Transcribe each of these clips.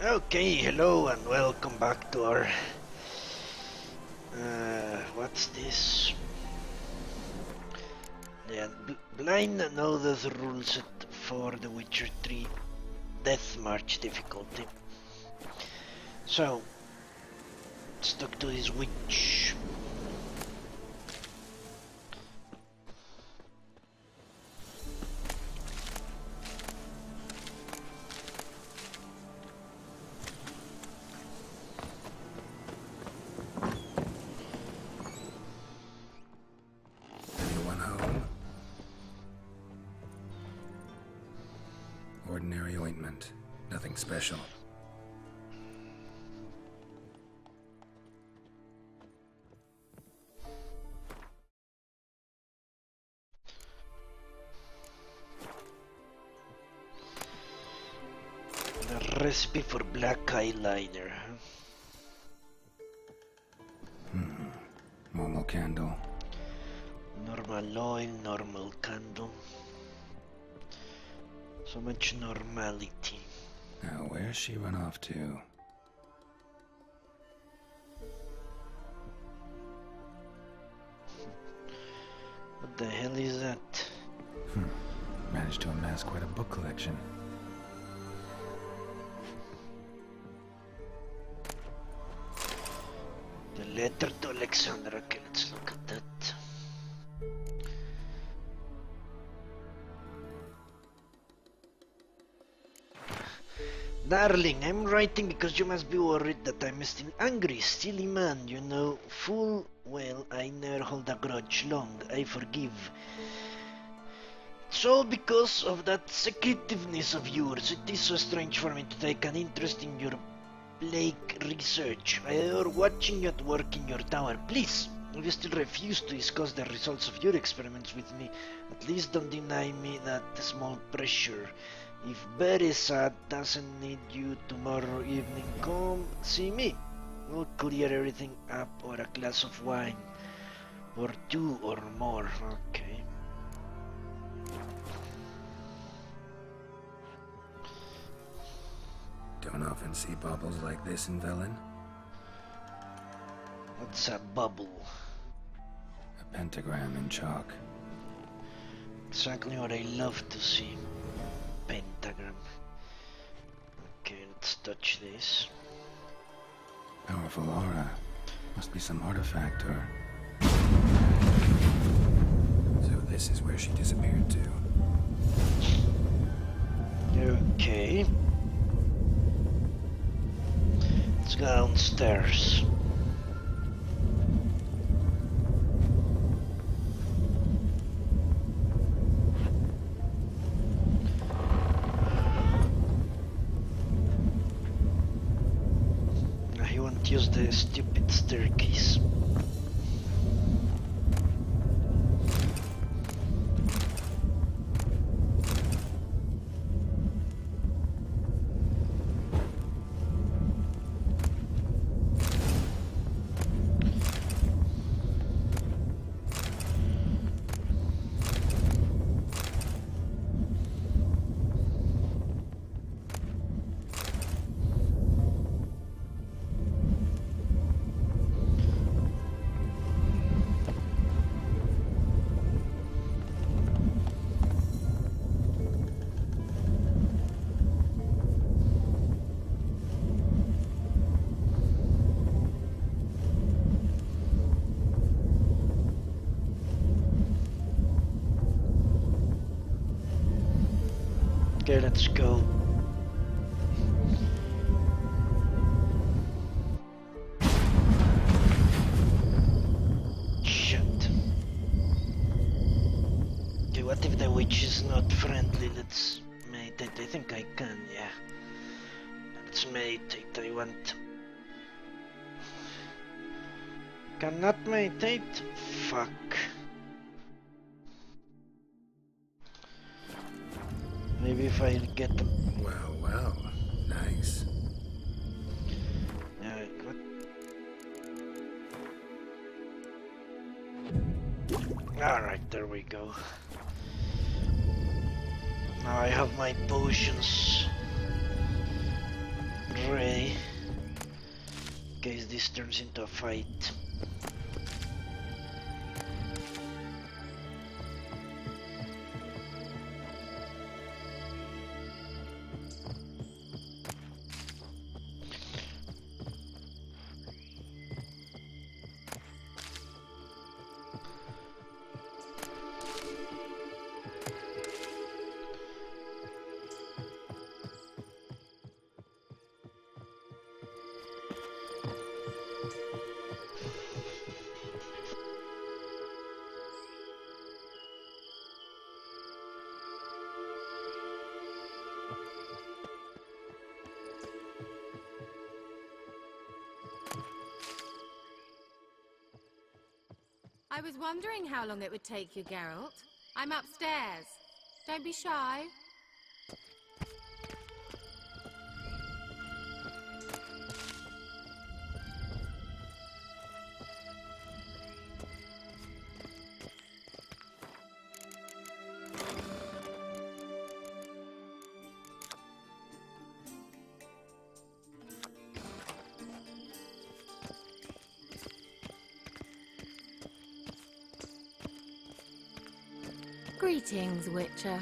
Okay, hello and welcome back to our... what's this? Yeah, blind know the ruleset for The Witcher 3 Death March difficulty. So, let's talk to this witch. Ordinary ointment. Nothing special. The recipe for black eyeliner. Normal candle. Normal oil, normal candle. So much normality. Now, where's she run off to? What the hell is that? Managed to amass quite a book collection. The letter to Alexandra. Okay, let's look at that. Darling, I'm writing because you must be worried that I'm still angry, silly man, you know full well I never hold a grudge long, I forgive. It's all because of that secretiveness of yours. It is so strange for me to take an interest in your plague research. I adore watching you at work in your tower. Please, if you still refuse to discuss the results of your experiments with me, at least don't deny me that small pressure. If Beresat doesn't need you tomorrow evening, come see me. We'll clear everything up over a glass of wine. Or two or more, okay. Don't often see bubbles like this in Velen. What's a bubble? A pentagram in chalk. Exactly what I love to see. Pentagram. Okay, let's touch this. Powerful aura. Must be some artifact or... So this is where she disappeared to. Okay. Let's go downstairs. He won't use the stupid staircase. Okay, let's go. Shit. Okay, what if the witch is not friendly? Let's meditate. I think I can, yeah. Let's meditate. I want... Cannot meditate? Fuck. Maybe if I get them. Well, well. Nice. What? Alright, there we go. Now I have my potions. Ready. In case this turns into a fight. I was wondering how long it would take you, Geralt. I'm upstairs. Don't be shy. Greetings, Witcher.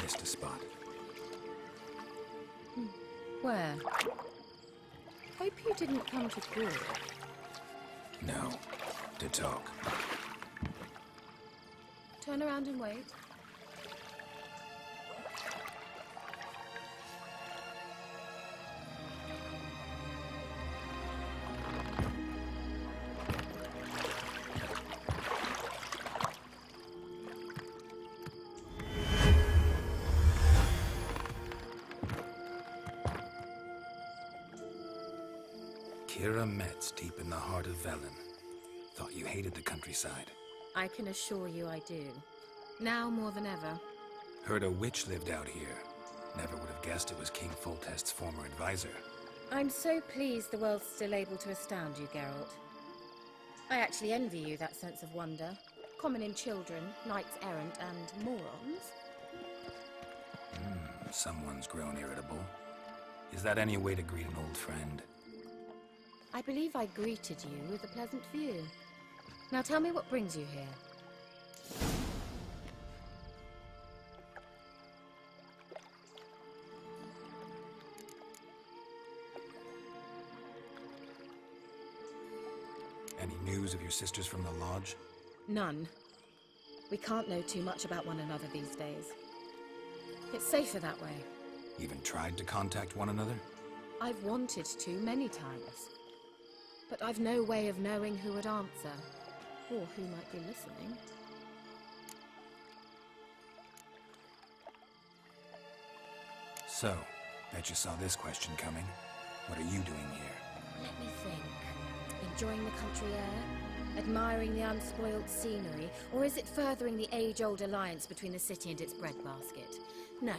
Missed a spot. Where? Hope you didn't come to court. No. To talk. Turn around and wait. Kira Metz, deep in the heart of Velen. Thought you hated the countryside. I can assure you I do. Now more than ever. Heard a witch lived out here. Never would have guessed it was King Foltest's former advisor. I'm so pleased the world's still able to astound you, Geralt. I actually envy you that sense of wonder. Common in children, knights errant, and morons. Someone's grown irritable. Is that any way to greet an old friend? I believe I greeted you with a pleasant view. Now tell me what brings you here. Any news of your sisters from the lodge? None. We can't know too much about one another these days. It's safer that way. Even tried to contact one another? I've wanted to many times. But I've no way of knowing who would answer, or who might be listening. So, bet you saw this question coming. What are you doing here? Let me think. Enjoying the country air? Admiring the unspoiled scenery? Or is it furthering the age-old alliance between the city and its breadbasket? No.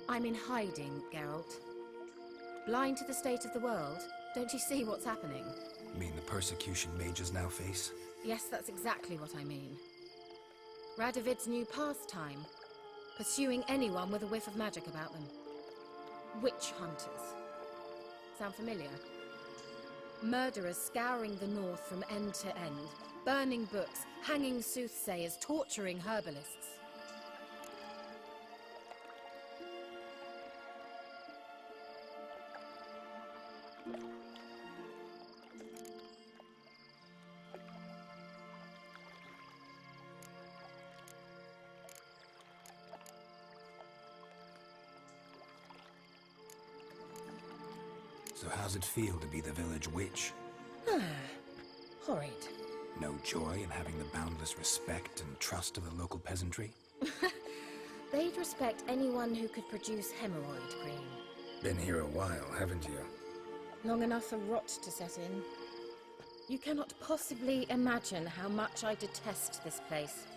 I'm in hiding, Geralt. Blind to the state of the world? Don't you see what's happening? You mean the persecution mages now face? Yes, that's exactly what I mean. Radovid's new pastime. Pursuing anyone with a whiff of magic about them. Witch hunters. Sound familiar? Murderers scouring the north from end to end. Burning books, hanging soothsayers, torturing herbalists. So how's it feel to be the village witch? Horrid. No joy in having the boundless respect and trust of the local peasantry? They'd respect anyone who could produce hemorrhoid cream. Been here a while, haven't you? Long enough for rot to set in. You cannot possibly imagine how much I detest this place.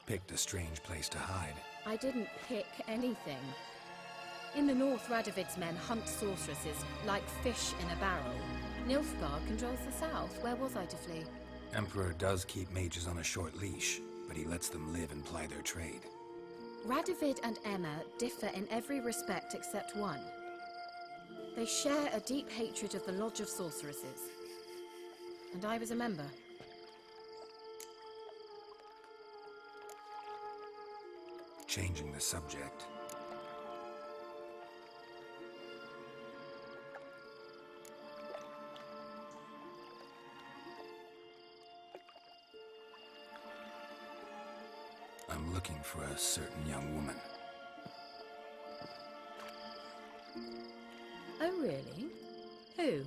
Picked a strange place to hide. I didn't pick anything. In the north, Radovid's men hunt sorceresses like fish in a barrel. Nilfgaard controls the south. Where was I to flee? Emperor does keep mages on a short leash, but he lets them live and ply their trade. Radovid and Emma differ in every respect except one. They share a deep hatred of the Lodge of Sorceresses. And I was a member. Changing the subject. I'm looking for a certain young woman. Oh, really? Who?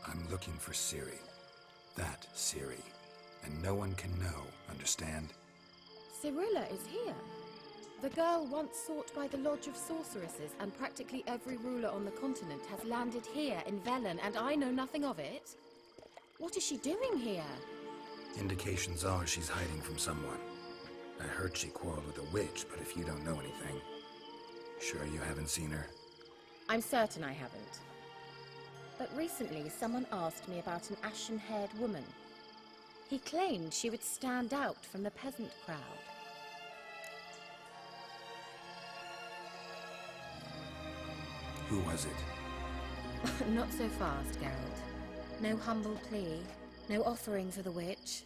I'm looking for Ciri. That Ciri. And no one can know, understand? Cirilla is here. The girl once sought by the Lodge of Sorceresses, and practically every ruler on the continent has landed here in Velen, and I know nothing of it. What is she doing here? Indications are she's hiding from someone. I heard she quarreled with a witch, but if you don't know anything, sure you haven't seen her? I'm certain I haven't. But recently someone asked me about an ashen-haired woman. He claimed she would stand out from the peasant crowd. Who was it? Not so fast, Geralt. No humble plea, no offering for the witch.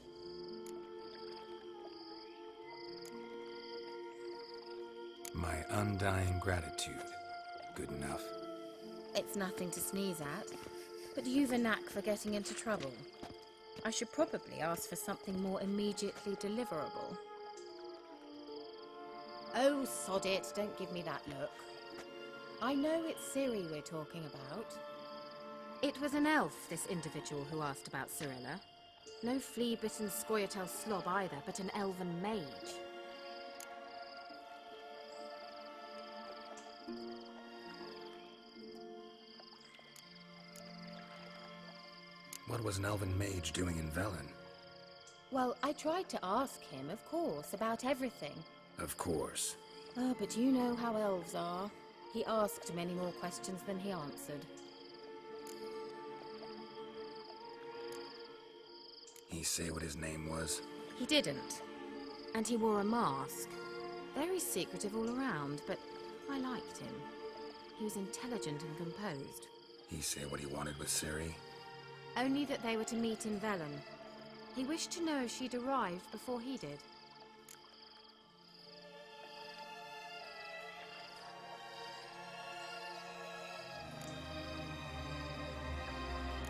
My undying gratitude. Good enough. It's nothing to sneeze at, but you've a knack for getting into trouble. I should probably ask for something more immediately deliverable. Oh, sod it, don't give me that look. I know it's Ciri we're talking about. It was an elf, this individual who asked about Cirilla. No flea-bitten Scoia'tael slob either, but an elven mage. What was an elven mage doing in Velen? Well, I tried to ask him, of course, about everything. Of course. Oh, but you know how elves are. He asked many more questions than he answered. He say what his name was? He didn't. And he wore a mask. Very secretive all around, but I liked him. He was intelligent and composed. He say what he wanted with Ciri? Only that they were to meet in Velen. He wished to know if she'd arrived before he did.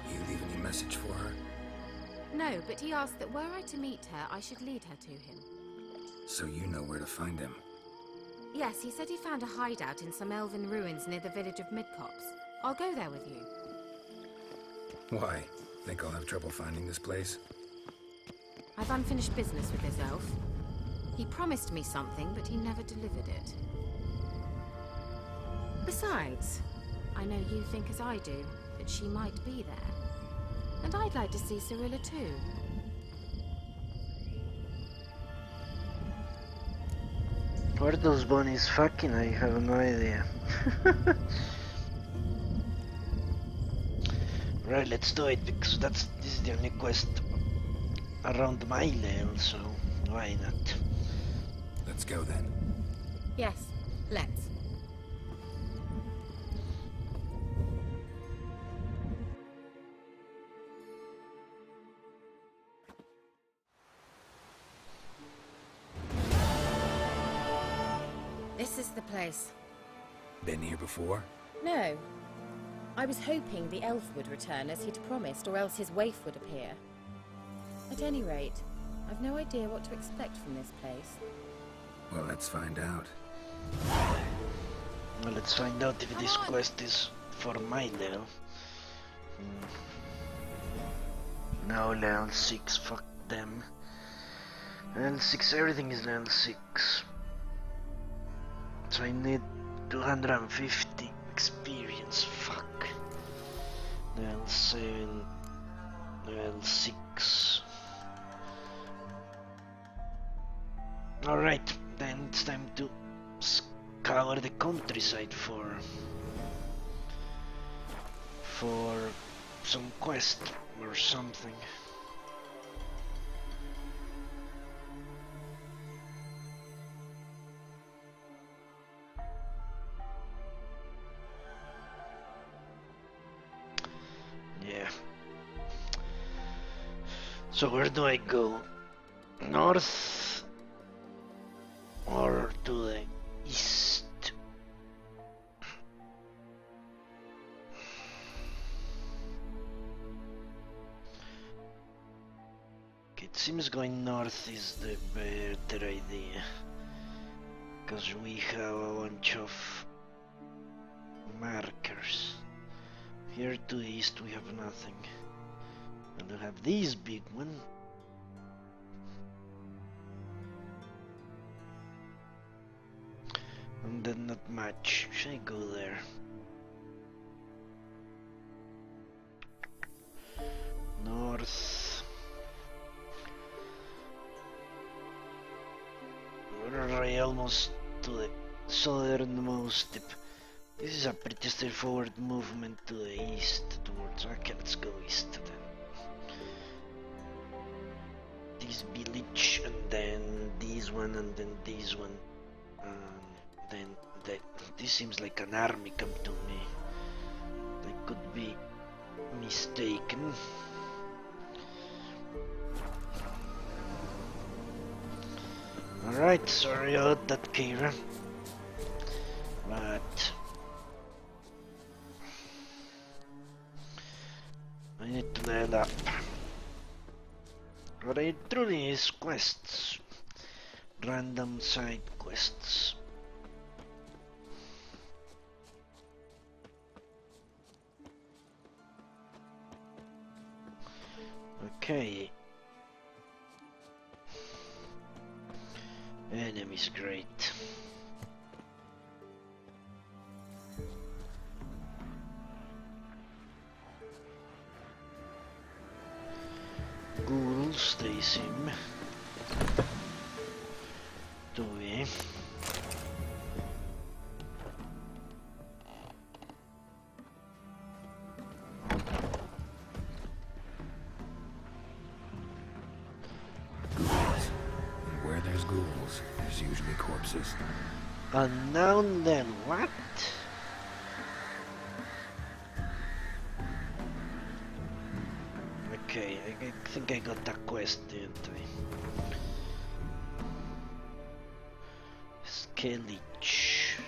You leave any message for her? No, but he asked that were I to meet her, I should lead her to him. So you know where to find him? Yes, he said he found a hideout in some elven ruins near the village of Midcopse. I'll go there with you. Why? Think I'll have trouble finding this place? I've unfinished business with this elf. He promised me something, but he never delivered it. Besides, I know you think as I do, that she might be there. And I'd like to see Cirilla too. Where are those bunnies fucking? I have no idea. Right, let's do it, because this is the only quest around my level, so why not? Let's go then. Yes, let's. This is the place. Been here before? No. I was hoping the elf would return as he'd promised, or else his waif would appear. At any rate, I've no idea what to expect from this place. Well, let's find out. Well, let's find out if this quest is for my level. No, level 6, fuck them. Level 6, everything is level 6. So I need 250 experience, fuck. Level 7, level 6. Alright, then it's time to scour the countryside for some quest or something. Yeah. So where do I go? North or to the east? It seems going north is the better idea, because we have a bunch of markers. Here to the east we have nothing. And we have this big one. And then not much. Should I go there? North. We're almost to the southernmost tip. This is a pretty straightforward movement to the east towards. Okay, let's go east then. This village, and then this one, and then this one, and then that. This seems like an army camp to me. I could be mistaken. Alright, sorry about that, Kira. But I need to level up. What I truly is quests. Random side quests. Okay. Enemies, great. Ghouls, they seem to be. There's usually corpses. Unknown then, what? Okay, I think I got that quest, didn't I? Skelich.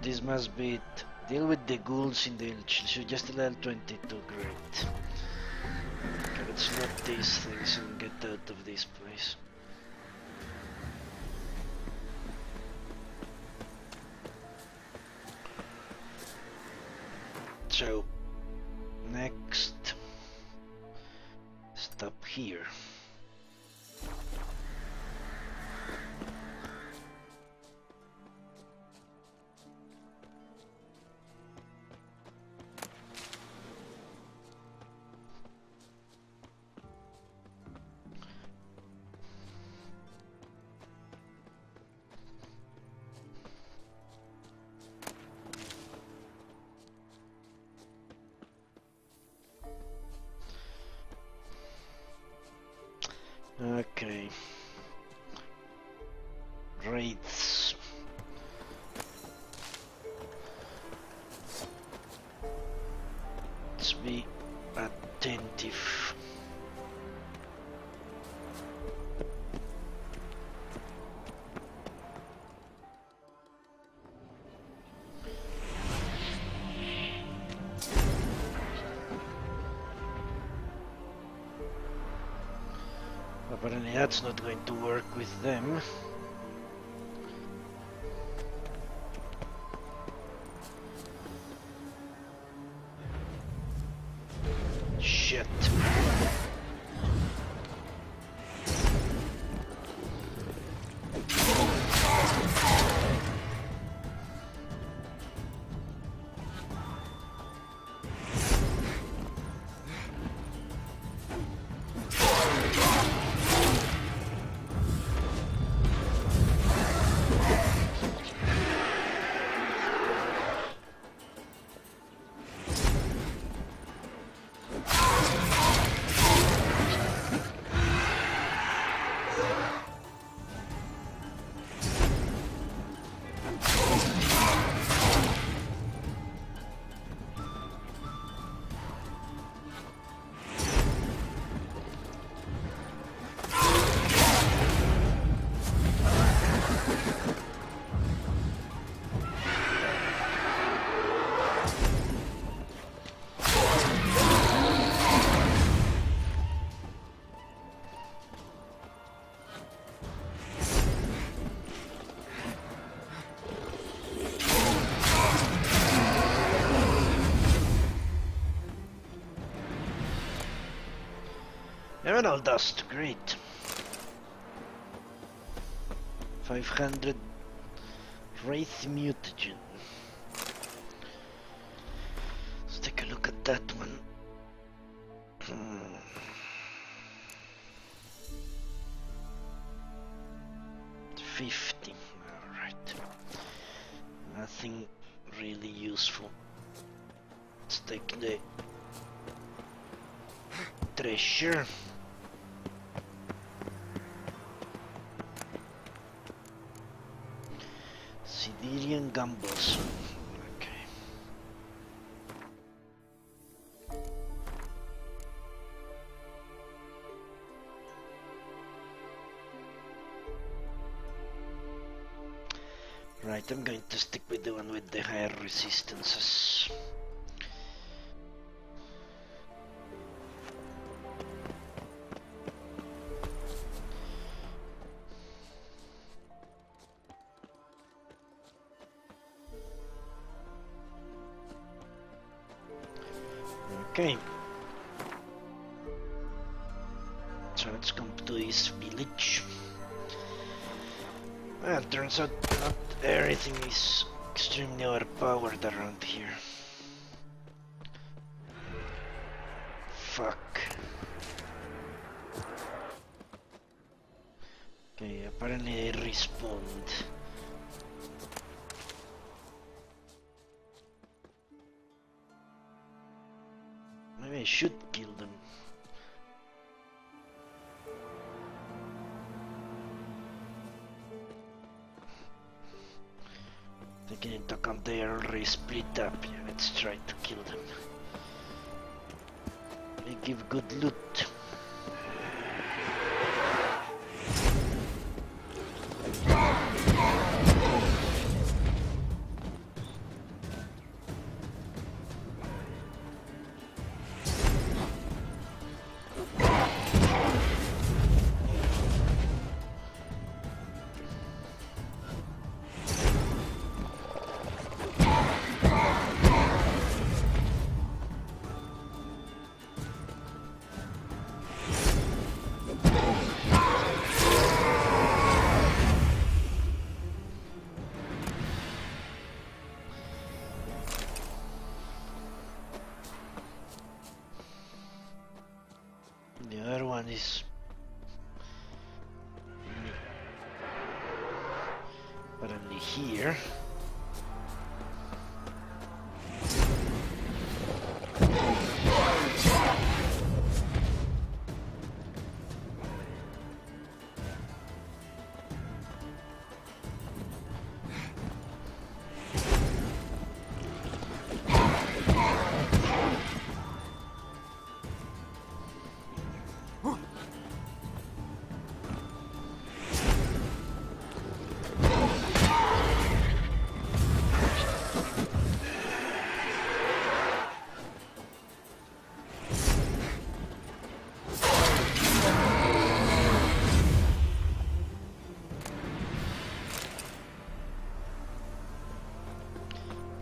This must be it. Deal with the ghouls in the village. Should just level 22, great. Okay, let's loot these things and get out of this place. So, next, stop here. Okay. Wraiths. Let's be attentive. Apparently that's not going to work with them. Shit. Mineral dust, great. 500 Wraith mutagen. Let's take a look at that one. 50. Alright. Nothing really useful. Let's take the treasure. Siderian Gumballs. Okay. Right, I'm going to stick with the one with the higher resistances. Okay. So let's come to this village. Well, turns out not everything is extremely overpowered around here. Fuck. Okay, apparently they respawned. Maybe I should kill them. Taking into account they are already split up. Yeah, let's try to kill them. They give good loot. The other one is apparently here.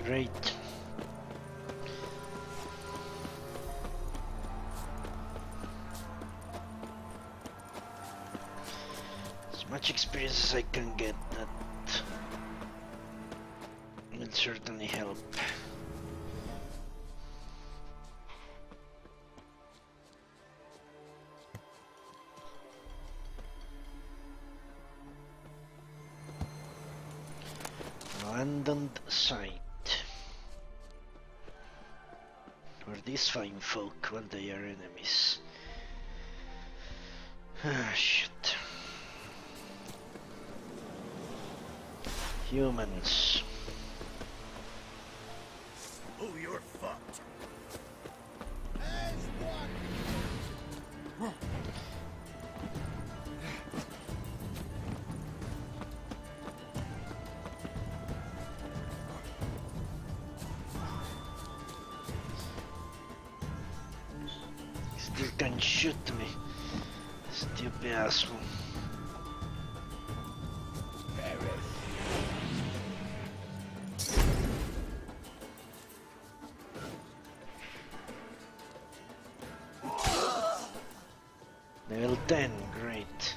Great. As much experience as I can get, that will certainly help. Abandoned site. For these fine folk, well, they are enemies. Ah, shit. Humans. Oh, you're fucked. Still can shoot me. Stupid asshole. 10, great.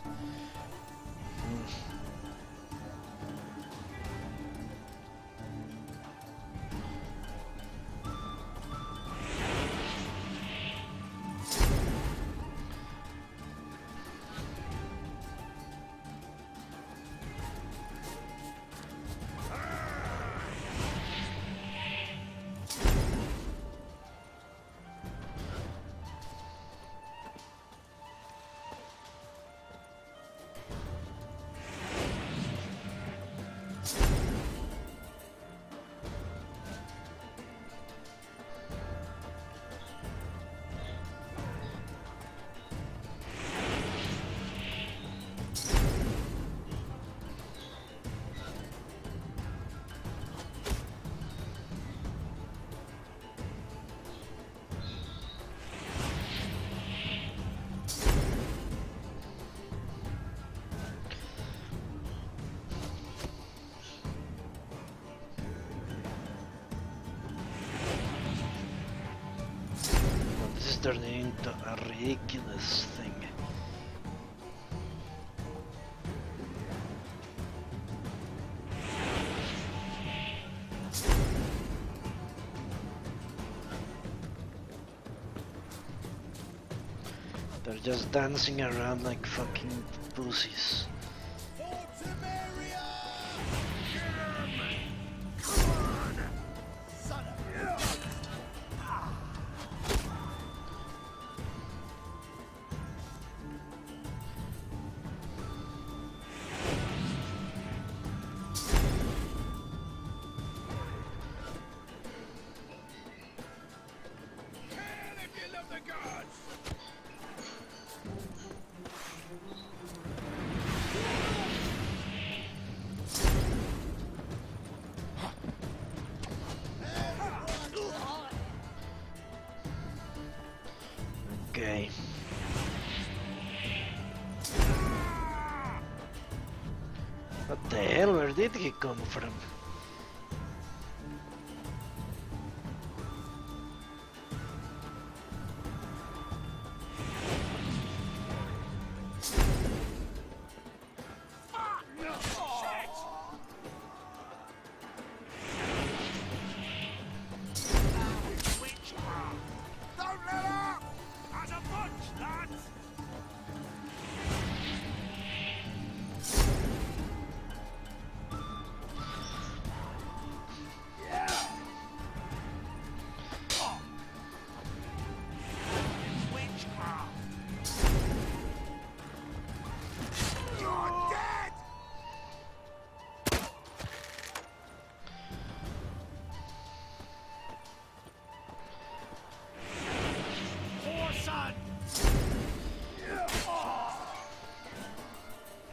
This is turning into a ridiculous thing. They're just dancing around like fucking pussies. Okay. What the hell? Where did he come from?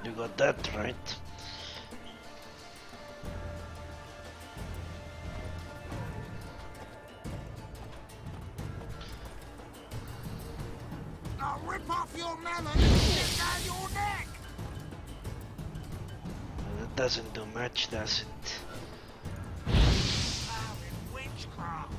You got that right. I'll rip off your melon and get down your neck! That doesn't do much, does it? Found in witchcraft!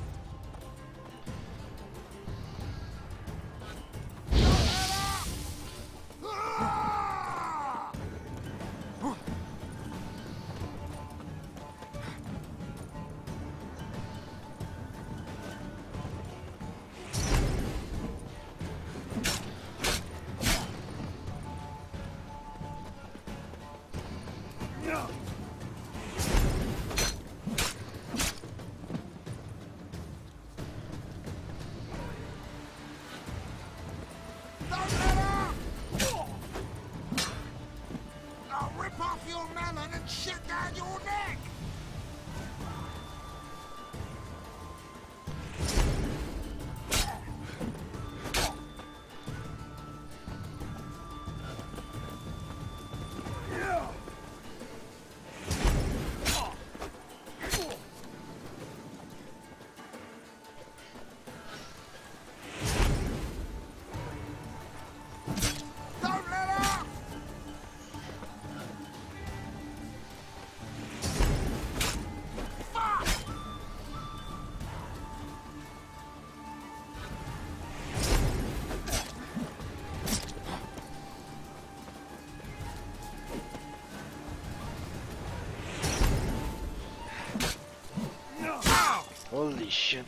Holy shit.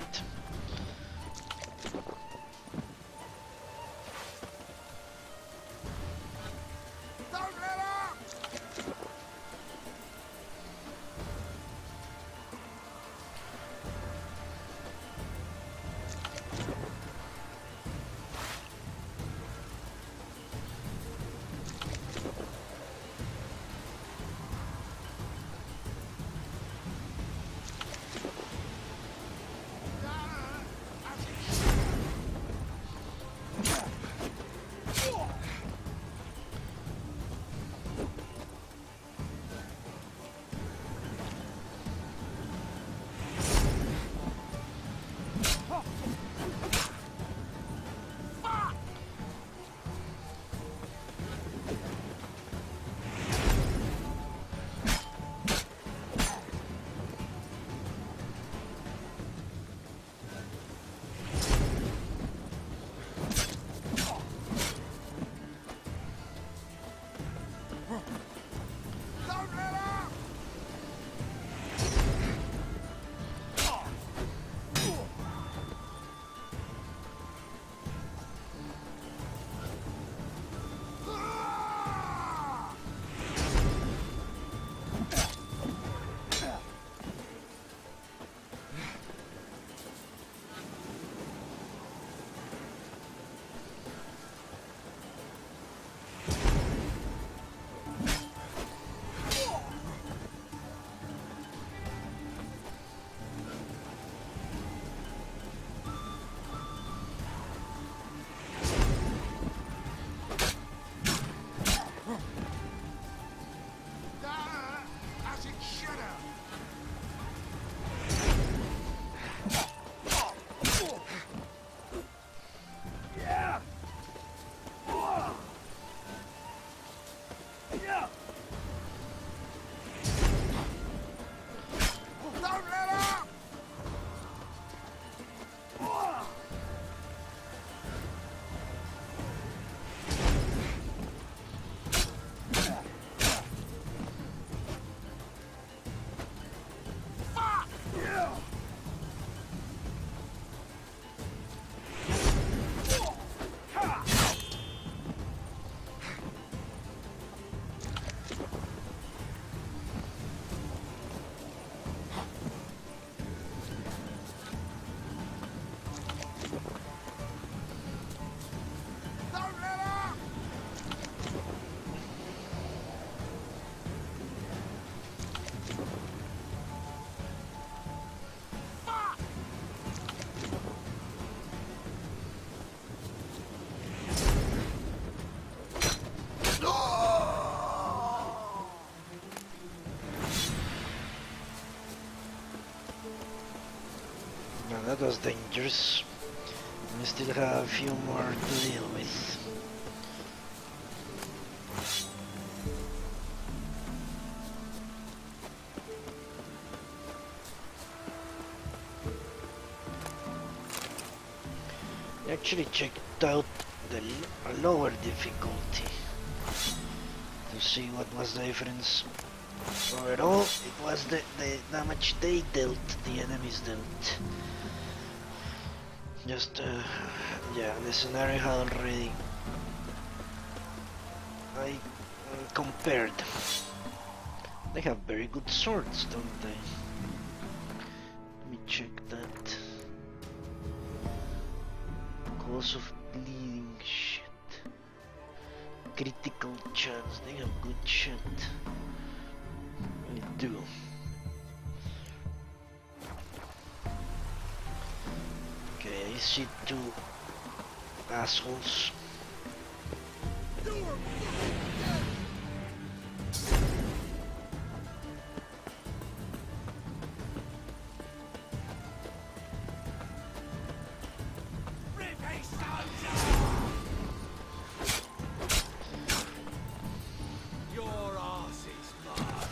Don't let up! Don't let up! As it should have. Yeah. Yeah. Don't let up! Fuck! Yeah. Don't let up! Fuck! Now that was dangerous. We still have a few more to deal with. I actually checked out the lower difficulty to see what was the difference. Overall, it was the damage they dealt, the enemies dealt. Just, yeah, the scenario had already compared. They have very good swords, don't they? Let me check that. Cause of bleeding, shit. Critical chance, they have good shit. They do. Okay, I see two assholes. Your ass is mine.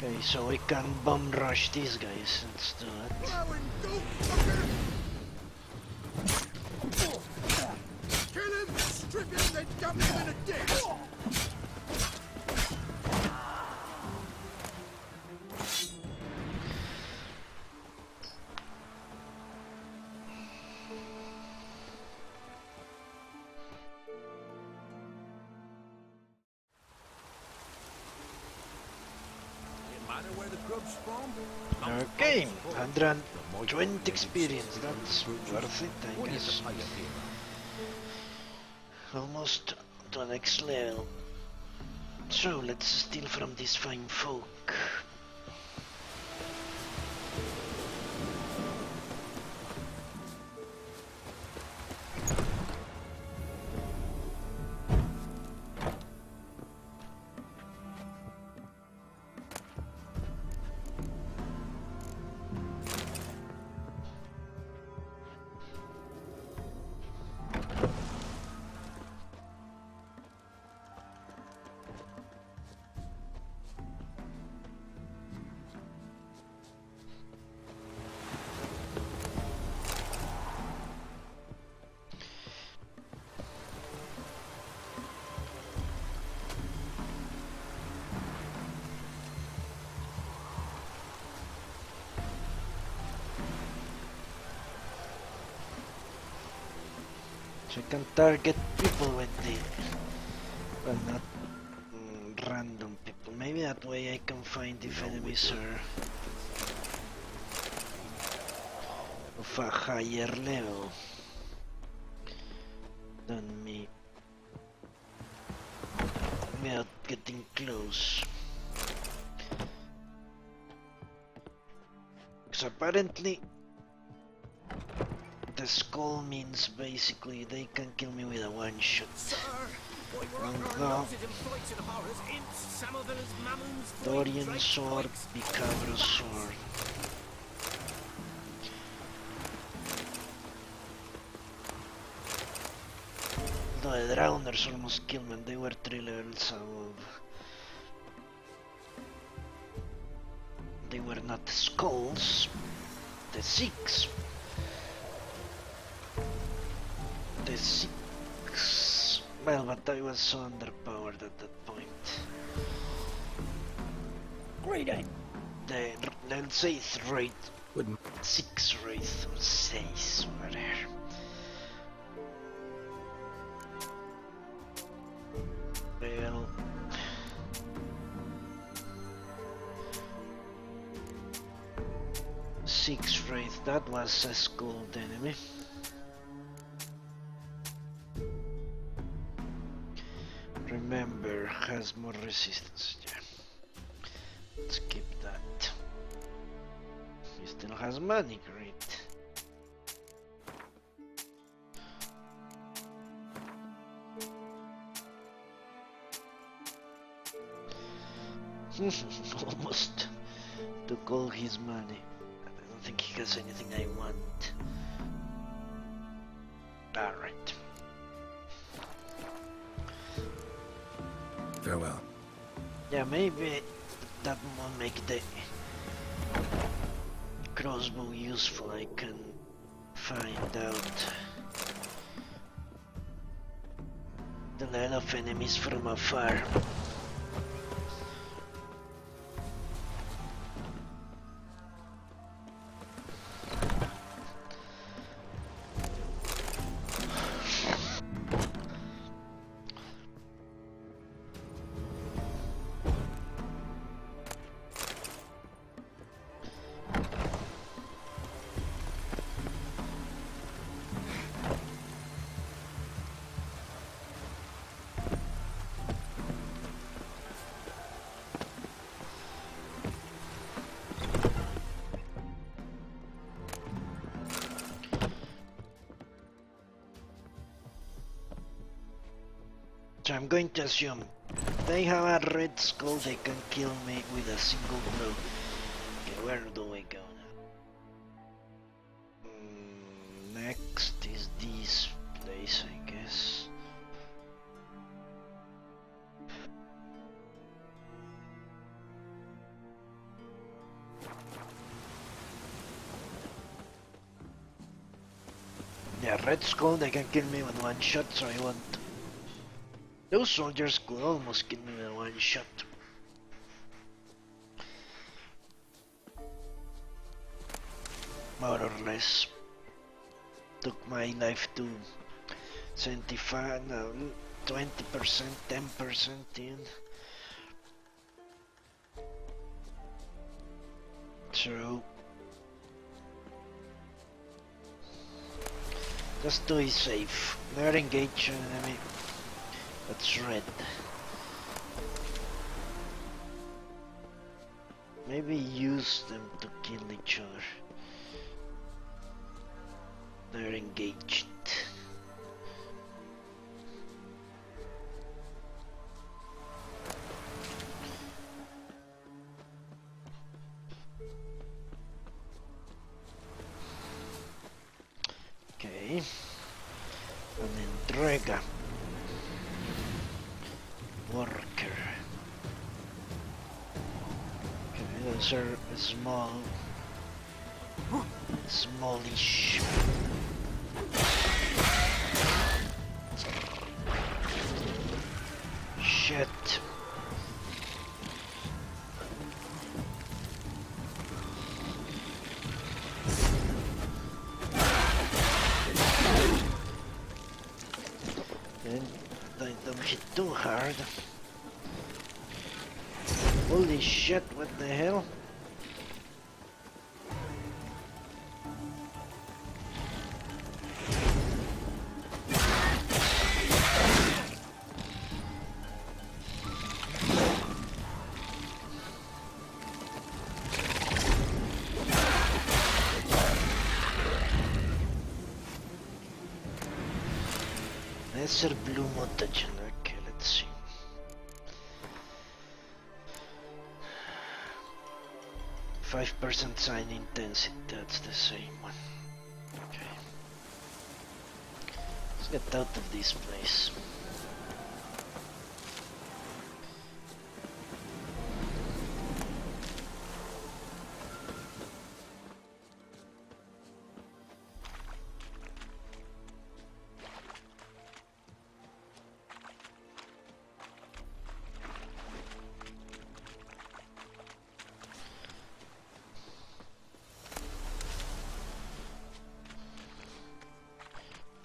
Okay, so we can bum rush these guys. Let's do it. Plowing dope, fucker! Kill him, strip him, then dump him in a ditch! Okay, 120 experience, that's worth it, I guess. Almost to the next level. So, let's steal from these fine folk. So I can target people with the... well, not random people. Maybe that way I can find if enemies are of a higher level than me without getting close. Because apparently the skull means basically they can kill me with a one shot. Dorian sword, Picabro sword. No, the drowners almost killed me, they were 3 levels above. They were not the skulls, the 6. The 6. Well, but I was so underpowered at that point. Great aim. Let's say 3. 6 wraith or 6 over there. Well, six wraith, that was a skulled enemy. Remember, has more resistance. Yeah. Let's keep that. He still has money, great. Almost took all his money. I don't think he has anything I want. Alright. Farewell. Yeah, maybe that will make the crossbow useful. I can find out the level of enemies from afar. So I'm going to assume they have a red skull, they can kill me with a single blow. Okay, where do we go now? Next is this place, I guess. Yeah, Red Skull, they can kill me with one shot, so I want... Those soldiers could almost kill me with one shot. More or less. Took my life to 75, no, 20%, 10% in. So... just to be safe. Never engage an enemy. That's red. Maybe use them to kill each other. They're engaged. Okay. An entrega. Worker. Okay, those are small. Smallish. Shit. And I don't hit too hard. Holy shit, what the hell? Lesser blue mutagen, okay, let's see. %5 sign intensity, that's the same one. Okay. Let's get out of this place.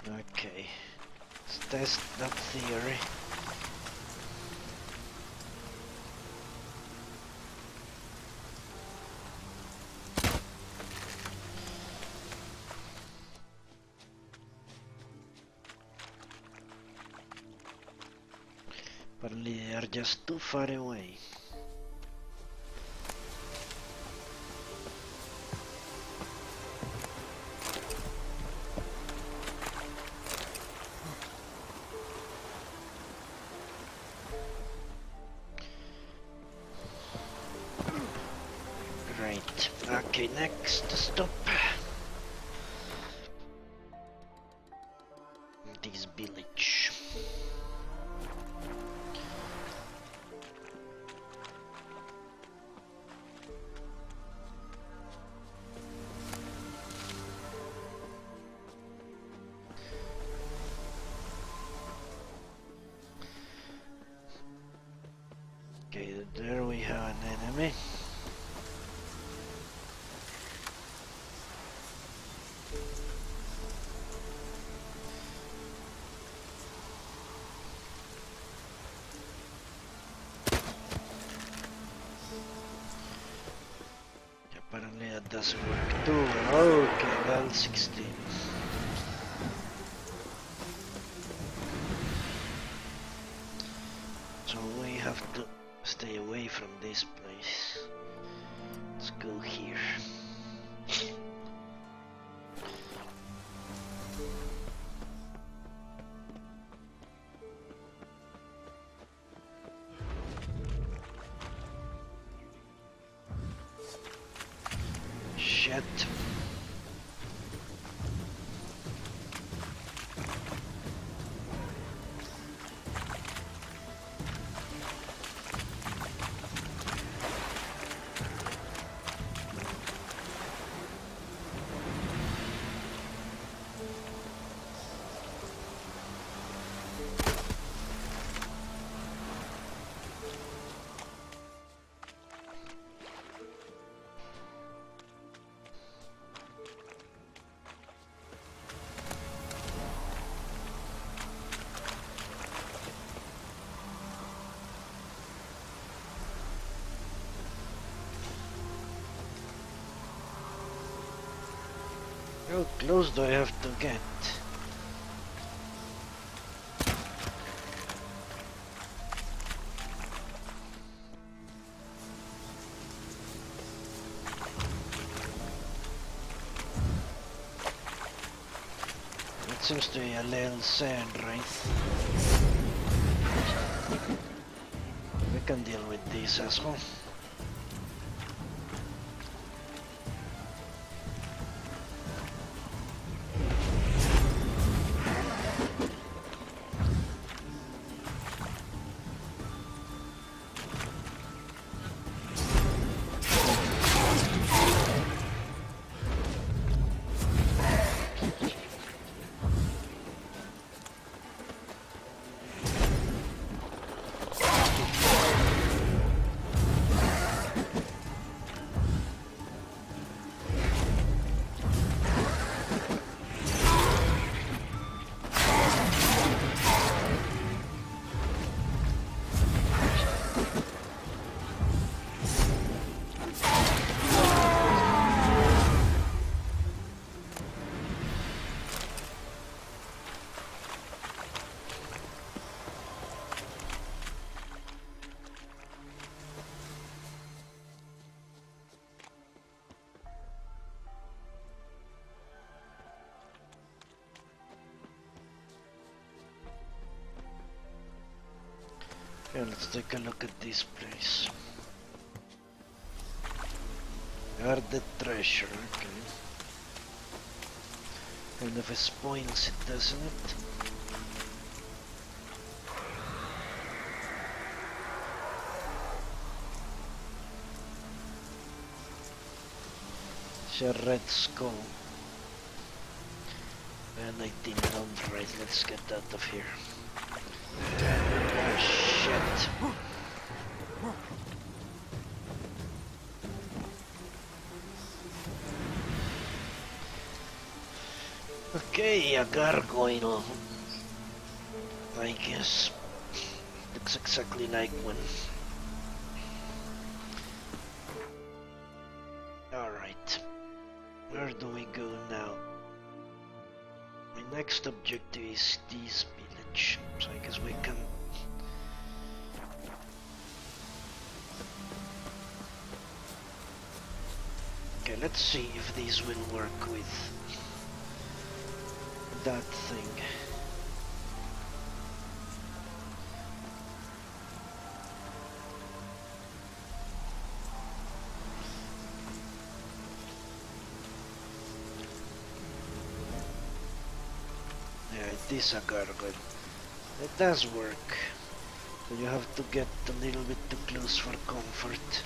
Okay, let's test that theory. Apparently they are just too far away. Right, okay, next stop. This village. Okay, there we have an enemy. Apparently that doesn't work too. Okay, level 16. So we have to stay away from this place. Let's go here. Shit. How close do I have to get? It seems to be a little sand, right? We can deal with this asshole. Okay, let's take a look at this place. Guarded treasure, okay. Kind of spoils it, doesn't it? It's a red skull. And 19 rounds, right, let's get out of here. Oh shit. Okay, a gargoyle. I guess. Looks exactly like one. Alright. Where do we go now? My next objective is this village. So I guess we can... Okay, let's see if these will work with that thing. Yeah, it is a gargoyle. It does work. So you have to get a little bit too close for comfort.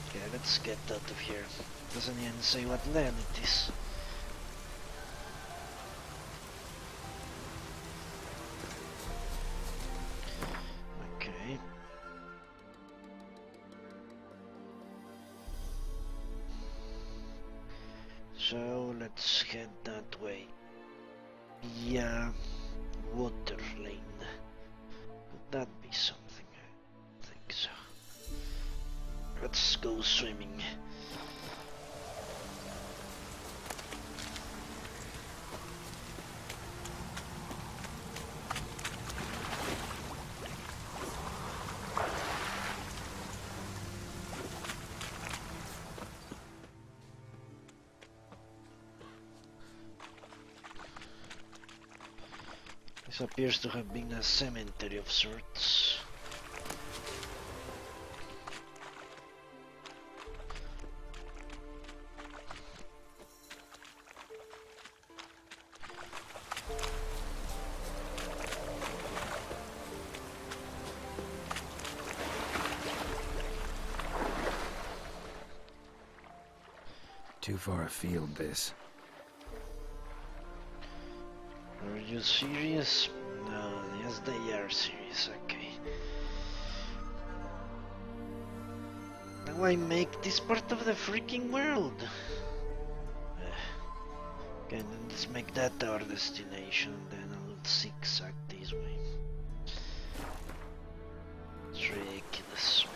Okay, let's get out of here. Doesn't even say what land it is. Okay. So let's head that way. Yeah, water lane. Could that be something? I think so. Let's go swimming. This appears to have been a cemetery of sorts. Too far afield, this. Are you serious? No, yes they are serious, okay. Now I make this part of the freaking world. Okay, then let's make that our destination, then I'll zigzag this way. It's ridiculous.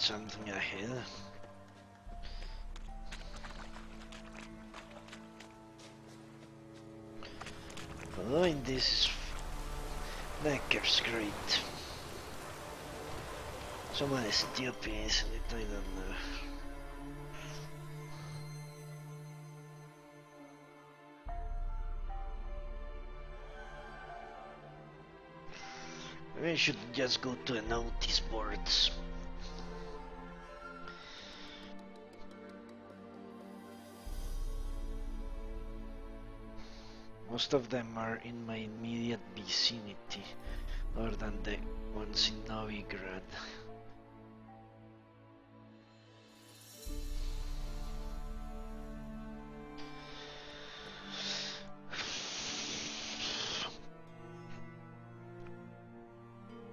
something ahead. Oh, and this is Necker's great. Someone is stupid, isn't it? I don't know. Maybe I should just go to the notice boards. Most of them are in my immediate vicinity, other than the ones in Novigrad.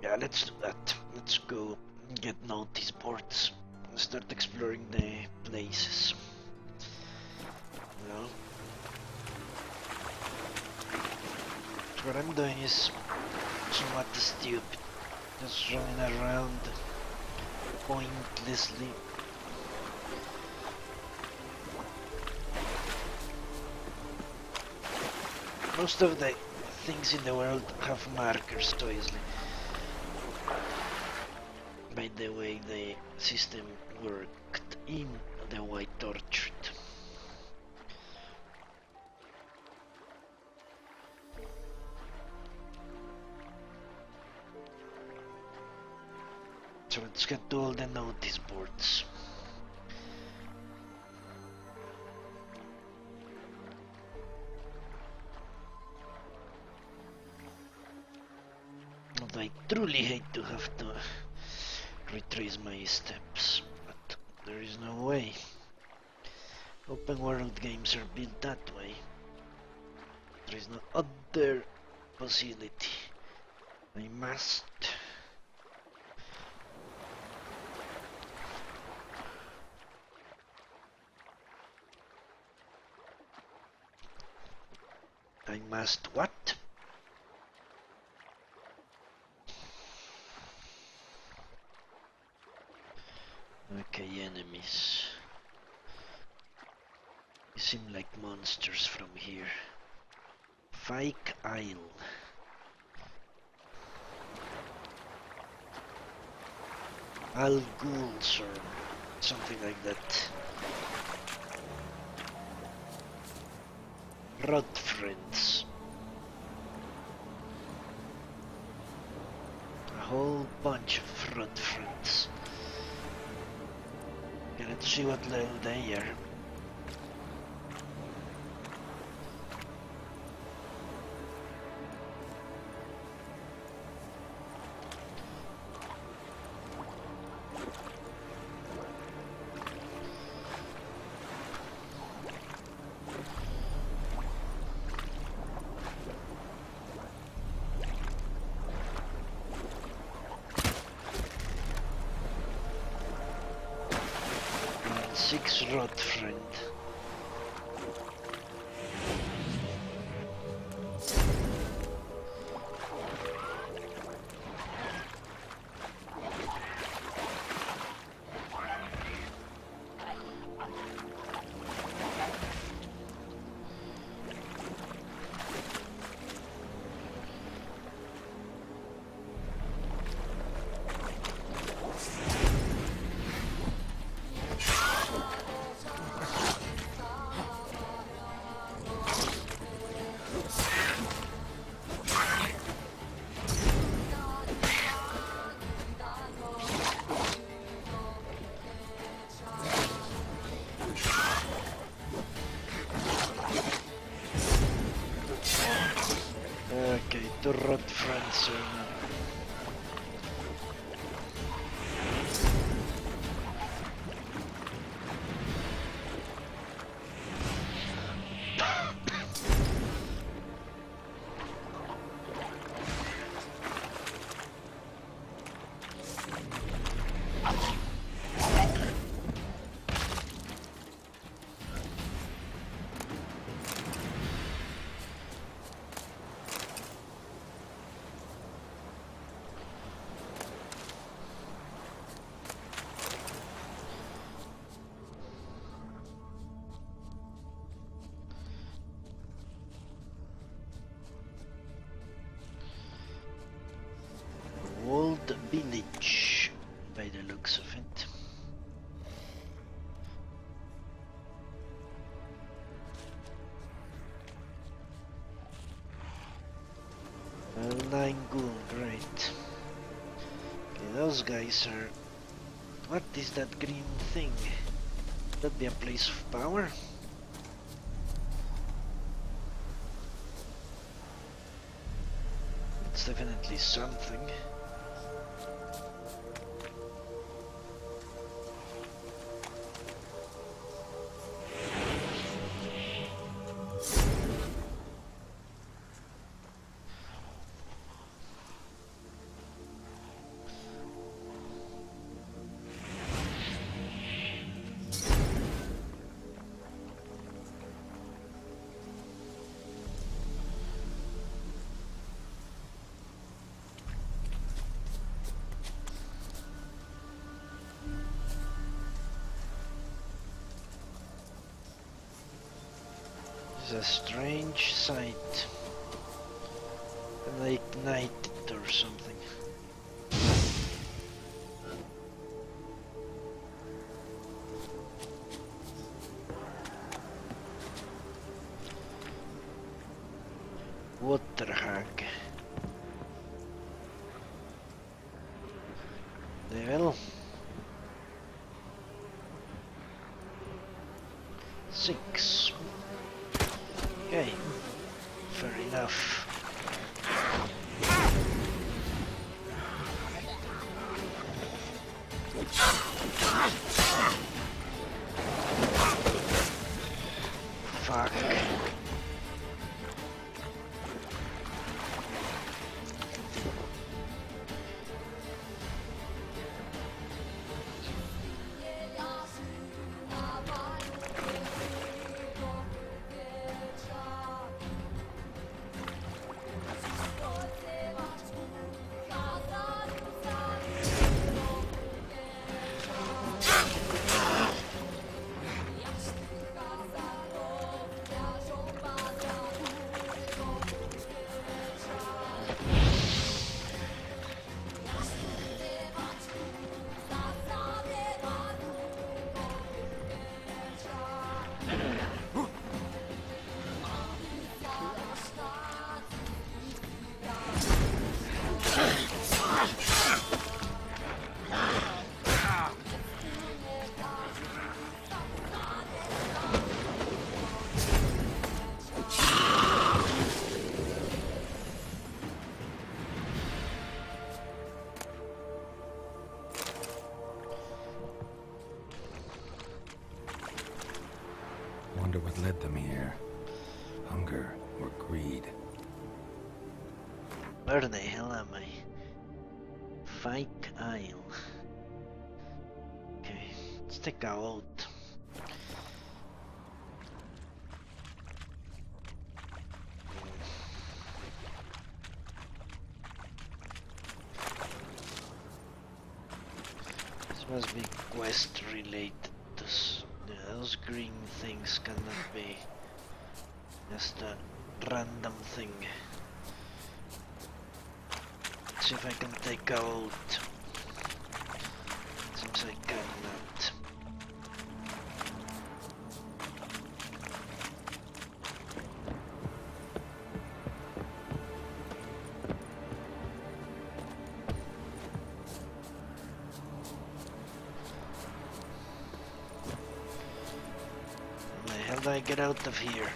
Yeah, let's do that. Let's go get notice boards and start exploring the places. Well, what I'm doing is somewhat stupid. Just running around pointlessly. Most of the things in the world have markers, obviously. By the way the system worked in the White Orchard. So let's get to all the notice boards. Although I truly hate to have to retrace my steps, but there is no way. Open world games are built that way. There is no other possibility. I must. I must what? Okay, enemies. They seem like monsters from here. Fike Isle. Al Ghouls or something like that. Rod Friends. A whole bunch of Rod Friends. Okay, let's see what level they are. Six Rod Friend. Okay, the Rod Friends are now. village by the looks of it. Nine ghoul, great. Okay, those guys are... What is that green thing? Could that be a place of power? It's definitely something. A strange sight, and I ignite it or something. Water hag. Level 6. Okay, fair enough. Fuck. Wonder what led them here. Hunger or greed? Where the hell am I? Fike Isle. Okay, let's take a out. This must be quest related. Those green things cannot be just a random thing. Let's see if I can take out. Seems I cannot. How do I get out of here?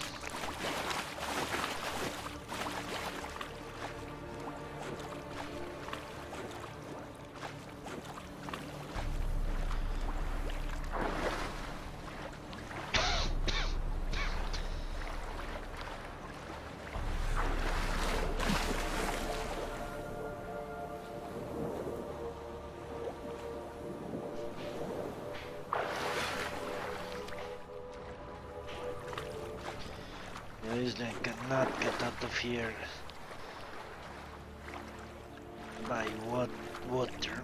Obviously I cannot get out of here by water.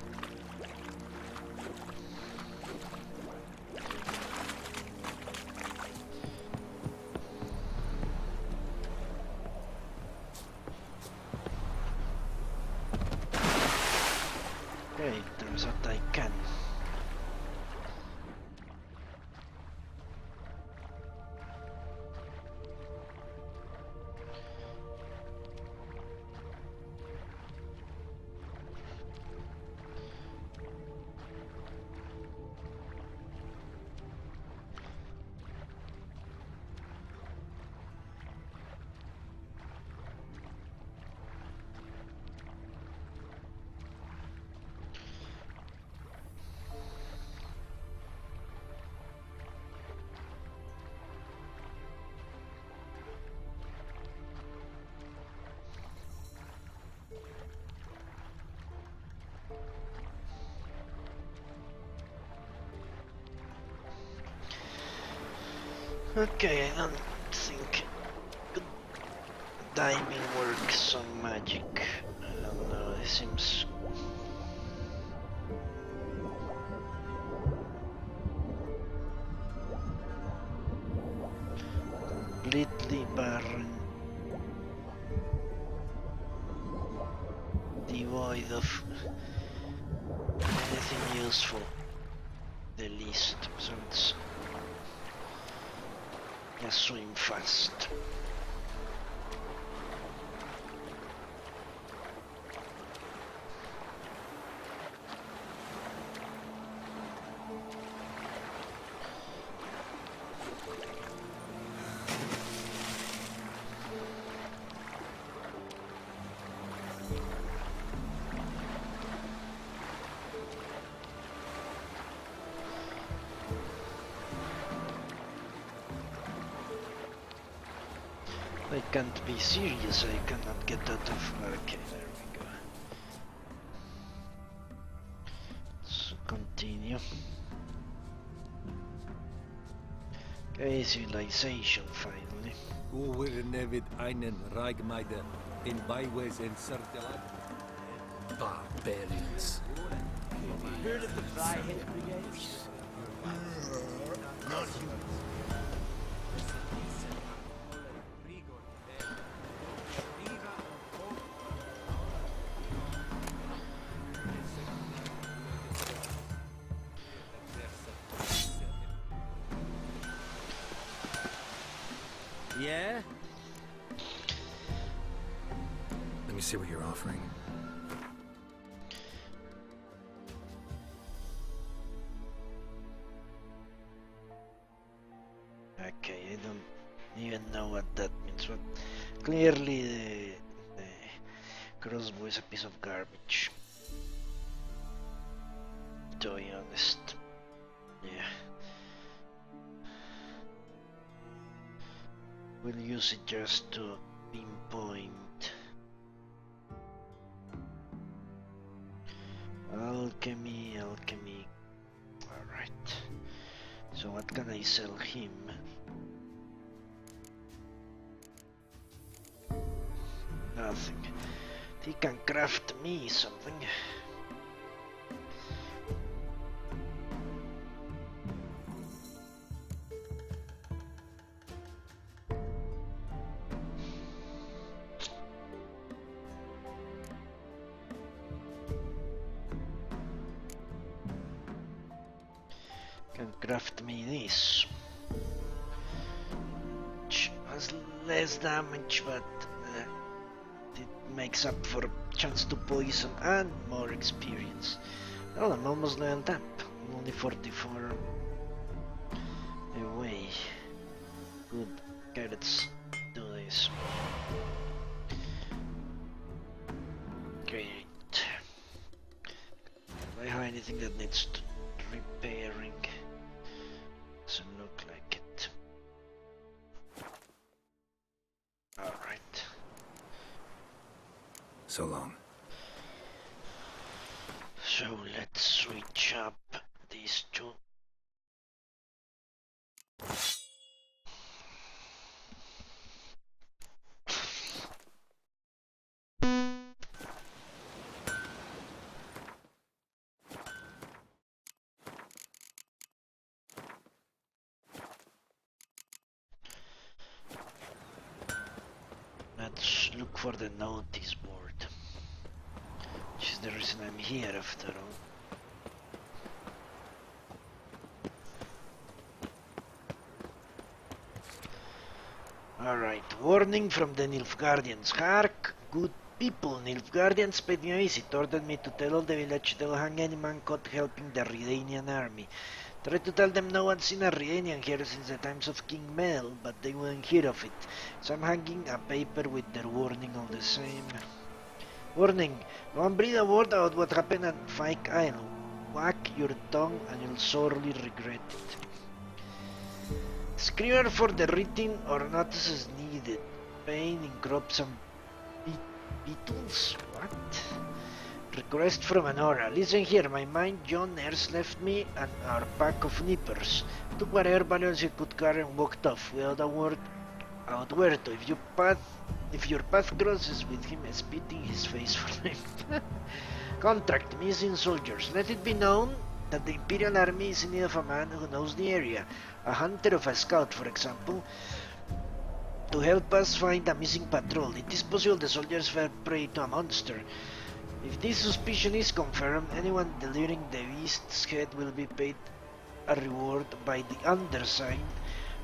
Okay, I don't think good diving works on magic. I don't know, it seems completely barren, devoid of anything useful, the least, so it's just swim fast. I can't be serious, I cannot get out of... Okay, there we go. Let's continue. Okay, civilization finally. Hoe nevid einen Reichmeider in byways and circular barbarians. Heard of the Freiheit Brigade? Not you. Yeah? Let me see what you're offering. Okay, I don't even know what that means, but clearly the crossbow is a piece of garbage. To be honest. Yeah. We'll use it just to pinpoint. Alchemy. Alright. So what can I sell him? Nothing. He can craft me something. Can craft me this. Which has less damage, but it makes up for chance to poison and more experience. Oh, I'm almost leveled up. I'm only 44 away. Good. Okay, let's do this. Great. Do I have anything that needs repairing? Doesn't look like it. Alright. So long. So let's switch up these two. Let's look for the notice board, which is the reason I'm here after all. Alright, warning from the Nilfgaardians. Hark, good people, Nilfgaardians paid me a visit, ordered me to tell all the village they'll hang any man caught helping the Redanian army. Tried to tell them no one's seen a Redanian here since the times of King Mel, but they wouldn't hear of it. So I'm hanging a paper with their warning all the same. Warning, don't breathe a word about what happened at Fyke Isle. Whack your tongue and you'll sorely regret it. Screamer for the written or notices needed. Pain in crops and beetles. What? Request from Anora. Listen here, my mind John Ayres left me and our pack of nippers. Took whatever valuables he could carry and walked off without a word out where to. If your path crosses with him, spit in his face for life. Contract missing soldiers. Let it be known that the Imperial Army is in need of a man who knows the area. A hunter of a scout, for example, to help us find a missing patrol. It is possible the soldiers fell prey to a monster. If this suspicion is confirmed, anyone delivering the beast's head will be paid a reward by the undersigned.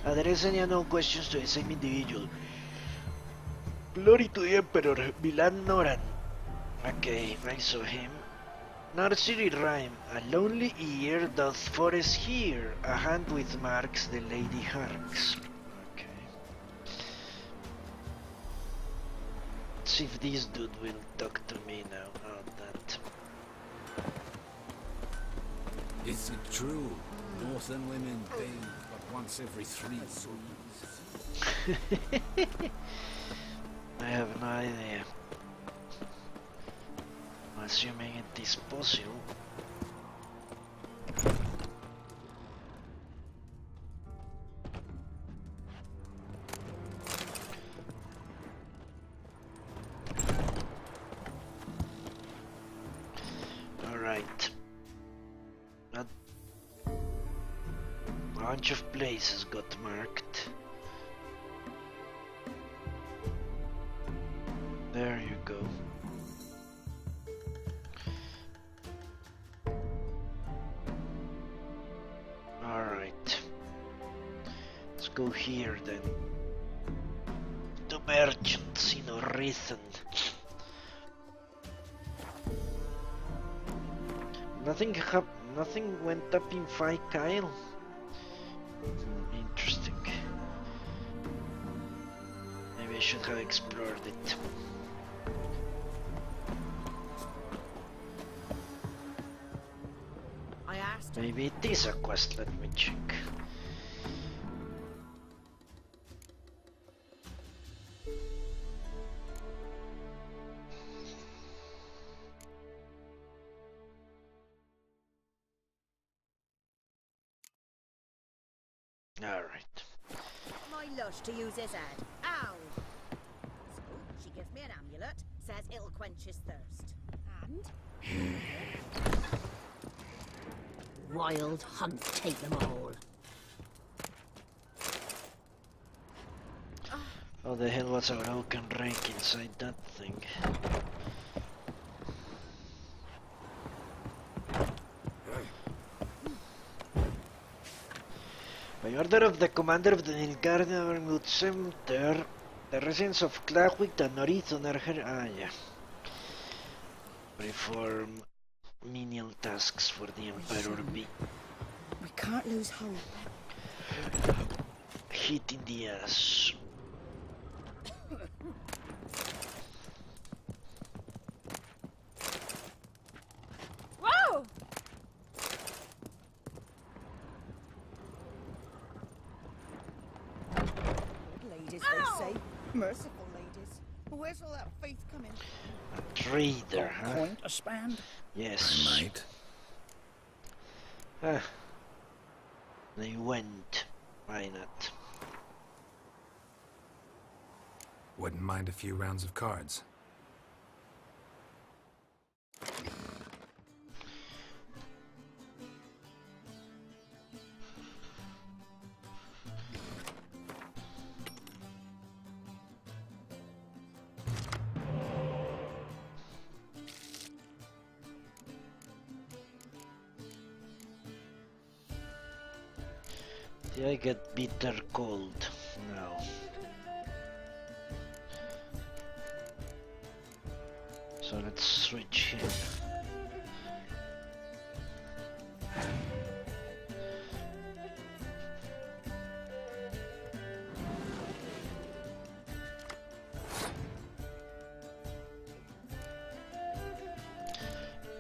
Address any unknown questions to the same individual. Glory to the Emperor, Milan Noran. Okay, I saw him. Nursery rhyme. A lonely ear doth forest hear. A hand with marks the lady harks. Okay. Let's see if this dude will talk to me now about that. Is it true? Northern women bathe but once every 3 moons. I have no idea. I'm assuming it is possible. Alright. A bunch of places got marked. There you go. Alright. Let's go here then. The merchants in Orithan. Nothing went up in Phi Kyle. Interesting. Maybe I should have explored it. Maybe it is a quest, let me check. Alright. My lush to use his head. Ow! So, she gives me an amulet, says it'll quench his thirst. And? Wild hunt, take them all. Oh, the hell was a broken rank inside that thing? By order of the commander of the Nilgarden Remote Center, the residents of Clawwick and Norithon are here. Ah, yeah. Perform menial tasks for the Emperor B. We can't lose hope. Hit in the ass. Whoa! Ladies, they say. Merciful ladies. Where's all that faith coming? A trader, huh? Point a span? Yes. I might. Ah. They went. Why not? Wouldn't mind a few rounds of cards. I get bitter cold now. So let's switch here.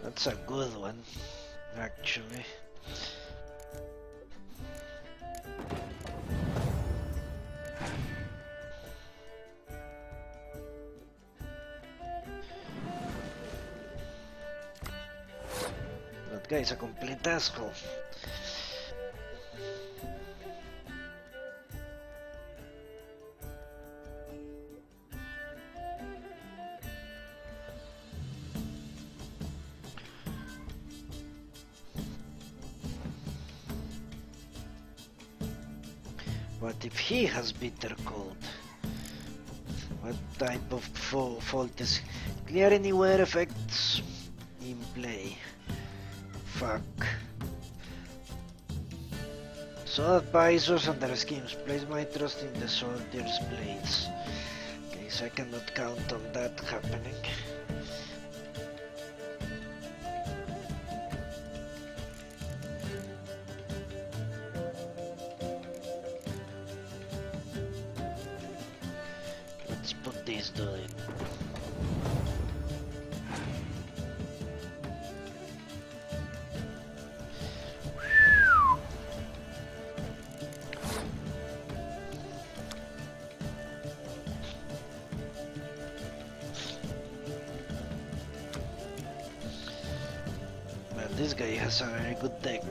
That's a good one, actually. That guy is a complete asshole. What if he has bitter cold? What type of fault is clear anywhere effects in play? Fuck. So advisors and their schemes. Place my trust in the soldiers' blades. Okay, so I cannot count on that happening. Let's put this dude in. Well, this guy has a very good deck.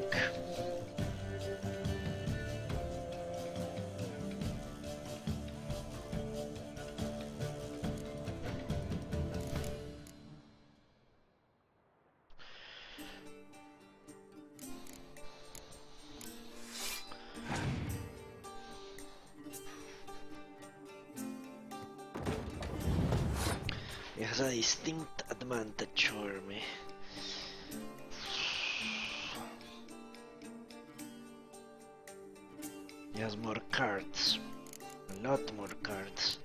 He has a distinct advantage over me. He has more cards. A lot more cards.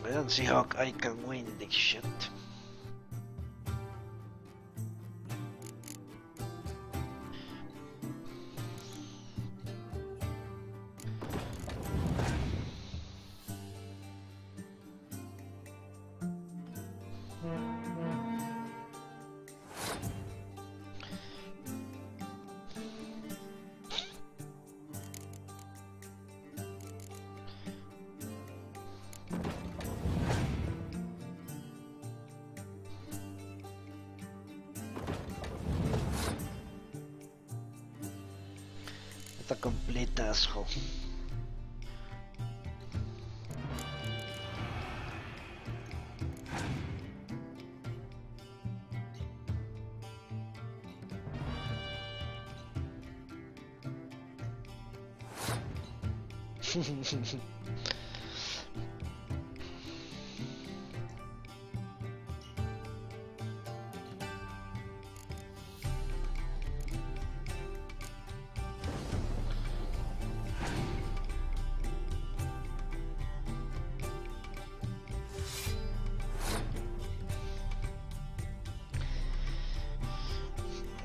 I don't see how I can win this shit. What a complete asshole.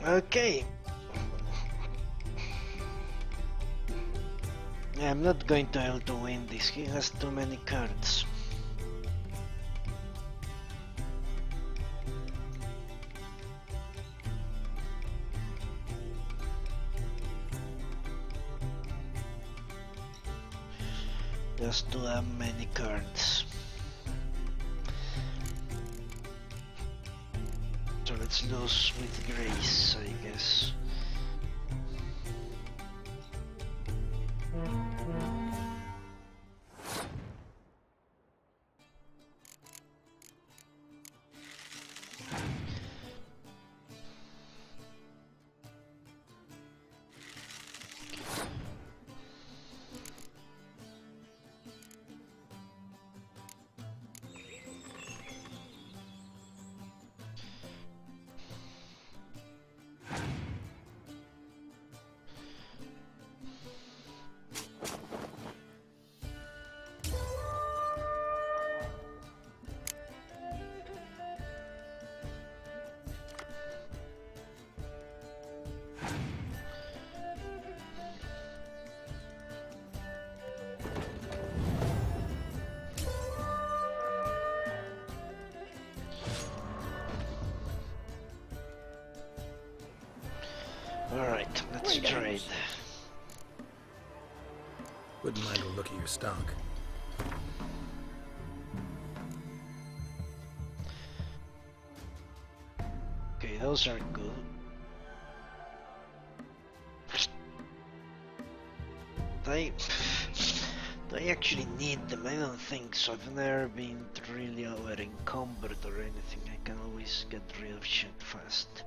Okay. I'm not going to be able to win this. He has too many cards. Just too many cards. So let's lose with grace, I guess. destroyed. Wouldn't mind a look at your stock. Okay, those are good. Do I actually need them? I don't think so. I've never been really over encumbered or anything. I can always get rid of shit fast.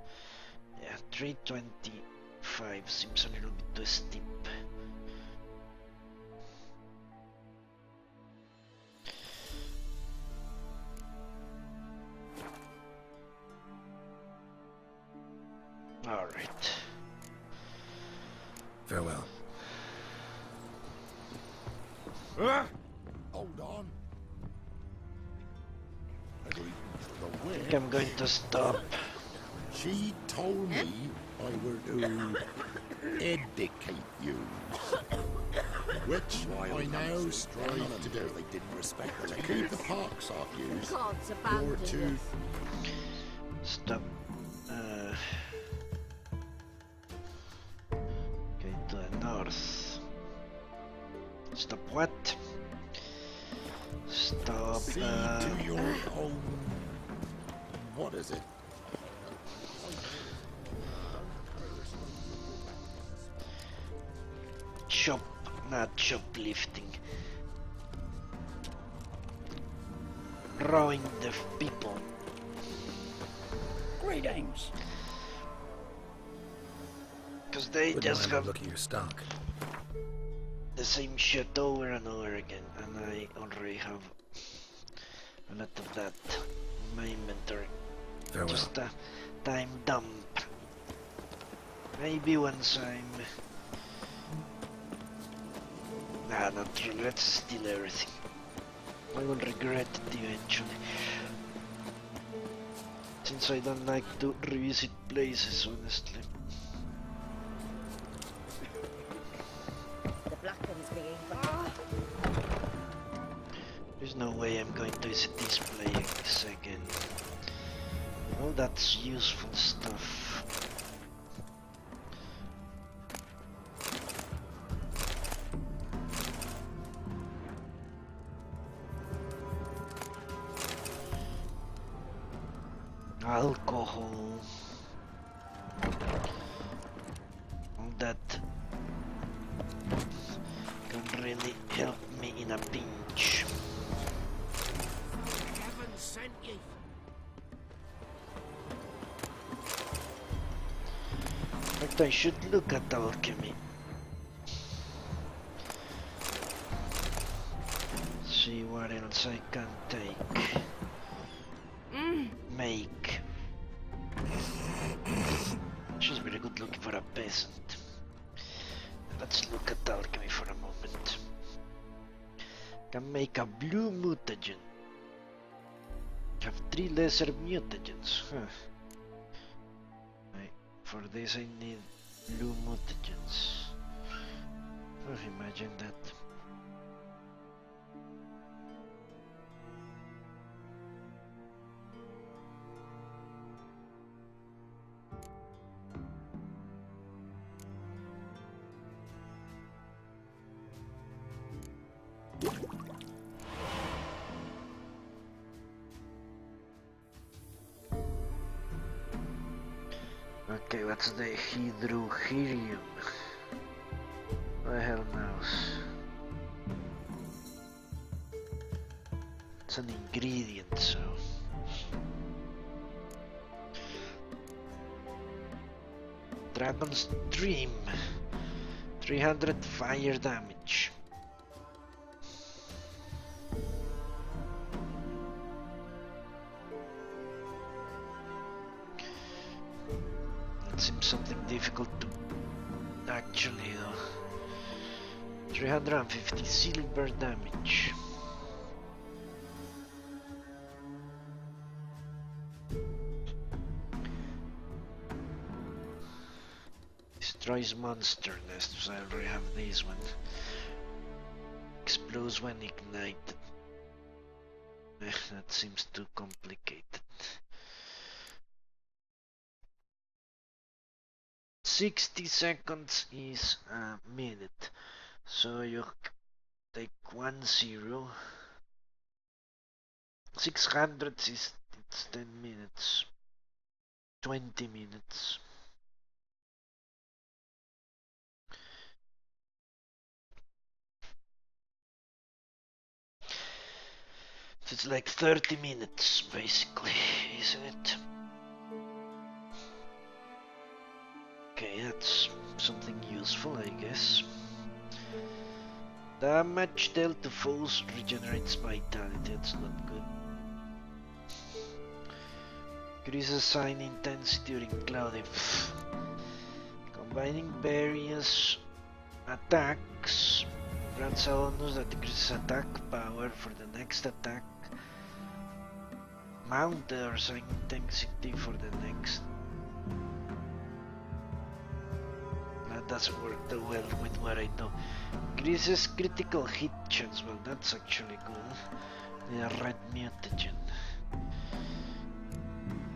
Yeah, 325 seems a little bit too steep. Alright. Farewell. Hold on. I think I'm going to stop. She told me I were to educate you. Which I now strive to do. They didn't respect her. To keep the pox off you. Gods Or abandoned to us. Stop. Okay, to the north. Stop what? Stop. see to your own. What is it? Shop, not shoplifting. Rowing the people. Greetings. Because they Wouldn't just mind a have look at your stock. the same shit over and over again, and I already have a lot of that in my inventory. Farewell. Just a time dump. Maybe once I'm... Nah, not really. Let's steal everything. I will regret it eventually. Since I don't like to revisit places, honestly. The black one's being There's no way I'm going to visit this place again. Oh, that's useful stuff. Alcohol. All that can really help me in a pinch. Heaven sent you. In fact, I should look at alchemy. See what else I can take. Make. She's very good looking for a peasant. Let's look at alchemy for a moment. Can make a blue mutagen. Have 3 lesser mutagens. Huh. For this I need blue mutagens. Oh, imagine that. Okay, what's the hydrohelium? The hell knows? It's an ingredient, so... Dragon's Dream. 300 fire damage. It seems something difficult to actually though. 350 silver damage. Destroys monster nests. I already have this one. Explodes when ignited. That seems too complicated. 60 seconds is a minute. So you take 10. 600 is it's 10 minutes. 20 minutes. So it's like 30 minutes basically, isn't it? Okay, that's something useful, I guess. Damage dealt to foes regenerates vitality, that's not good. Increases sign intensity during cloudy. Combining various attacks grants a bonus that increases attack power for the next attack. Mounted or sign intensity for the next. That doesn't work too well with what I do. Increases critical hit chance. Well, that's actually good. The red mutagen.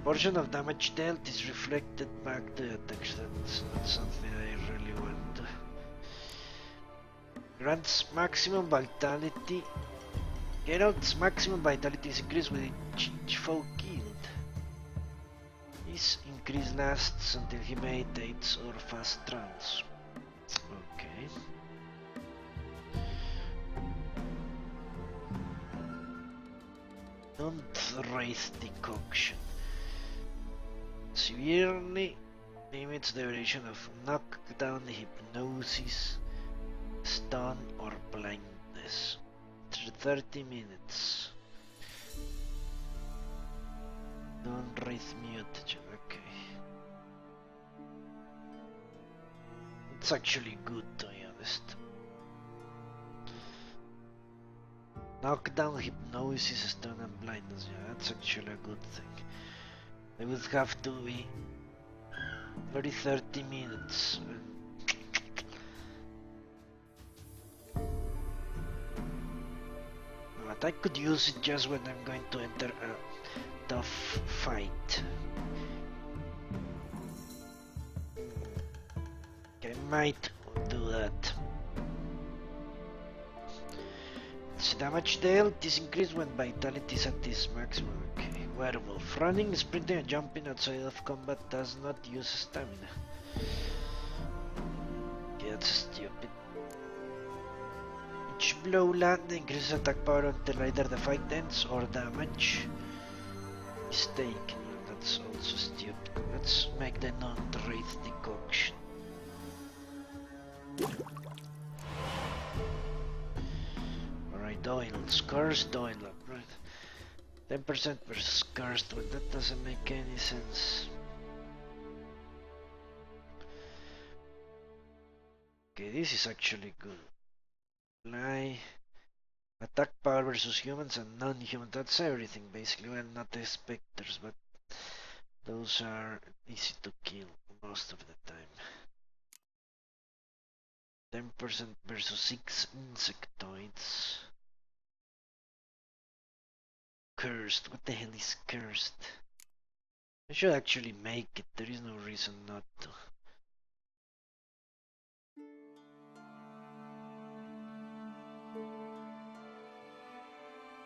Portion of damage dealt is reflected back to the attack. That's not something I really want. Grants maximum vitality. Geralt's maximum vitality is increased with each foe killed. His increase lasts until he meditates or fast travels. Okay. Don't raise decoction. Severely limits the duration of knockdown, hypnosis, stun, or blindness. 30 minutes. Don't raise mutagen, okay. It's actually good, to be honest. Knockdown, hypnosis, stun, and blindness. Yeah, that's actually a good thing. It would have to be 30 minutes. But I could use it just when I'm going to enter a tough fight. I might do that. Its damage dealt is increased when vitality is at its maximum. Okay. Werewolf. Running, sprinting, and jumping outside of combat does not use stamina. Okay, that's stupid. Each blow land increases attack power until either the fight ends or damage is taken. That's also stupid. Let's make the non-wraith decoction. Alright, oils. Cursed oil upgrade. 10% versus cursed one. That doesn't make any sense. Okay, this is actually good. Fly. Attack power versus humans and non-humans. That's everything basically. Well, not the specters, but those are easy to kill most of the time. 10% versus 6 insectoids. Cursed. What the hell is cursed? I should actually make it. There is no reason not to.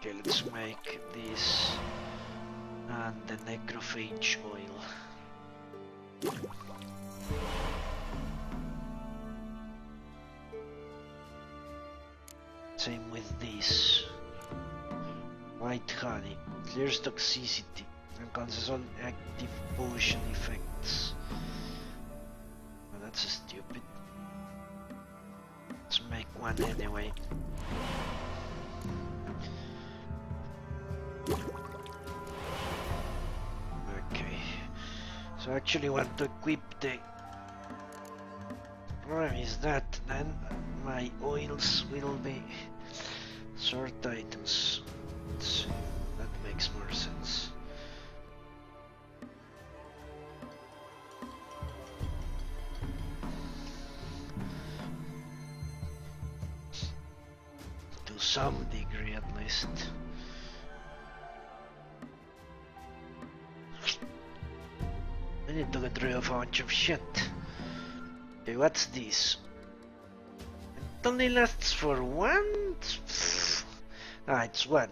Okay, let's make this and the necrophage oil. Same with this. White honey clears toxicity and cancels all active potion effects. Oh, that's stupid. Let's make one anyway. Okay, so I actually want to equip the problem is that then my oils will be sort items. Let's see, that makes more sense. To some degree at least. I need to get rid of a bunch of shit. Okay, what's this? It only lasts for one? Ah, it's one,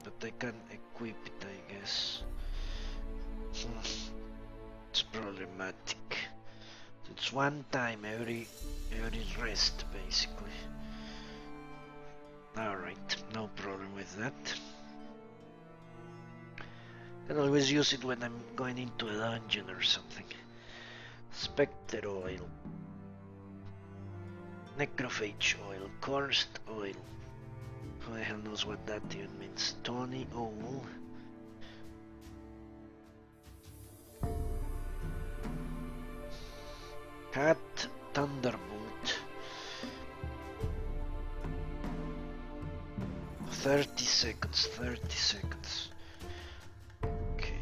but I can equip it, I guess. It's problematic. It's one time every rest, basically. Alright, no problem with that. Can always use it when I'm going into a dungeon or something. Spectre oil. Necrophage oil. Cursed oil. Who the hell knows what that even means? Tawny oil. Cat Thunderbolt. 30 seconds. Okay.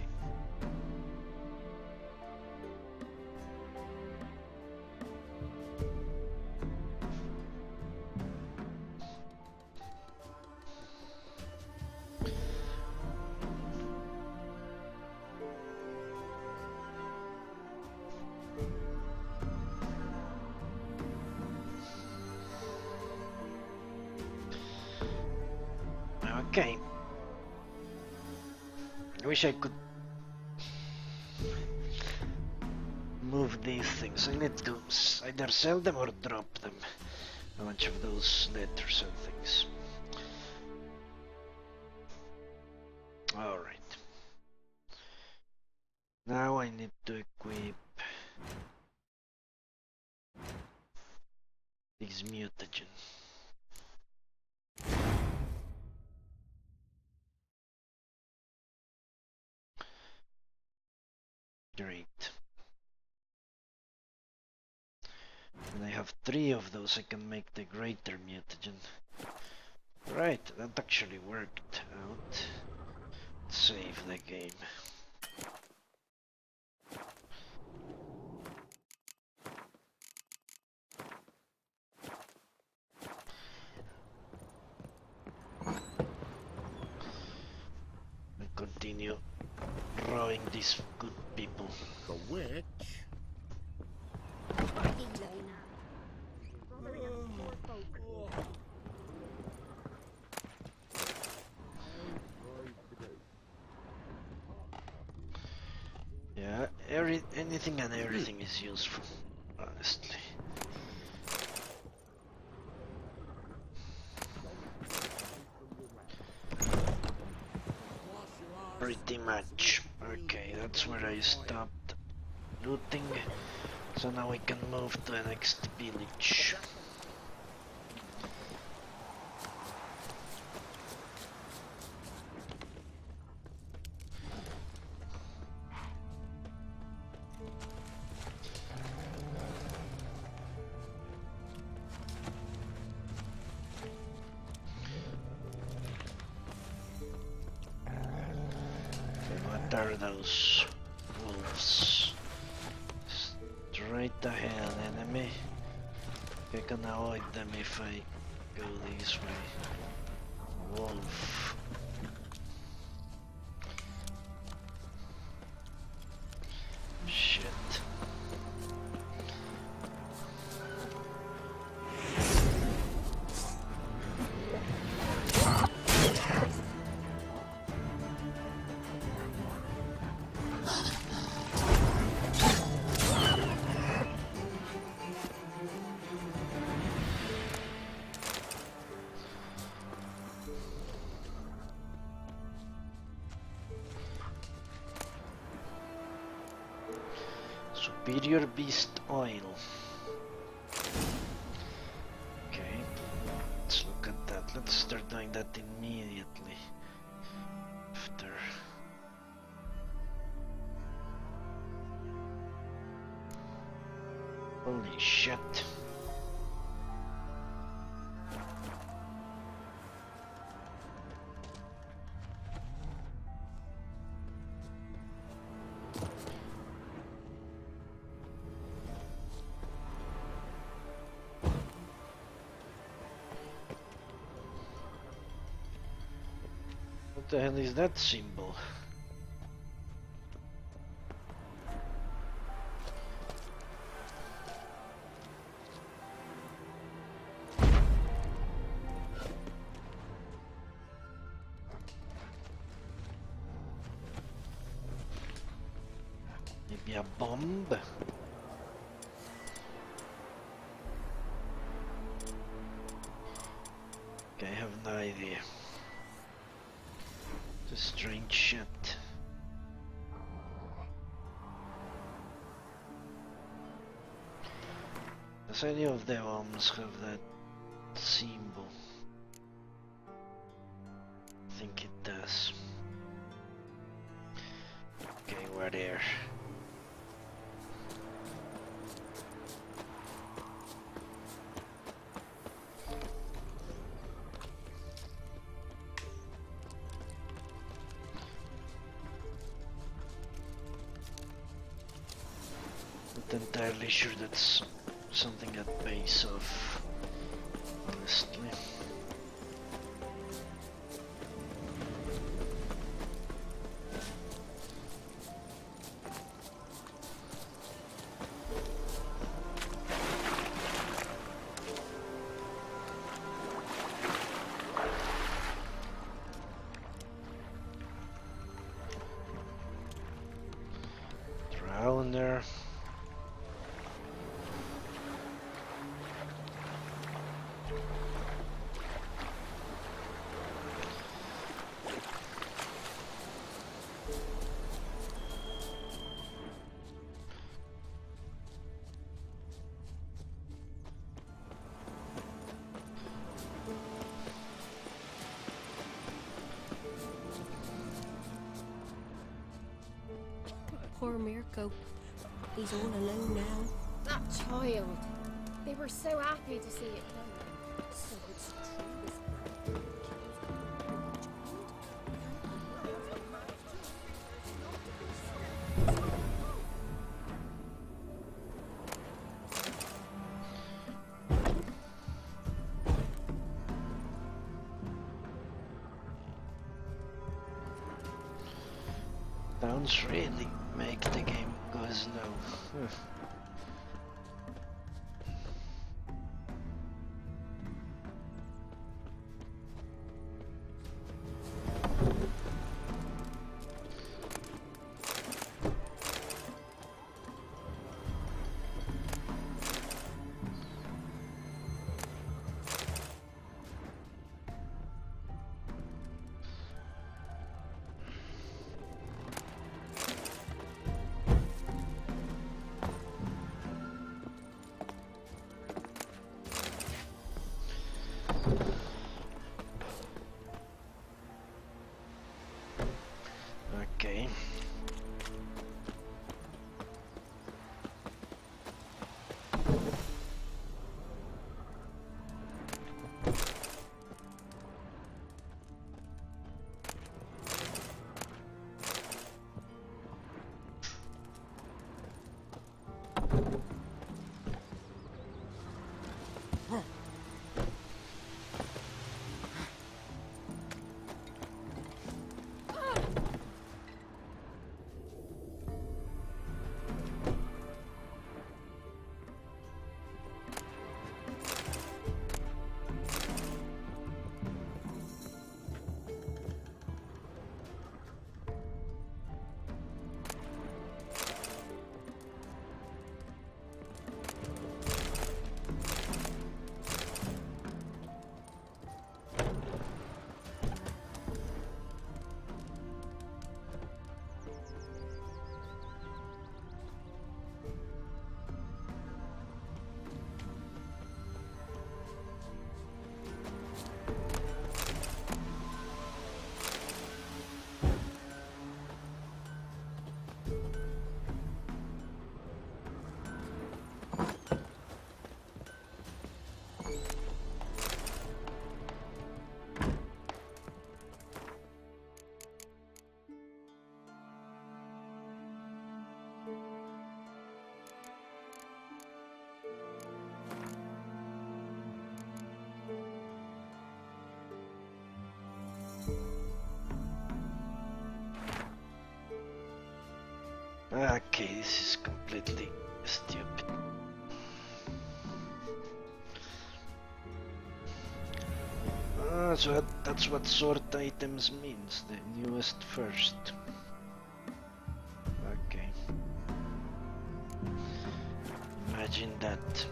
Okay. I wish I could move these things. I need to either sell them or drop them. A bunch of those letters and things. Alright. Now I need to equip this mutagen. Great. And I have 3 of those, I can make the greater mutagen. Right, that actually worked out. Save the game. And continue rowing these good people. The witch? Yeah, anything and everything is useful, honestly. Pretty much. Okay, that's where I stopped looting. So now we can move to the next village. What are those wolves? Straight ahead, enemy. I can avoid them if I go this way. Wolf. Shit. Superior Beast Oil. Okay, let's look at that. Let's start doing that immediately. After. Holy shit. What the hell is that symbol? a bomb? Okay, I have no idea. It's a strange shit. Does any of the bombs have that symbol? I think it does. Okay, we're there. Not entirely sure that's something at base of, honestly. Around there. Poor Mirko. He's all alone now. That child. They were so happy to see it done. So it's true this Sounds really make the game go slow. Okay. Okay, this is completely stupid. So that's what sort items means, the newest first. Okay. Imagine that.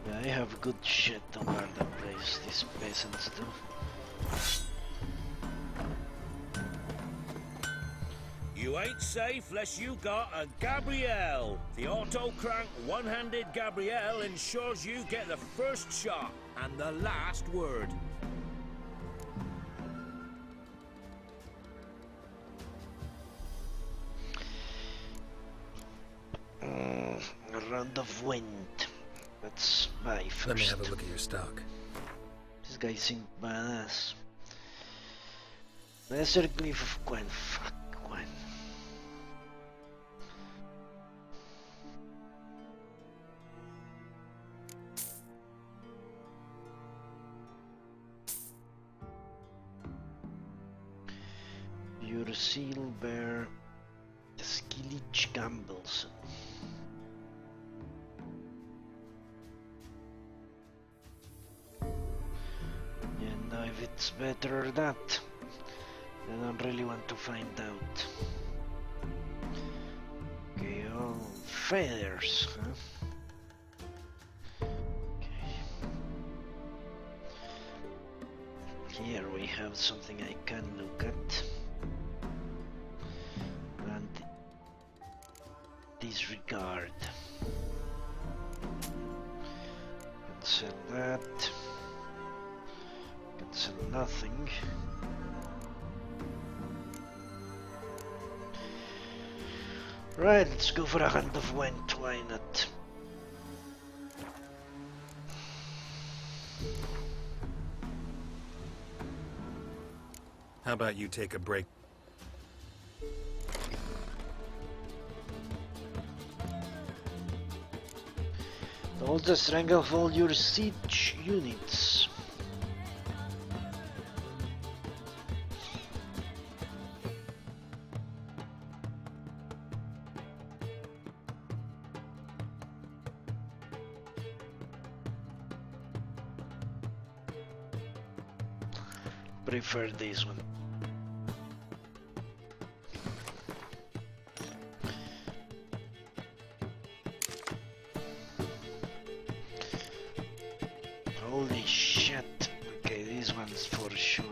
Yeah, I have good shit on where the place these peasants do. You ain't safe unless you got a Gabrielle. The auto-crank one-handed Gabrielle ensures you get the first shot and the last word. A round of wind. Let's buy first. Let me have a look at your stock. This guy seemed badass. Lesser Glyph of Gwen. Fuck Gwen. Your seal bear. The Skillich Gambles. And now if it's better or that, I don't really want to find out. Okay, oh, feathers, huh? Okay. Here we have something I can look at. And disregard. Cancel that. Cancel nothing. Right, let's go for a hand of wind, why not? How about you take a break? Hold the strength of all your siege units. Prefer this one. Holy shit. Okay, these ones for sure.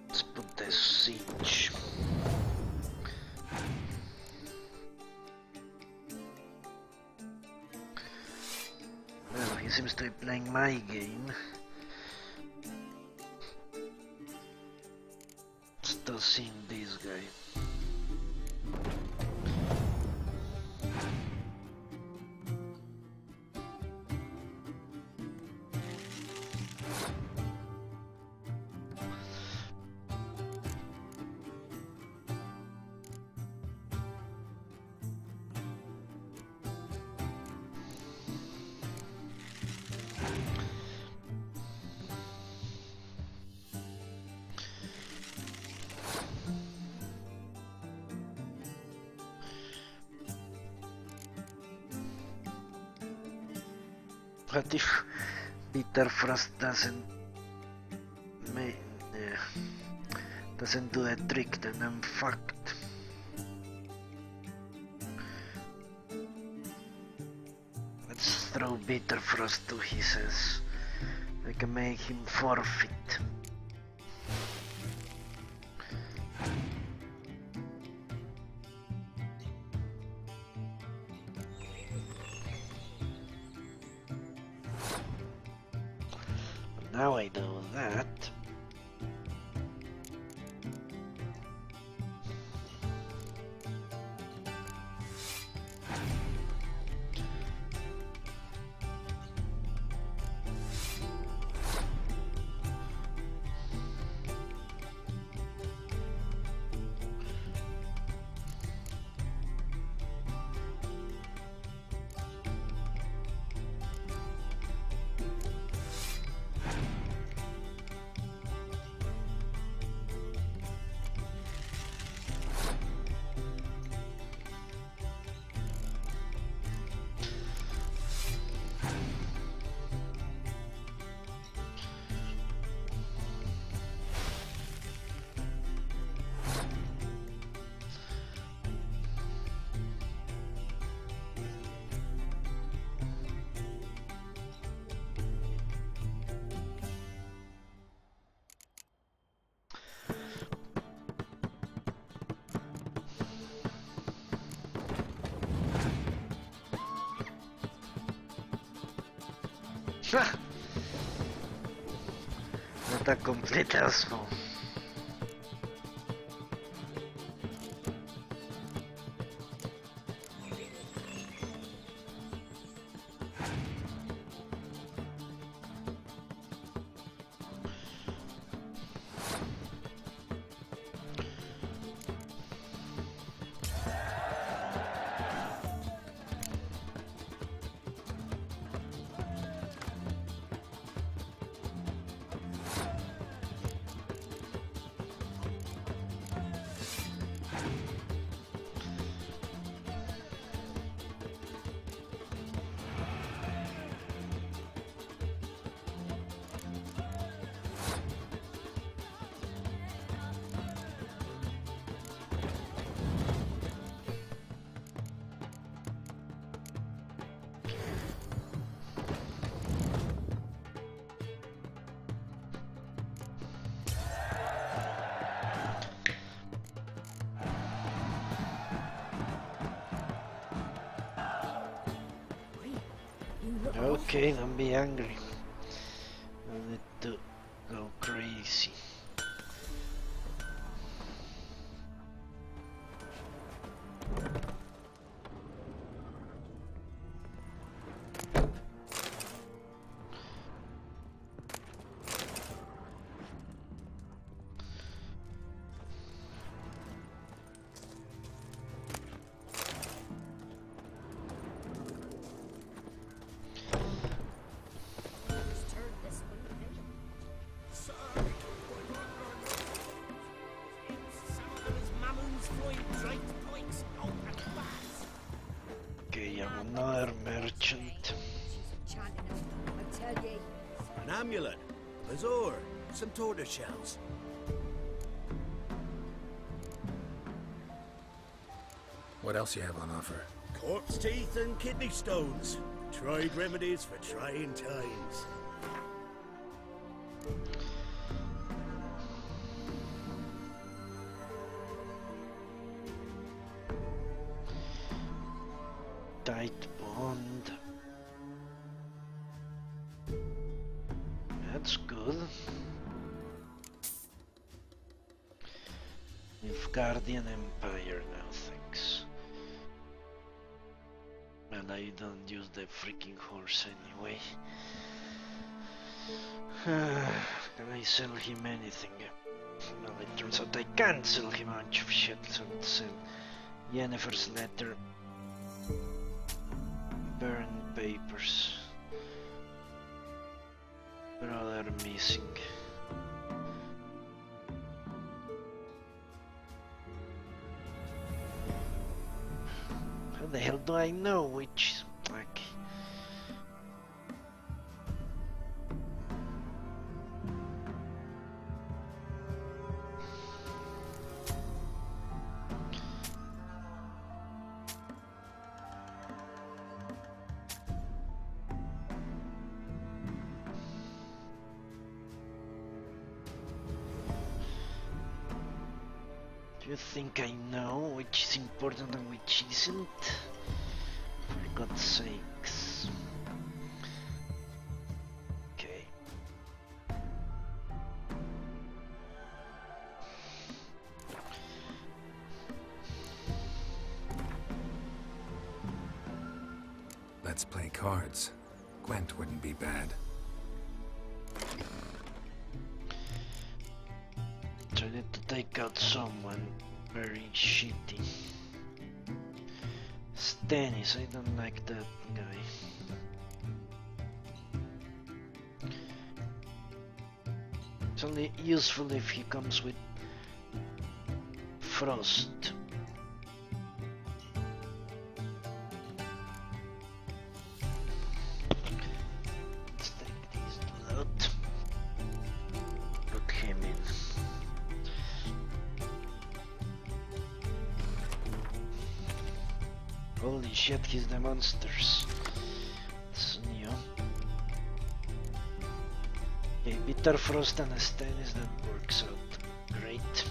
Let's put this siege. Well, he seems to be playing my game. Still seeing this guy. What if Bitter Frost doesn't do the trick, then I'm fucked. Let's throw Bitter Frost to his ass. I can make him forfeit. Now I know that. What a complete asshole. Okay, don't be angry. I need to go crazy. Okay, I'm another merchant. An amulet, a bazaar, some tortoise shells. What else you have on offer? Corpse teeth and kidney stones. Tried remedies for trying times. Tight bond. That's good. With Guardian Empire now, thanks. And I don't use the freaking horse anyway. Can I sell him anything? Well, it turns out I can't sell him a bunch of shit, so let's sell Yennefer's letter. Burn papers. Brother missing. How the hell do I know which? Like, do you think I know which is important and which isn't? For God's sakes. Okay. Let's play cards. Gwent wouldn't be bad. So I need to take out someone very shitty. Stannis, I don't like that guy. It's only useful if he comes with frost. Let's take these two out. Put him in. Holy shit, he's the monsters. It's new. Okay, Bitter Frost and a Stannis, that works out great.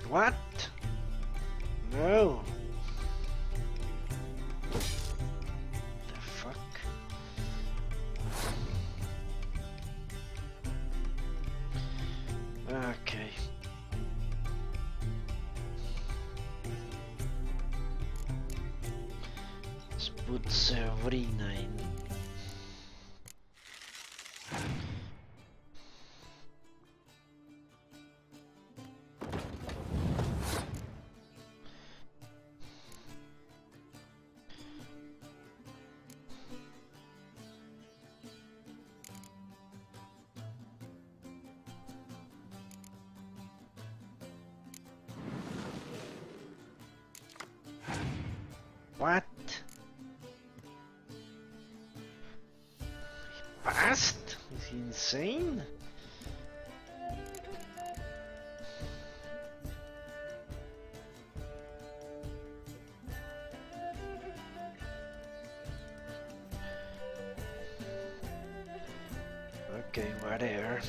What? No. Let's put Sabrina in. What? He passed? Is he insane? Okay, whatever.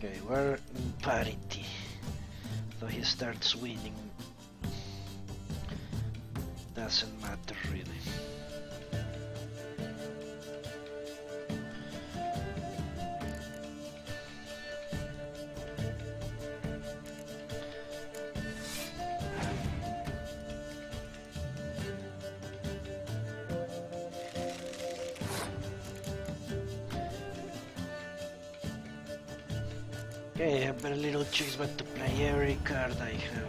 Okay, we're in parity. So he starts winning. Doesn't matter really. Okay, I have very little choice but to play every card I have.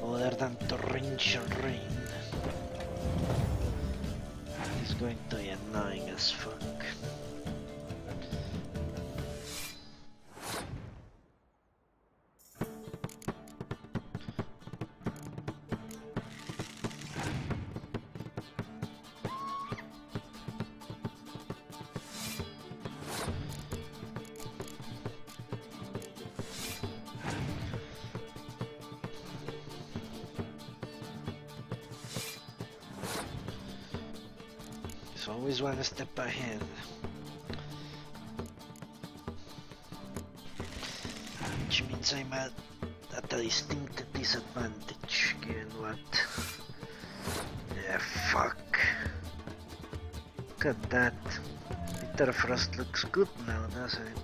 Other than torrential rain. It's going to be annoying as fuck. Always one step ahead. Which means I'm at a distinct disadvantage, given what? Yeah, fuck. Look at that. Bitter Frost looks good now, doesn't it?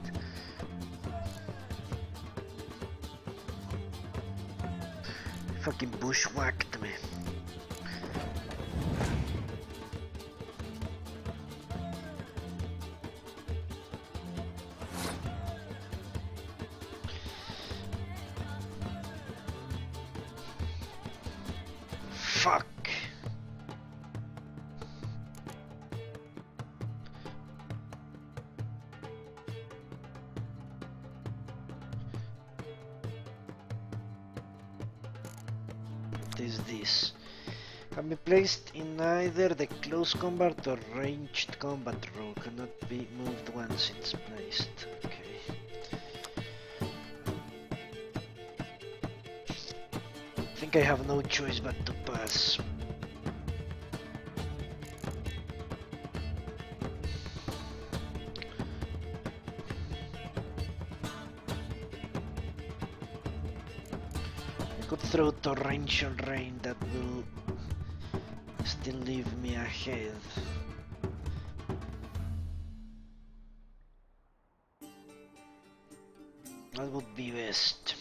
Fucking bushwhacked me. Fuck. What is this? Can be placed in either the close combat or ranged combat row. Cannot be moved once it's placed. Okay. I think I have no choice but to pass. I could throw torrential rain, that will still leave me ahead. That would be best.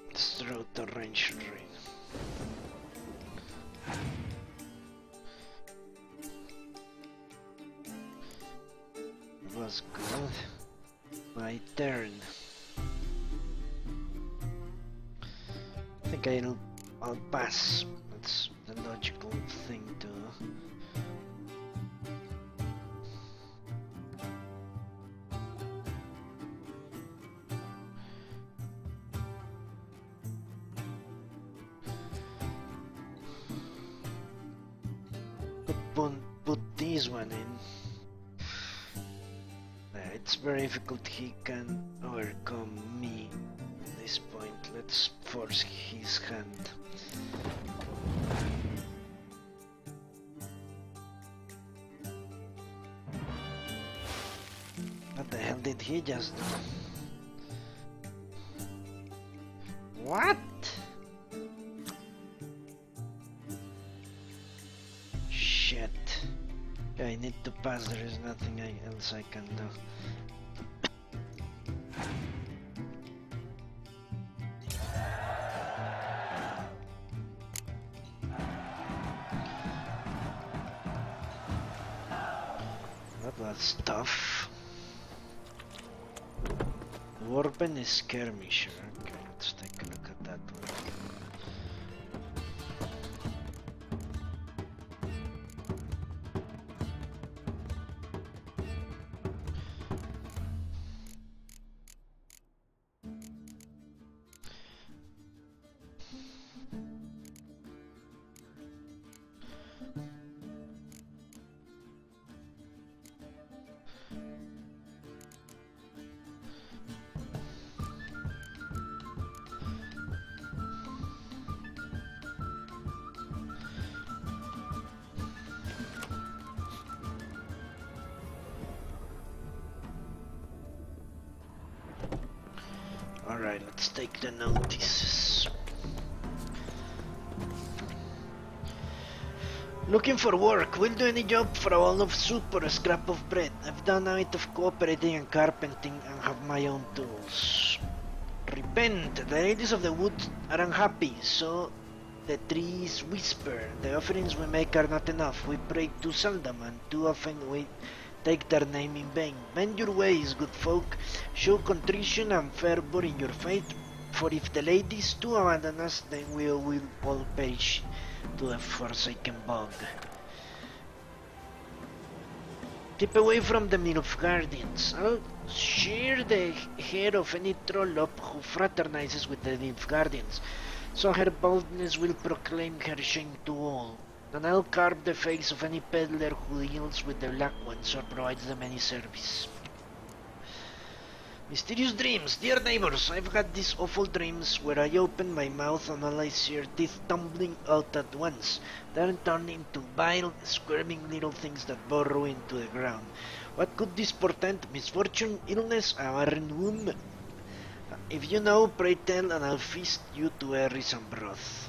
Let's throw torrential rain. was good. My turn. I think I'll pass. That's the logical thing to do. Put this one in. It's very difficult he can overcome me at this point. Let's force his hand. What the hell did he just do? What? Shit. I need to pass, there is nothing else I can do. That was tough. Warben is skirmisher. Okay, let's take a look at that one. Alright, let's take the notices. Looking for work. Will do any job for a bowl of soup or a scrap of bread. I've done a bit of cooperating and carpenting and have my own tools. Repent. The ladies of the wood are unhappy, so the trees whisper. The offerings we make are not enough. We pray too seldom, and too often we take their name in vain. Mend your ways, good folk. Show contrition and fervor in your faith. For if the ladies too abandon us, then we will all perish to the forsaken bog. Keep away from the Nilfgaardians. I'll shear the hair of any troll up who fraternizes with the Nilfgaardians, so her boldness will proclaim her shame to all. And I'll carve the face of any peddler who deals with the Black Ones or provides them any service. Mysterious dreams. Dear neighbors, I've had these awful dreams where I open my mouth and all I see are teeth tumbling out at once, then turn into vile, squirming little things that burrow into the ground. What could this portend? Misfortune, illness, a barren womb? If you know, pray tell, and I'll feast you to berries and broth.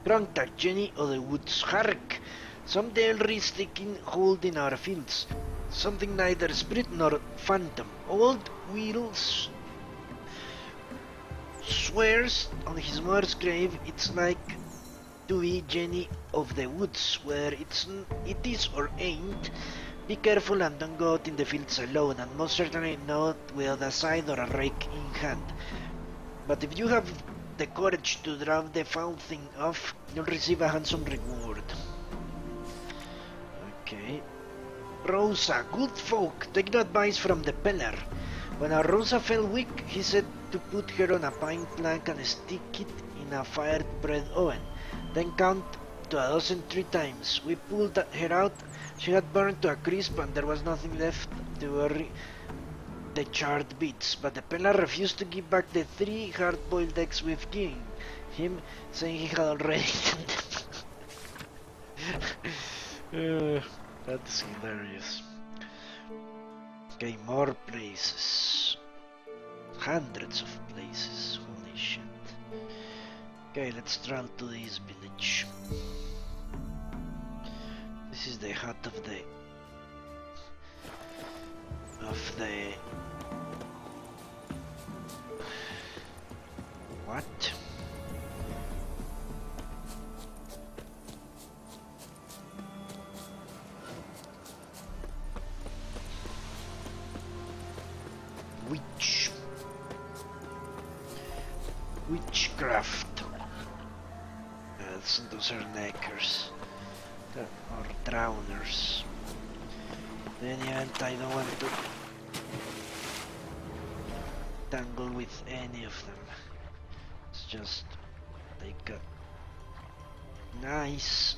Gruntak, Jenny of the woods, hark! Some devilry is taking hold in our fields. Something neither spirit nor phantom. Old Wheels swears on his mother's grave it's like to be Jenny of the woods, whether it is or ain't. Be careful and don't go out in the fields alone, and most certainly not with a scythe or a rake in hand. But if you have the courage to drive the foul thing off, you'll receive a handsome reward. Okay. Rosa, good folk, take the advice from the peddler. When our Rosa fell weak, he said to put her on a pine plank and stick it in a fired bread oven. Then count to 12 3 times. We pulled her out. She had burned to a crisp and there was nothing left to bury the charred bits. But the peddler refused to give back the 3 hard-boiled eggs we've given him, saying he had already eaten them. That's hilarious. Okay, more places. Hundreds of places. Holy shit. Okay, let's travel to this village. This is the hut of the what? those are neckers. Or drowners. In any event, I don't want to tangle with any of them. Let's just take a nice...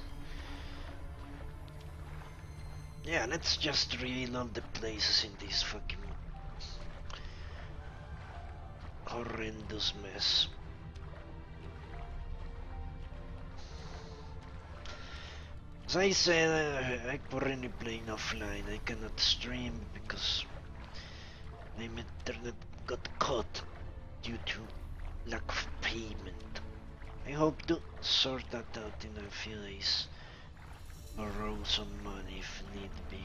Yeah, let's just reveal all the places in this fucking horrendous mess. As I said, I'm currently playing offline. I cannot stream because my internet got caught due to lack of payment. I hope to sort that out in a few days. Borrow some money if need be.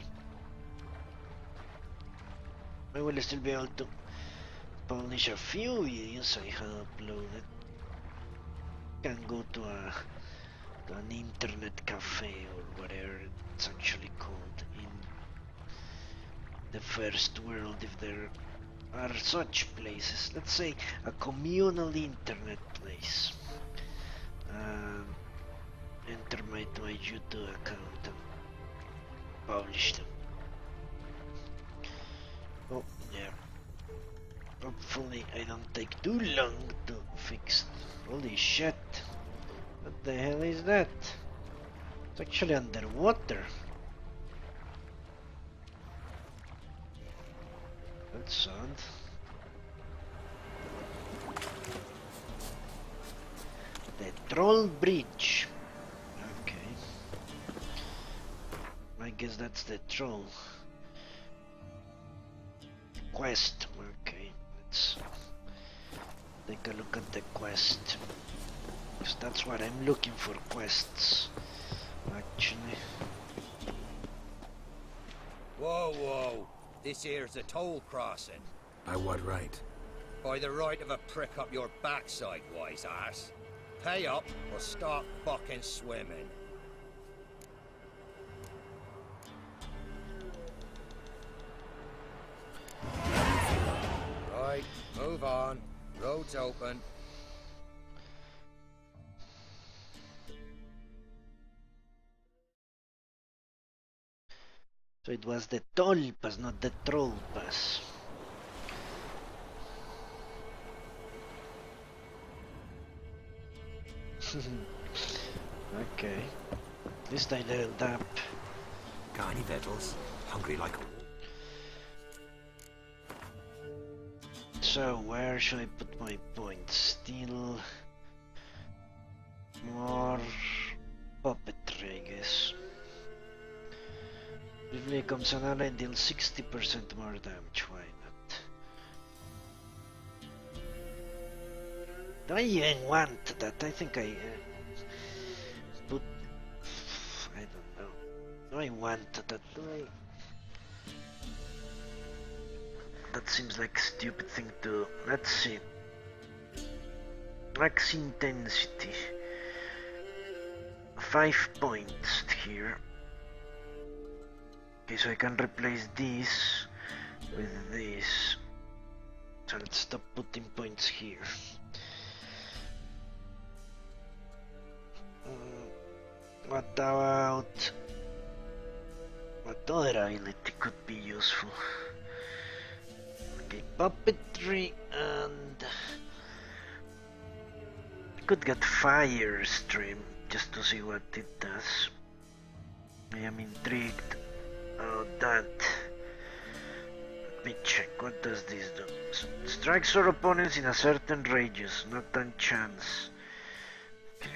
I will still be able to publish a few videos I have uploaded. Can go to an internet cafe or whatever it's actually called in the first world, if there are such places. Let's say a communal internet place. Enter my YouTube account and publish them. Oh yeah. Hopefully I don't take too long to fix. Holy shit. What the hell is that? It's actually underwater. That's odd. The Troll Bridge. Okay. I guess that's the troll. Quest. Okay, let's take a look at the quest. Because that's what I'm looking for, quests. Actually. Whoa, whoa. This here's a toll crossing. By what right? By the right of a prick up your backside, wise ass. Pay up or start fucking swimming. Right, move on. Road's open. So it was the toll pass, not the troll pass. Okay. At least I leveled up. Got any victuals? Hungry like a... So where should I put my points? Still more puppetry, I guess. Briefly comes an ally and deals 60% more damage. Why not? Do I even want that? I think I put... I don't know. Do I want that? Do I... That seems like a stupid thing to... Let's see. Max intensity. 5 points here. Okay, so I can replace this with this. So let's stop putting points here. What about... What other ability could be useful? Okay, puppetry and... I could get fire stream just to see what it does. I am intrigued. Oh, that. Let me check. What does this do? Strikes our opponents in a certain radius, not on chance. Okay.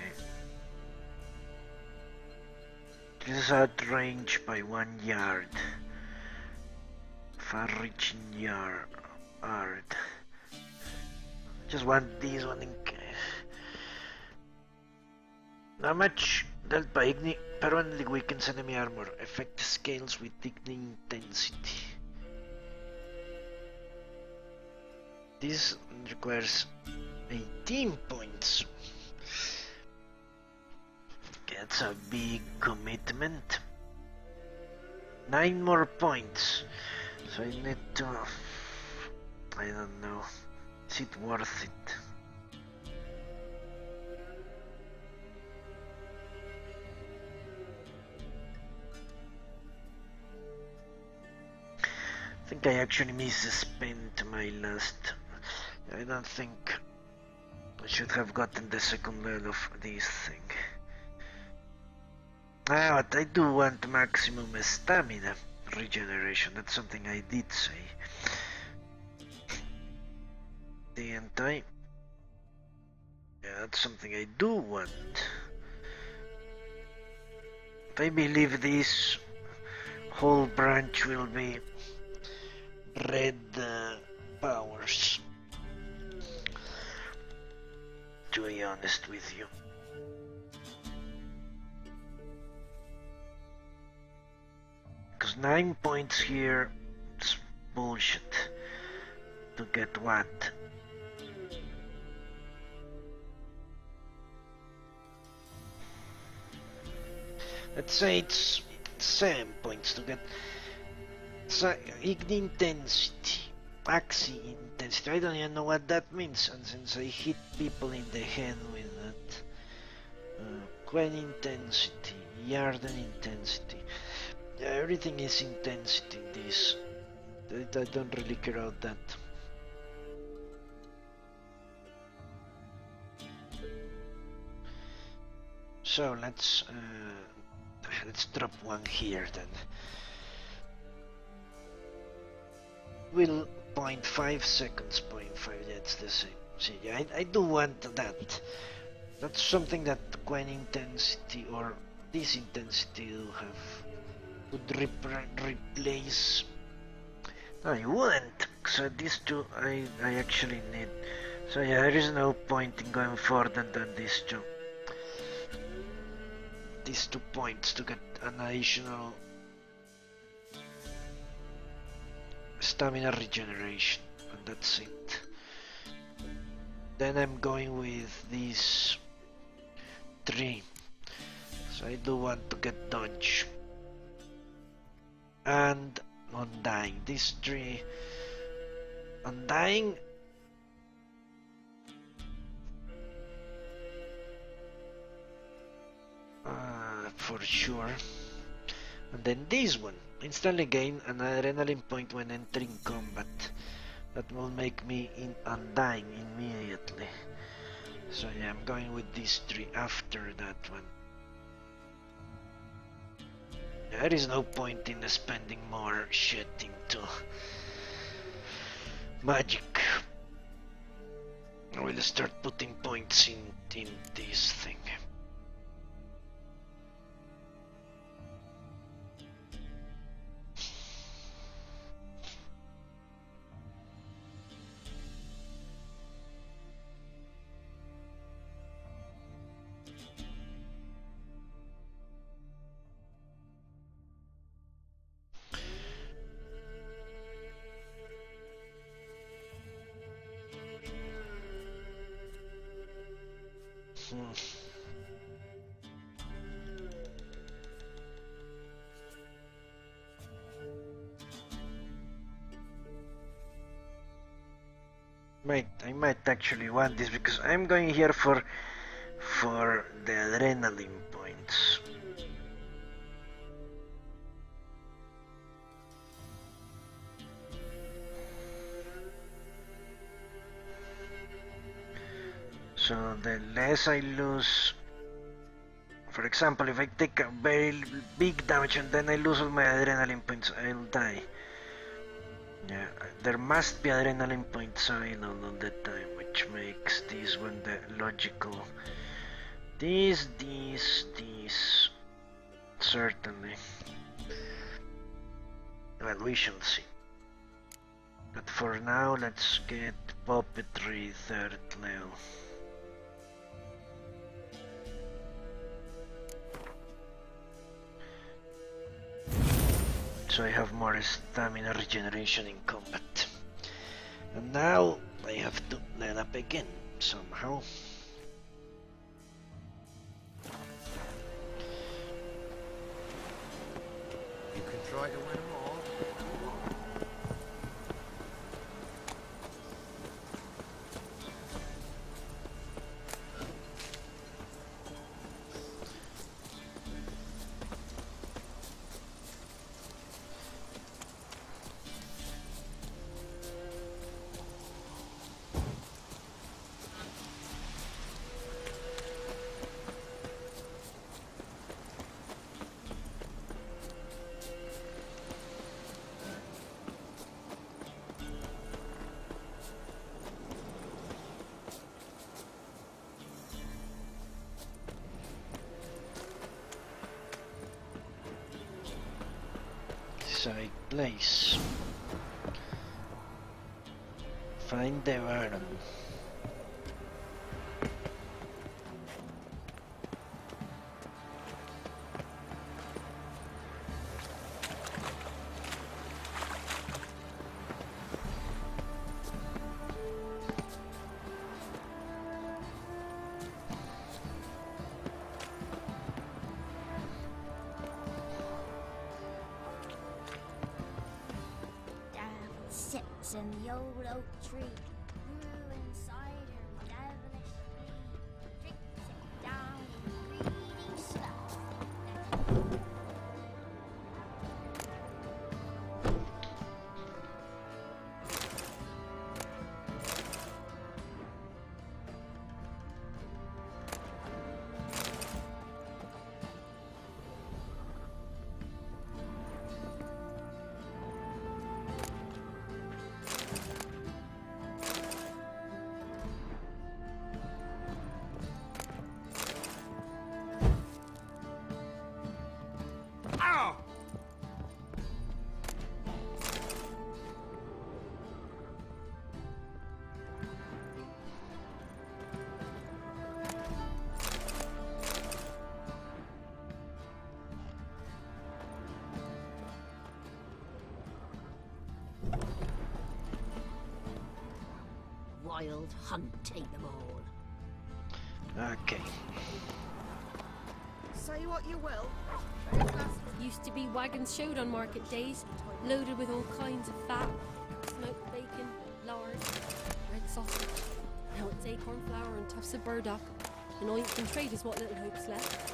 This is out range by 1 yard. Far-reaching yard. Just want this one in case. Damage dealt by Igni permanently weakens enemy armor. Effect scales with Igni intensity. This requires 18 points. Okay, that's a big commitment. 9 more points. So I need to... I don't know. Is it worth it? think I actually misspent my last... I don't think I should have gotten the second level of this thing. Ah, but I do want maximum stamina regeneration. That's something I did say. Didn't I? Yeah, that's something I do want. I believe this whole branch will be red powers, to be honest with you. Because 9 points here, it's bullshit. To get what? Let's say it's 7 points to get intensity, axi intensity. I don't even know what that means, and since I hit people in the head with that, Quen intensity, Yarden intensity. Yeah, everything is intensity in this. I don't really care about that. So let's drop one here then. Will 0.5 seconds, 0.5, that's the same. See, yeah, I do want that. That's something that Quen intensity or this intensity will have, would replace. No, you wouldn't. So these two I actually need. So yeah, there is no point in going further than these two. These 2 points to get an additional stamina regeneration, and that's it. Then I'm going with these 3, so I do want to get dodge and undying. These 3 undying. For sure. And then this one, instantly gain an adrenaline point when entering combat. That will make me undying immediately. So yeah, I'm going with these 3 after that one. There is no point in spending more shit into magic. I will start putting points in this thing. I might actually want this because I'm going here for the adrenaline points. So the less I lose, for example, if I take a very big damage and then I lose all my adrenaline points, I'll die. Yeah, there must be adrenaline points available all the time, which makes this one the logical. These, certainly. Well, we shall see. But for now, let's get puppetry 3rd level. So I have more stamina regeneration in combat. And now I have to level up again somehow. You can try to win them all. Excited place. Find the Vernon. Sits in the old oak tree, grew inside her devilish speed, drinks it down in greedy sloth. Wild hunt, take them all. Okay. Say what you will. Used to be wagons showed on market days, loaded with all kinds of fat, smoked bacon, lard, red sausage. Now it's acorn flour and tufts of burdock. An ointment trade is what little hope's left.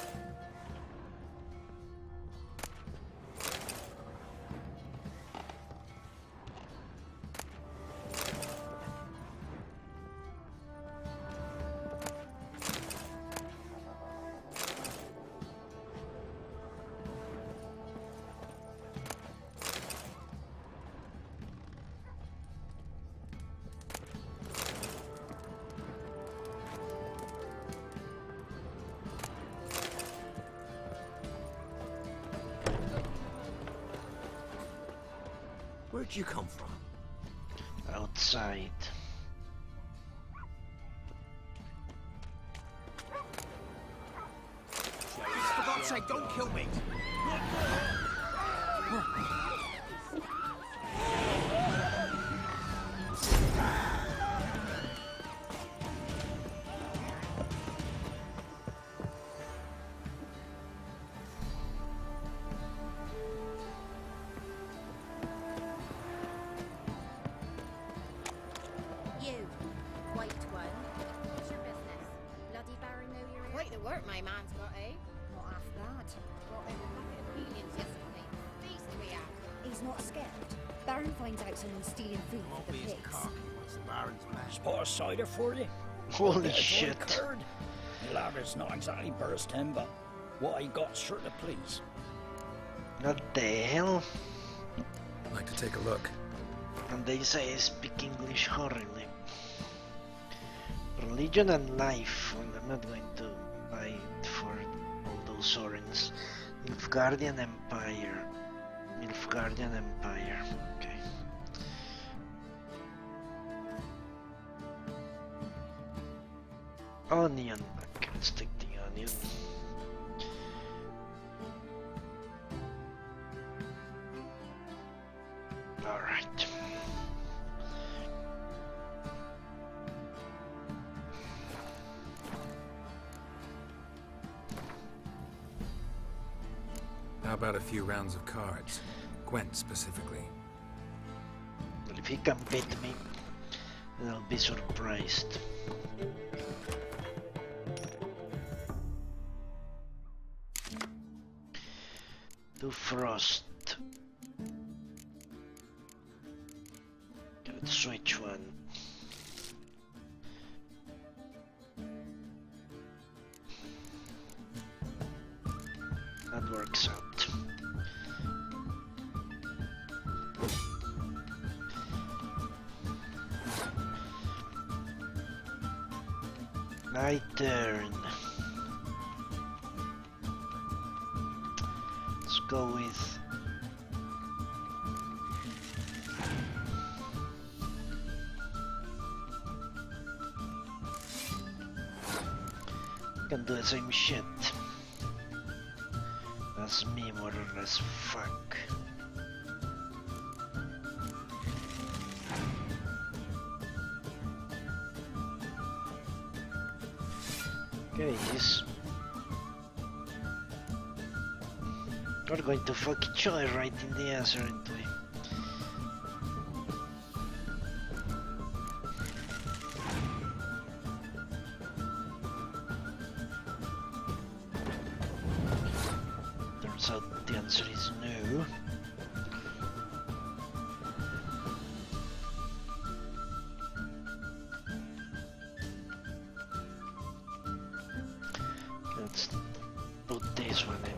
Where'd you come from? Outside. For God's sake, don't kill me! You, white one. What's your business? Bloody Baron know you're here? Quite the work my man's got, eh? Not half bad. Got him a bucket of millions yesterday. Feast we had. He's not scared. Baron finds out someone's stealing food for the pigs. What's the Baron's man? Spot of cider for you. Holy Bit of shit. boiled curd. My lather's not exactly bursting, but what I got's sure to please. What the hell? I'd like to take a look. And they say I speak English horribly. Religion and life. Well, I'm not going to buy it for all those oranges. Nilfgaardian Empire. Nilfgaardian Empire. Okay. Onion. Okay, let's take the onion. Alright. How about a few rounds of cards? Gwent specifically. Well, if he can beat me, then I'll be surprised. To Frost. Okay, let's switch one. That works out. My turn. Let's go with Can do the same shit as me, more or less. Fuck. Okay, we're going to fuck each other right in the ass, aren't we? Turns out the answer is no. Let's put this one in.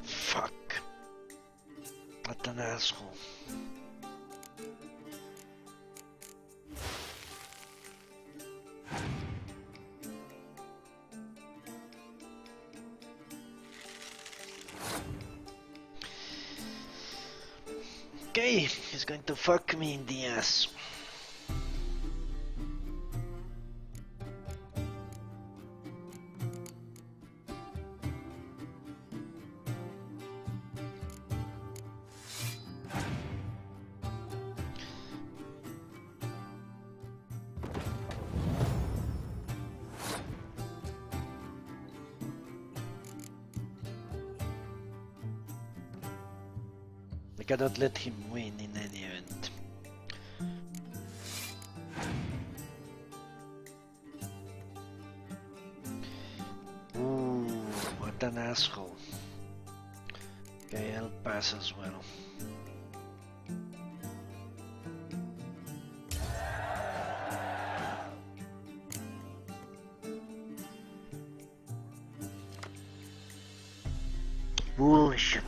Fuck. What an asshole. Okay, he's going to fuck me in the ass. I cannot let him win in any event. Ooh, what an asshole. Okay, I'll pass as well. Bullshit.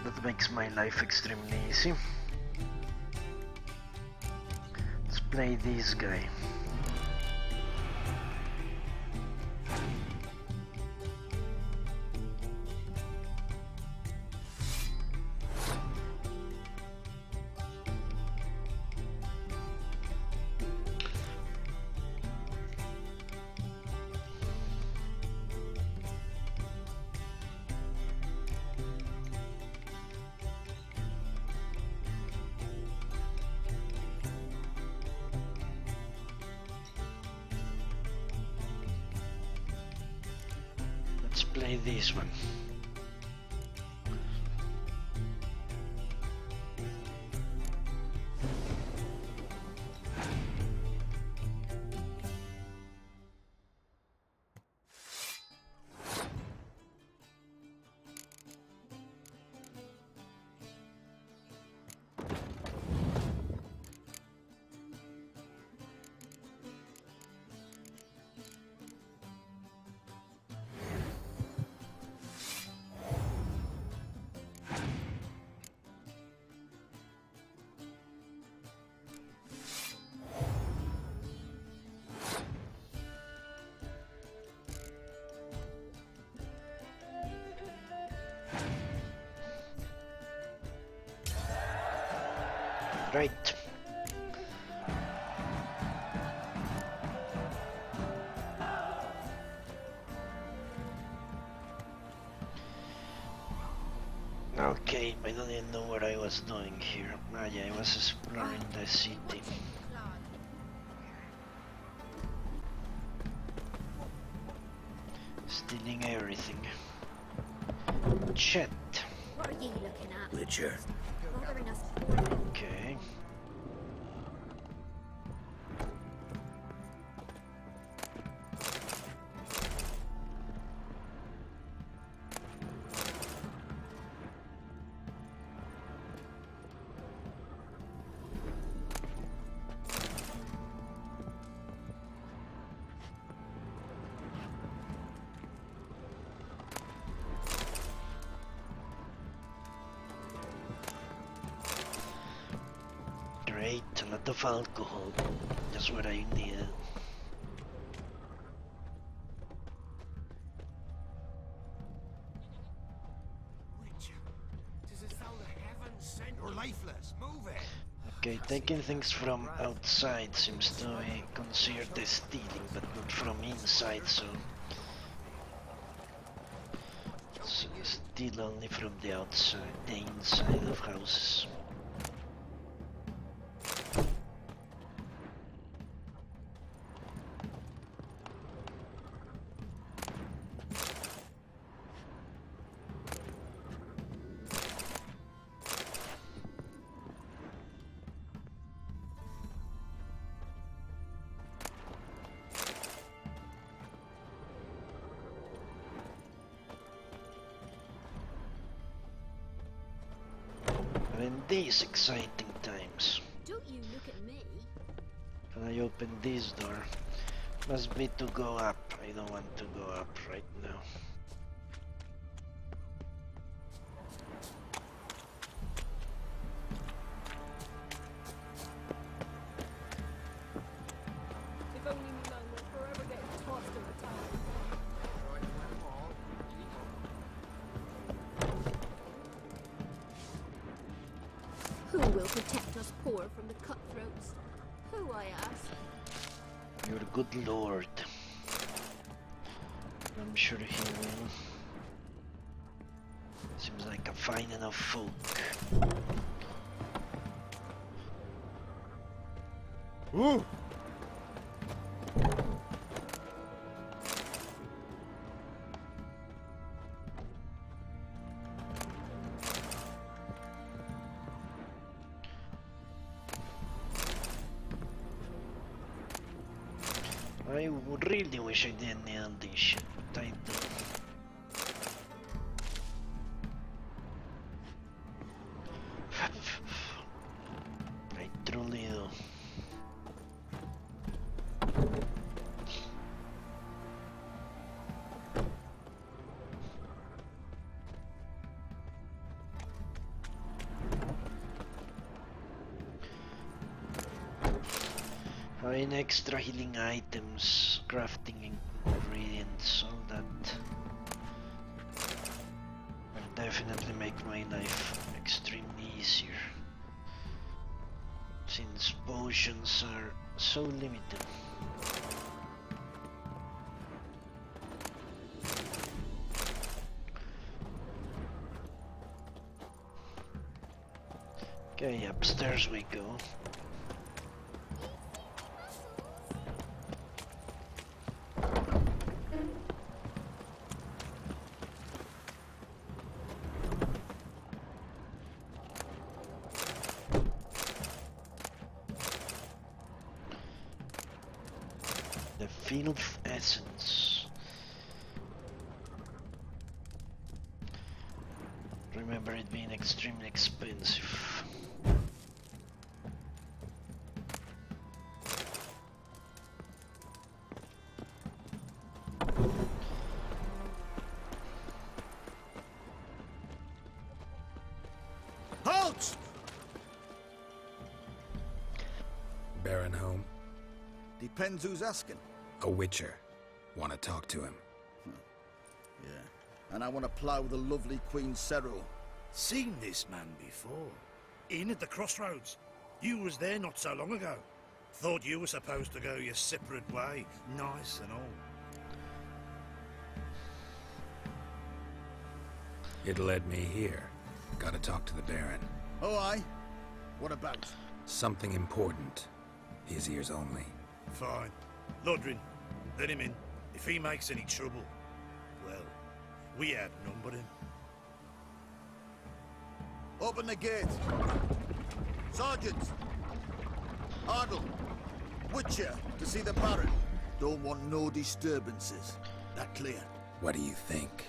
That makes my life extremely easy. Let's play this guy. Let's play this one. Right. Okay, I don't even know what I was doing here. Ah yeah, I was exploring the city. Stealing everything. Chet. What are you looking at? Witcher. Bothering us. Okay. of alcohol. That's what I need. You're lifeless. Move it. Okay, taking things from outside seems to be considered as stealing, but not from inside, so steal only from the outside, the inside of houses. In these exciting times. Don't you look at me. Can I open this door? Must be to go up. I don't want to go up right now. If only me man will forever get tossed in the tower. Who will protect us poor from the cutthroats? Who, I ask? Your good lord. I'm sure he will. Seems like a fine enough folk. Ooh. I would really wish I didn't nail this shit, but I do. I truly do. Having extra healing items, crafting ingredients, all that will definitely make my life extremely easier, since potions are so limited. Okay, upstairs we go. The field of essence. Remember it being extremely expensive. Halt! Baron home? Depends who's asking. A witcher. Want to talk to him. Yeah. And I want to plough the lovely Queen Cero. Seen this man before. In at the crossroads. You was there not so long ago. Thought you were supposed to go your separate way. Nice and all. It led me here. Gotta talk to the Baron. Oh, aye? What about? Something important. His ears only. Fine. Lodrin, let him in. If he makes any trouble, well, we outnumber him. Open the gate. Sergeants! Ardle! Witcher, to see the Baron. Don't want no disturbances. That clear? What do you think?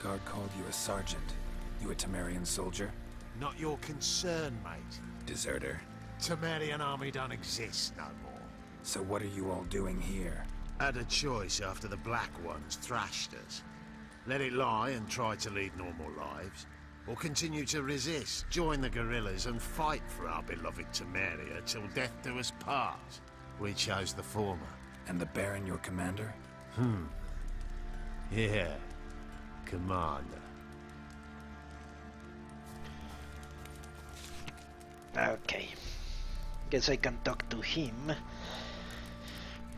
Guard called you a sergeant. You a Temerian soldier? Not your concern, mate. Deserter. Temerian army don't exist no more. So what are you all doing here? Had a choice after the Black Ones thrashed us. Let it lie and try to lead normal lives, or continue to resist, join the guerrillas and fight for our beloved Temeria till death do us part. We chose the former. And the Baron your commander? Yeah. Commander. Okay. Guess I can talk to him.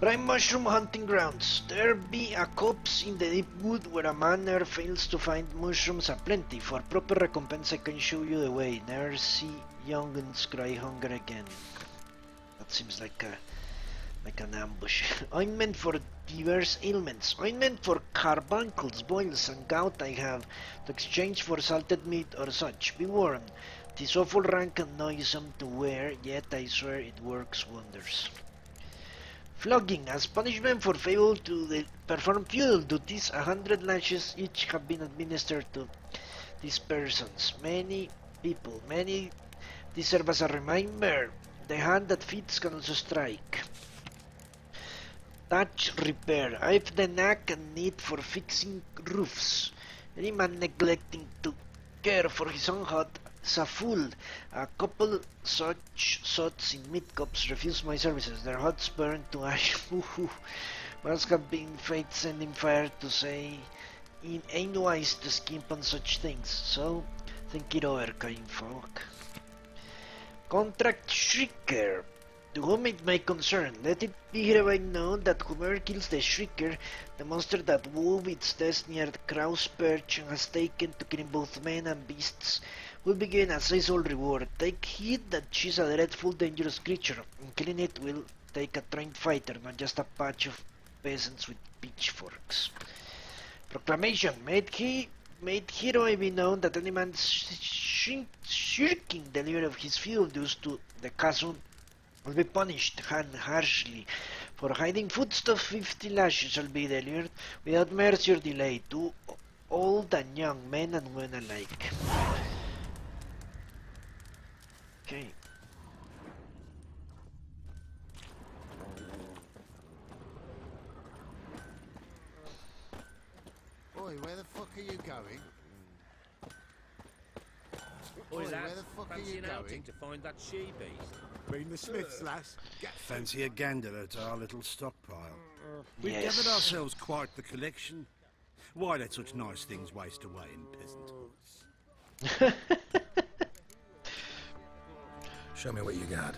Prime mushroom hunting grounds. There be a copse in the deep wood where a man never fails to find mushrooms aplenty. For proper recompense I can show you the way. Never see young'uns cry hunger again. That seems like an ambush. Ointment for diverse ailments. Ointment for carbuncles, boils and gout I have to exchange for salted meat or such. Be warned. 'Tis awful rank and noisome to wear, yet I swear it works wonders. Flogging. As punishment for failure to perform feudal duties, 100 lashes each have been administered to these persons. Many deserve as a reminder. The hand that feeds can also strike. Thatch repair. I've the knack and need for fixing roofs. Any man neglecting to care for his own hut is a fool. A couple such sots in mid-cups refuse my services. Their huts burn to ash. Must have been fate sending fire to say it ain't wise to skimp on such things. So think it over, kind folk. Contract Shrieker. To whom it may concern, let it be hereby known that whoever kills the Shrieker, the monster that wove its nest near the Crow's Perch and has taken to killing both men and beasts, will be given a sizable reward. Take heed that she's a dreadful, dangerous creature, and killing it will take a trained fighter, not just a patch of peasants with pitchforks. Proclamation. Made hereby be known that any man shirking delivery of his field dues to the castle will be punished harshly. For hiding foodstuff, 50 lashes shall be delivered without mercy or delay to old and young, men and women alike. Okay. Oi, where the fuck are you going? Oi, Where lads, the fuck are fancy you an outing going? to find that she-beast? Been the Smiths, lass. Fancy a gander at our little stockpile. We've Yes. gathered ourselves quite the collection. Why let such nice things waste away in peasant huts? Show me what you got.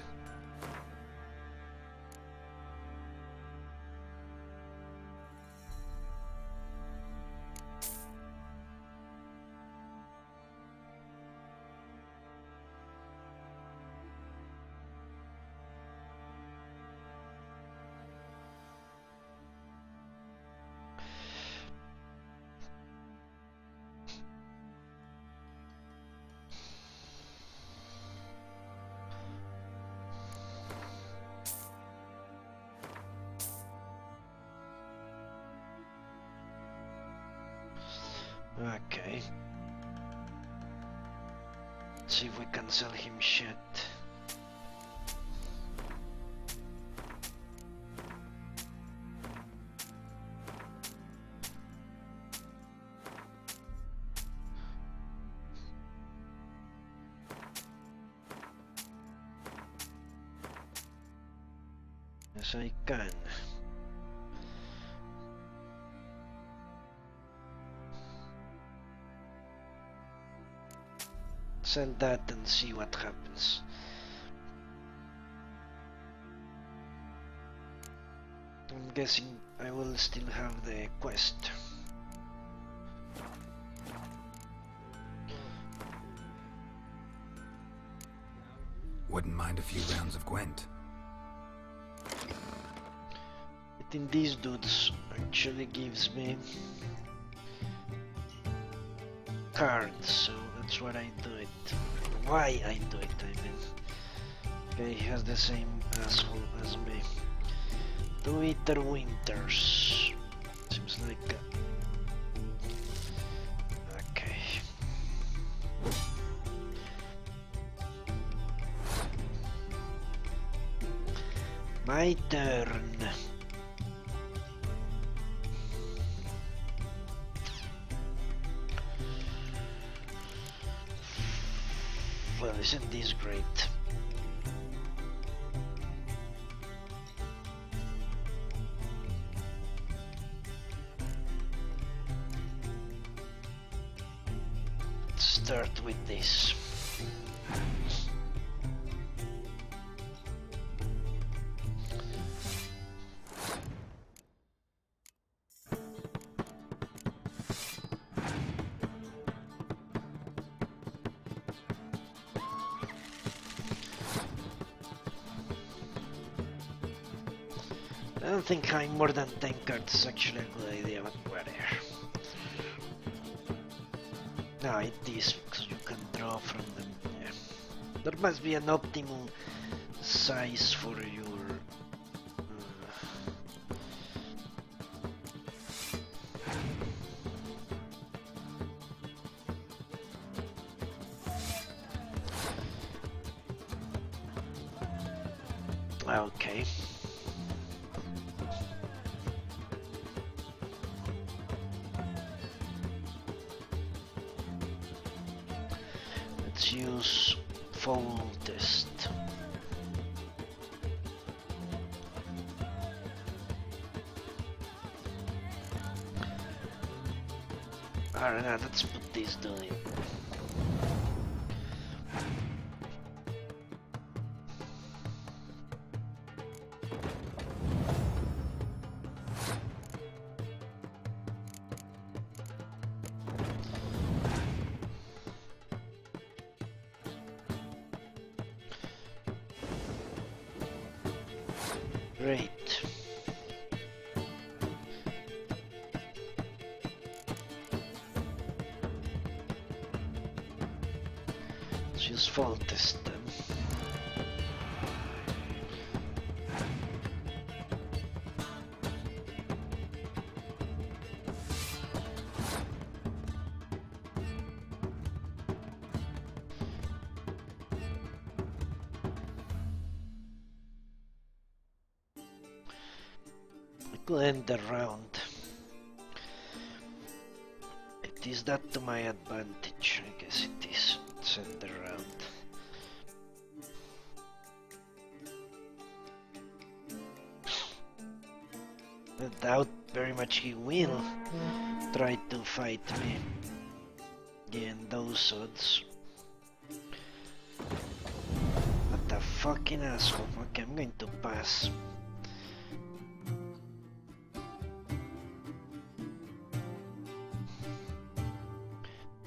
Okay. Let's see if we can sell him shit. Yes, I can. Sell that and see what happens. I'm guessing I will still have the quest. Wouldn't mind a few rounds of Gwent. But in these dudes actually gives me cards, so that's what I do it. Why I do it, I mean. Okay, he has the same asshole as me. Twitter Winters. Seems like okay. My turn. Well, isn't this great? Let's start with this. I don't think having more than 10 cards is actually a good idea, but whatever. No, it is, because you can draw from them. Yeah. There must be an optimal size for your... Okay. Let's use foul test. Alright, now let's put this down in. Great. Let's use fall test then. Could end the round. It is that to my advantage, I guess it is. Let's end the round. I doubt very much he will try to fight me. Given those odds. What a fucking asshole. Okay, I'm going to pass.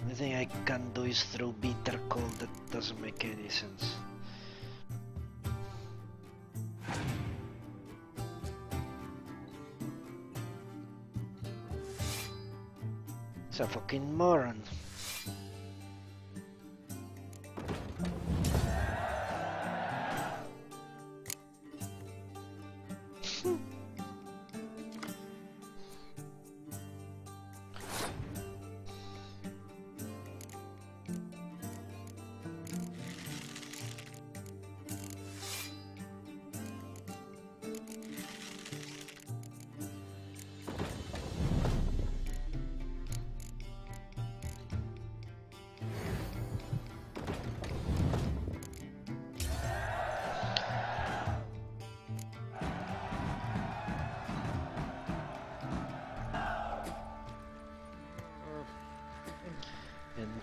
The thing I can do is throw bitter cold. That doesn't make any sense. It's a fucking moron.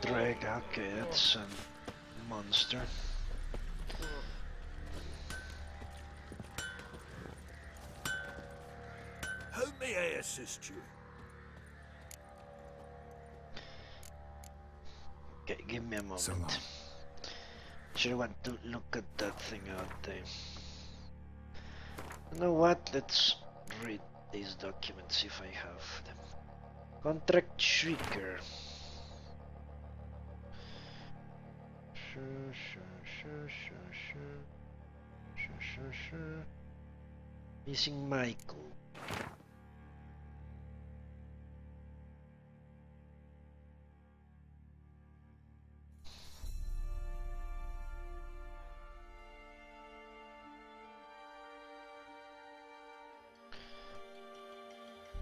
Drag, okay, that's a monster. How may I assist you? Okay, give me a moment. So long. Sure want to look at that thing out there. You know what? Let's read these documents if I have them. Contract Shrieker. Sure. Missing Michael.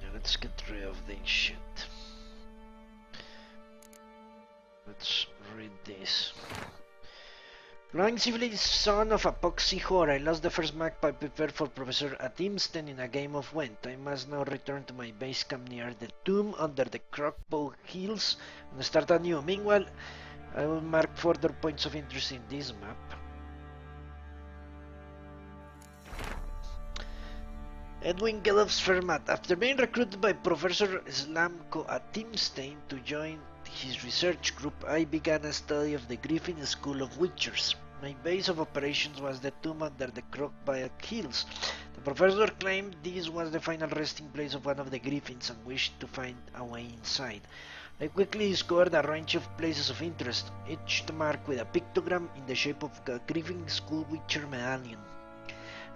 Yeah, let's get rid of this shit. Let's read this. Lying civilly son of a poxy whore, I lost the first magpie prepared for Professor Atimsten in a game of Went. I must now return to my base camp near the tomb under the Crockbow Hills and start anew. Meanwhile, I will mark further points of interest in this map. Edwin Gelof's Fermat. After being recruited by Professor Slamko Atimstein to join his research group, I began a study of the Griffin School of Witchers. My base of operations was the tomb under the Crockbow Hills. The professor claimed this was the final resting place of one of the Griffins and wished to find a way inside. I quickly discovered a range of places of interest, each marked with a pictogram in the shape of a Griffin School Witcher medallion.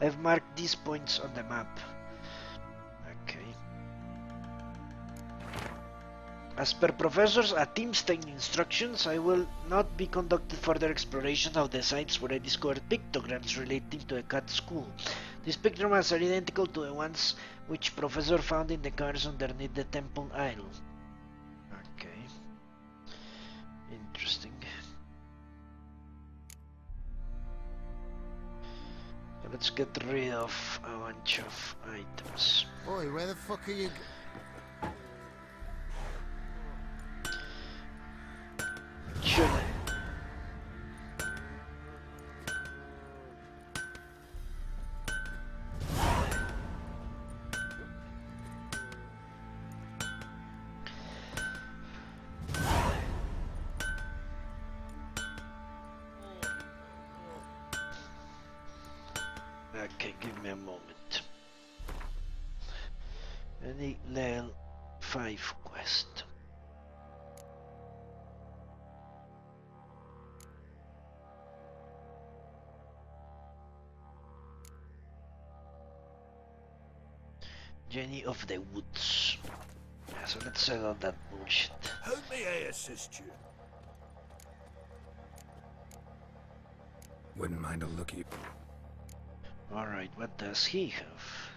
I've marked these points on the map. Okay. As per Professor Atimstein's instructions, I will not be conducting further exploration of the sites where I discovered pictograms relating to the cat school. These pictograms are identical to the ones which Professor found in the cars underneath the temple aisle. Okay. Interesting. Let's get rid of a bunch of items. Oi, where the fuck are you? Should Okay, give me a moment. Any level 5 quest. Jenny of the Woods. Yeah, so let's settle that bullshit. How may I assist you? Wouldn't mind a looky. Alright, what does he have?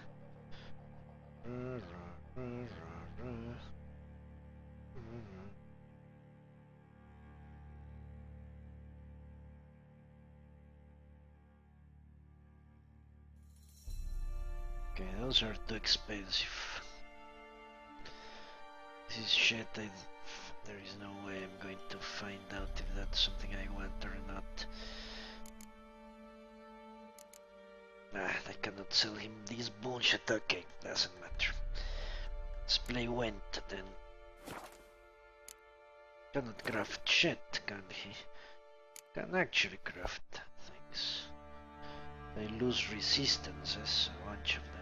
Okay, those are too expensive. This is shit. There is no way I'm going to find out if that's something I want or not. I cannot sell him this bullshit. Okay, doesn't matter. Let's play Went then. Cannot craft shit, can he? Can actually craft things. They lose resistances, a bunch of them.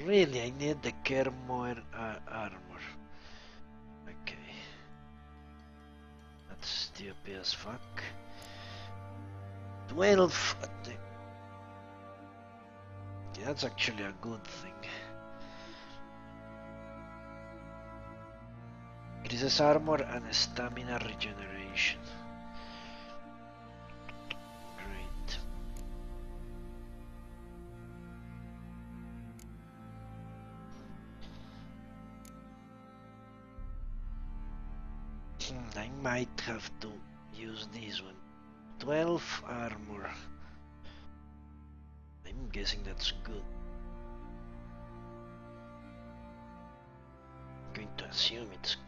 Really, I need the Kermoer armor. Okay. That's stupid as fuck. 12 attack. Yeah, that's actually a good thing. Increases armor and stamina regeneration. Great. I might have to use this one. 12 armor. I'm guessing that's good. I'm going to assume it's good.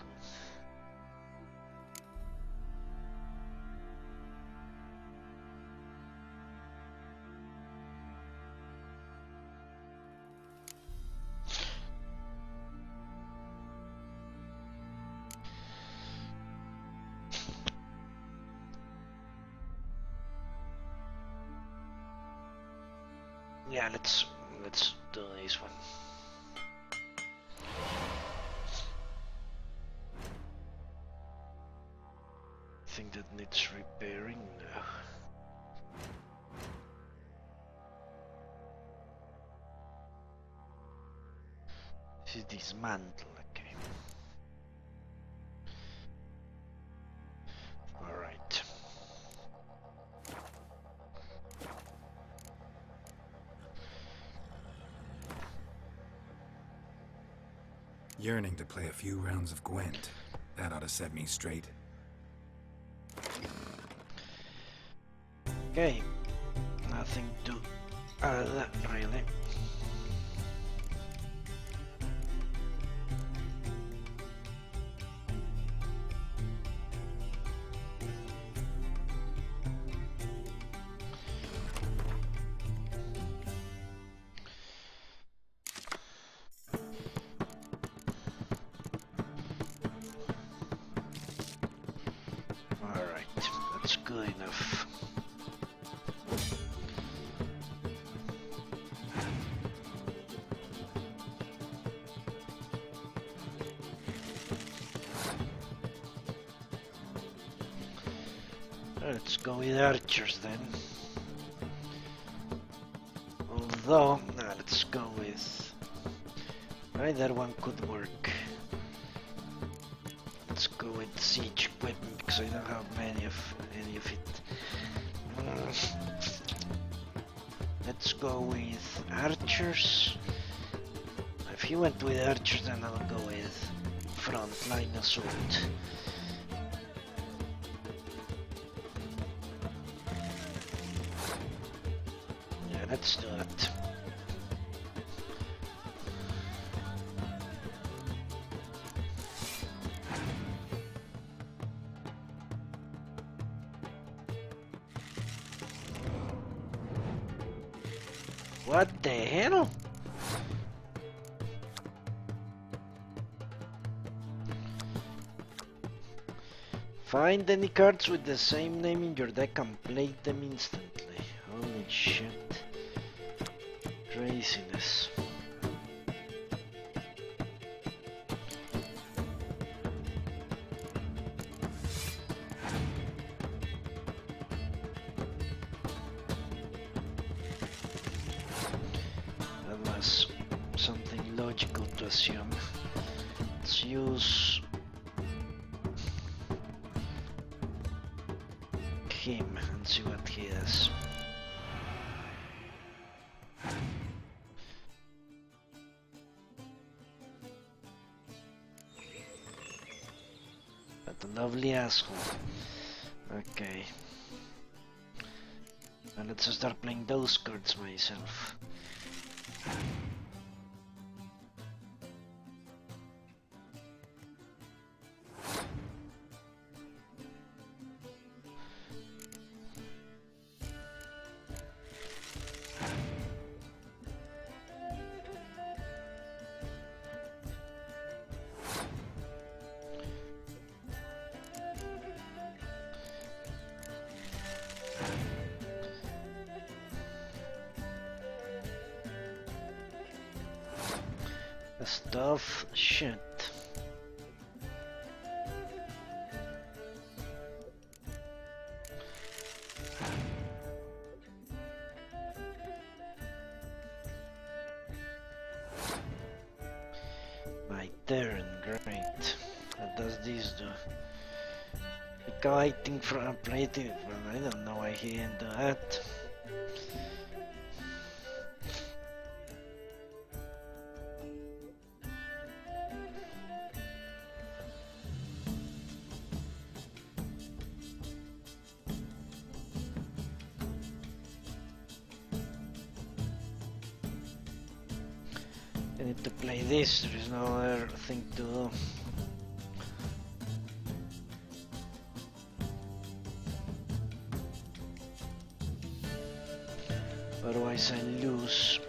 Yeah, let's do this one. I think that needs repairing now. This is dismantle, okay. Alright. Yearning to play a few rounds of Gwent. That ought to set me straight. Okay, nothing to add, really. Alright, that's good enough. Let's go with archers then. Although, let's go with... either one could work. Let's go with siege equipment because I don't have any of it. Let's go with archers. If you went with archers, then I'll go with frontline assault. Yeah, let's do it. What the hell? Find any cards with the same name in your deck and play them instantly. Holy shit. Craziness. That was something logical to assume. Let's use him and see what he does. That lovely asshole. Okay. Well, let's start playing those cards myself. Stuff shit. My turn, great. What does this do? Waiting for a plate. Well, I don't know why he didn't do that. I need to play this, there is no other thing to do. Otherwise I lose.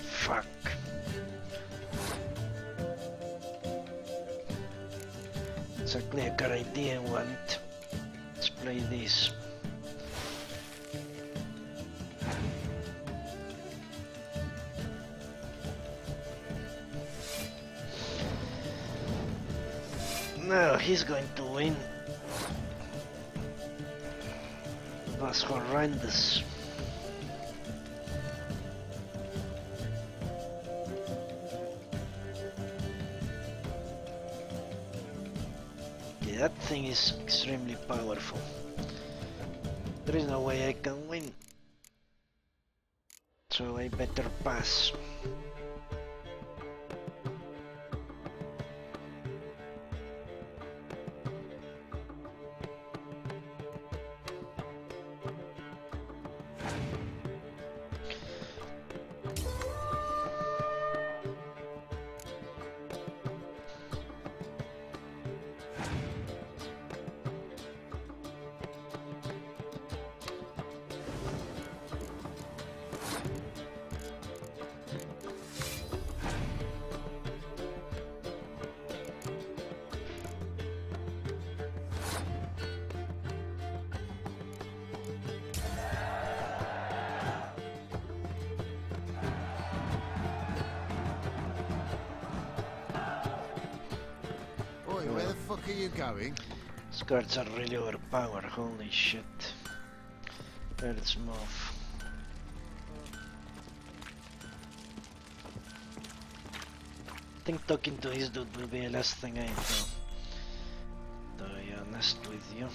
Fuck. Exactly a good idea I want. Let's play this. No, he's going to win. It was horrendous. That thing is extremely powerful. There is no way I can win. So I better pass. Where the fuck are you going? These guards are really overpowered, holy shit. Let's move. I think talking to his dude will be the last thing I do. To be honest with you.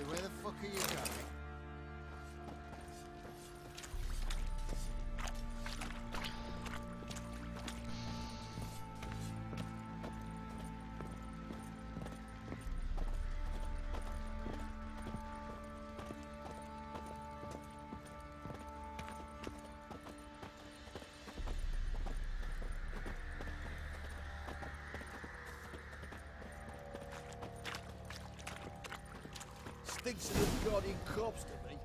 Where the fuck are you going? Stinks of the Guardian corpse to me.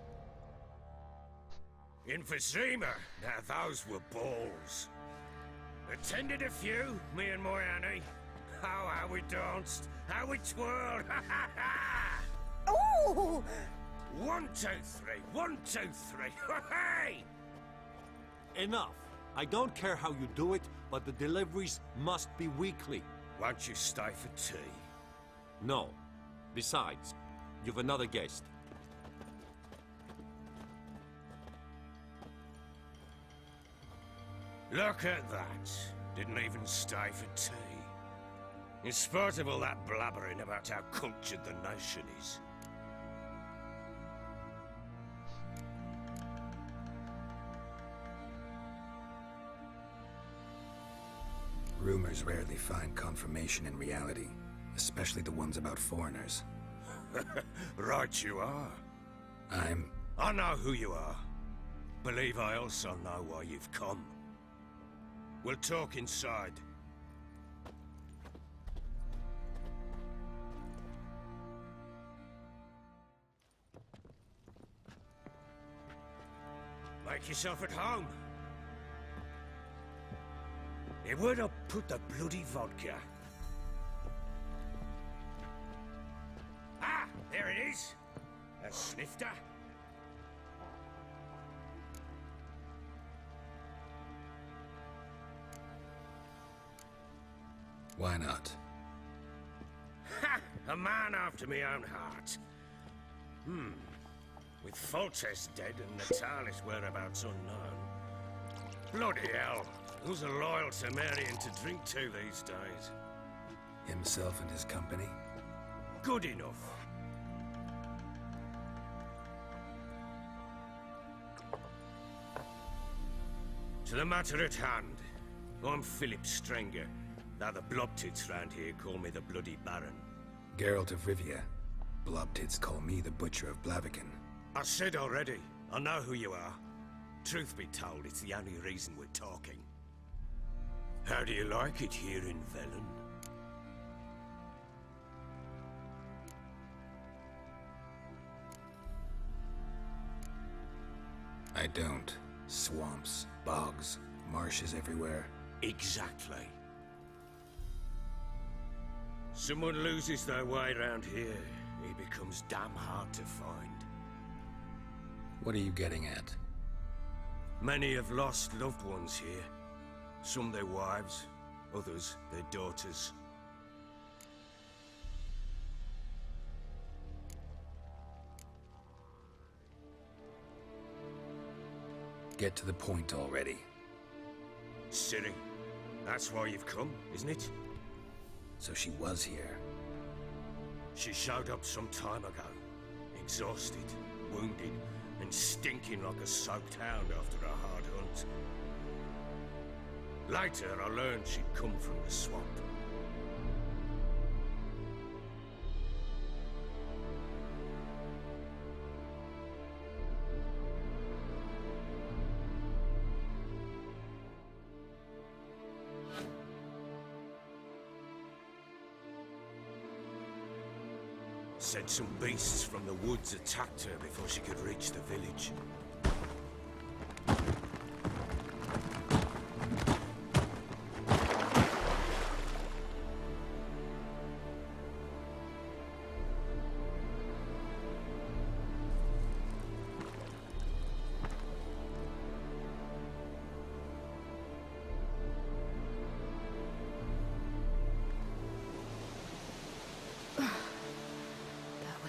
Emphysema. Now those were balls. Attended a few, me and my Annie. Oh, how we danced, how we twirled. Ooh! 1, 2, 3. 1, 2, 3. Hey! Enough. I don't care how you do it, but the deliveries must be weekly. Won't you stay for tea? No. Besides, you've another guest. Look at that. Didn't even stay for tea. In spite of all that blabbering about how cultured the nation is. Rumors rarely find confirmation in reality, especially the ones about foreigners. Right you are. I know who you are. Believe I also know why you've come. We'll talk inside. Make yourself at home. Where'd I put the bloody vodka? Ah, there it is. A snifter. Why not? Ha! A man after me own heart. With Foltest dead and Natalis whereabouts unknown. Bloody hell. Who's a loyal Temerian to drink to these days? Himself and his company? Good enough. To the matter at hand. I'm Philip Strenger. Now the Blobtits round here call me the Bloody Baron. Geralt of Rivia. Blobtits call me the Butcher of Blaviken. I said already, I know who you are. Truth be told, it's the only reason we're talking. How do you like it here in Velen? I don't. Swamps, bogs, marshes everywhere. Exactly. Someone loses their way around here, he becomes damn hard to find. What are you getting at? Many have lost loved ones here. Some their wives, others their daughters. Get to the point already. Ciri, that's why you've come, isn't it? So she was here. She showed up some time ago, exhausted, wounded, and stinking like a soaked hound after a hard hunt. Later, I learned she'd come from the swamp. Said some beasts from the woods attacked her before she could reach the village.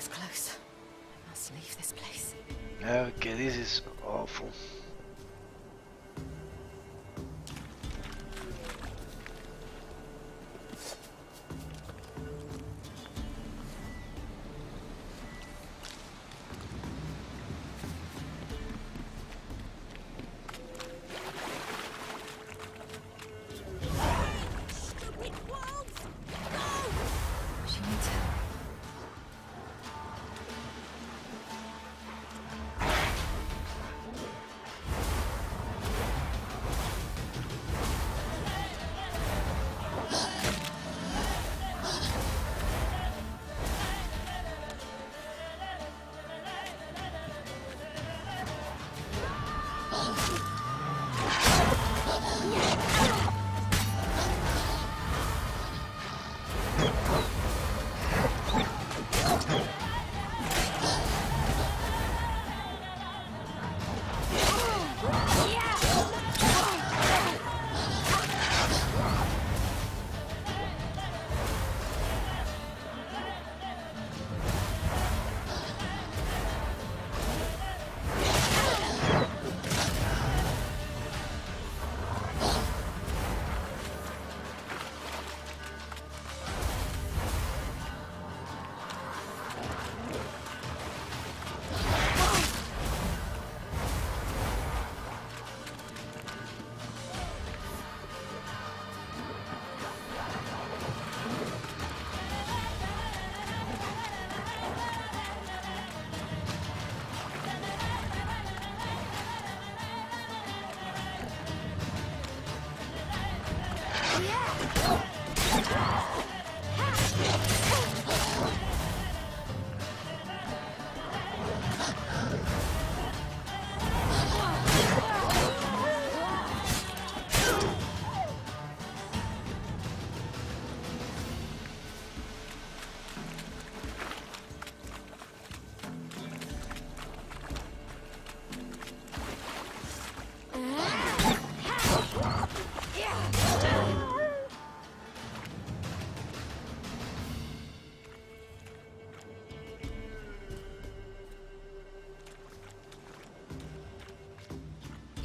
Close. I must leave this place. Okay, this is awful.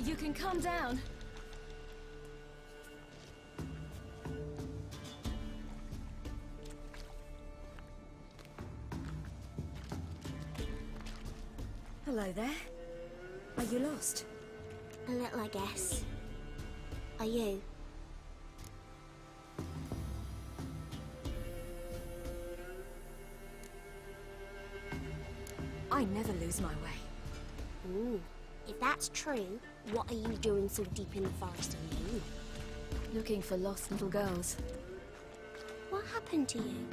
You can calm down. Hello there. Are you lost? A little, I guess. Are you? I never lose my way. Ooh. If that's true, what are you doing so deep in the forest alone? Looking for lost little girls. What happened to you?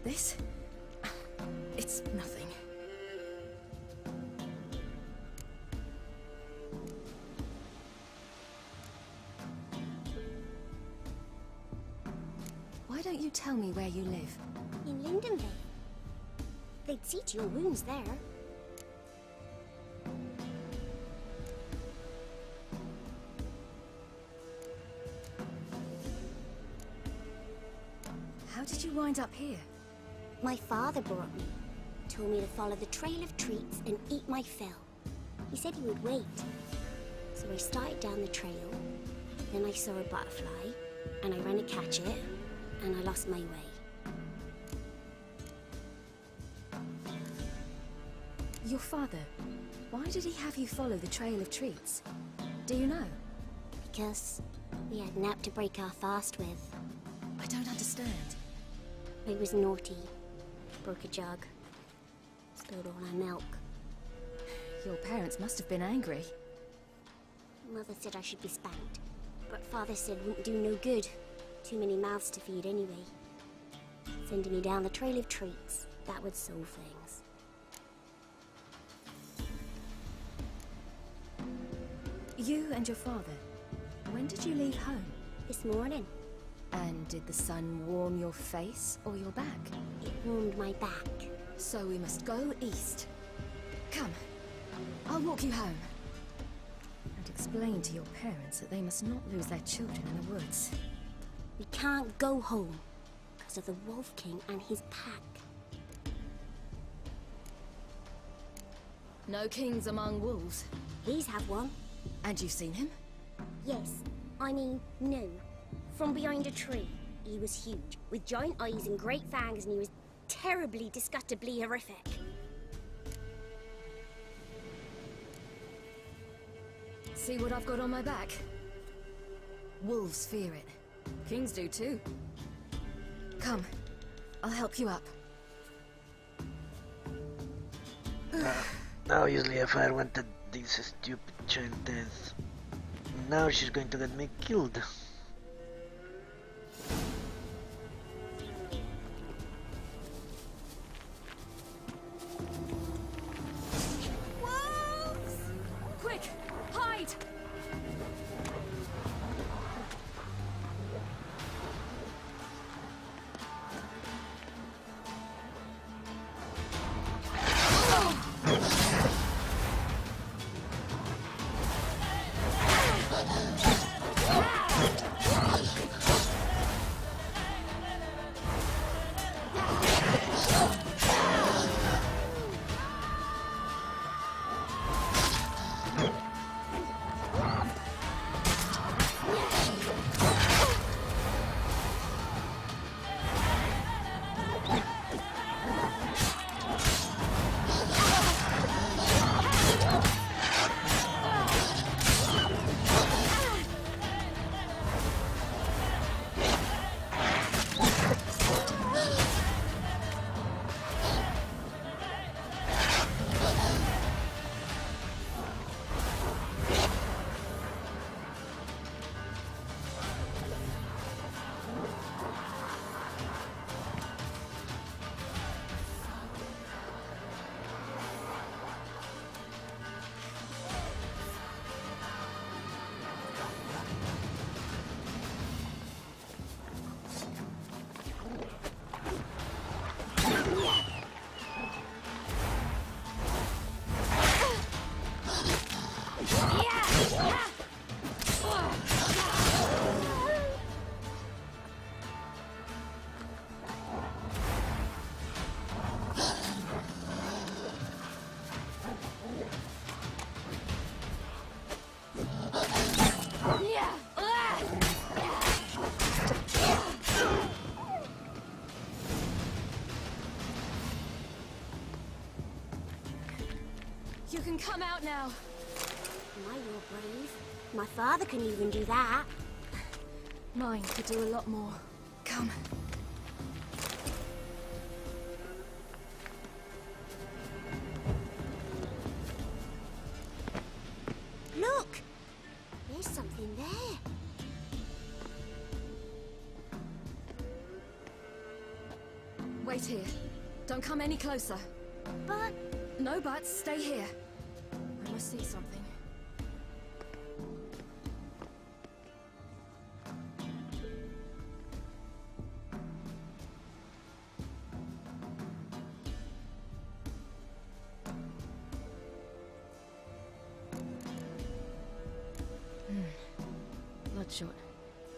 This? It's nothing. Why don't you tell me where you live? In Lindenvale. They'd see to your wounds there. How did you wind up here? My father brought me. Told me to follow the trail of treats and eat my fill. He said he would wait. So I started down the trail, Then I saw a butterfly, and I ran to catch it, and I lost my way. Your father, why did he have you follow the trail of treats? Do you know? Because we had an app to break our fast with. I don't understand. I was naughty. Broke a jug. Spilled all our milk. Your parents must have been angry. Mother said I should be spanked, but Father said wouldn't do no good. Too many mouths to feed anyway. Sending me down the trail of treats, that would solve things. You and your father, when did you leave home? This morning. And did the sun warm your face or your back? It warmed my back. So we must go east. Come, I'll walk you home. And explain to your parents that they must not lose their children in the woods. We can't go home because of the Wolf King and his pack. No kings among wolves. These have one. And you've seen him? Yes. I mean, no. From behind a tree. He was huge, with giant eyes and great fangs, and he was terribly, disgustingly horrific. See what I've got on my back? Wolves fear it. Kings do too. Come, I'll help you up. Now, usually if I wanted this stupid child death, now she's going to get me killed. Wolves! Quick, hide! You can come out now. My, you're brave. My father can even do that. Mine could do a lot more. Come. Look! There's something there. Wait here. Don't come any closer. But... No buts. Stay here. I must see something. Bloodshot,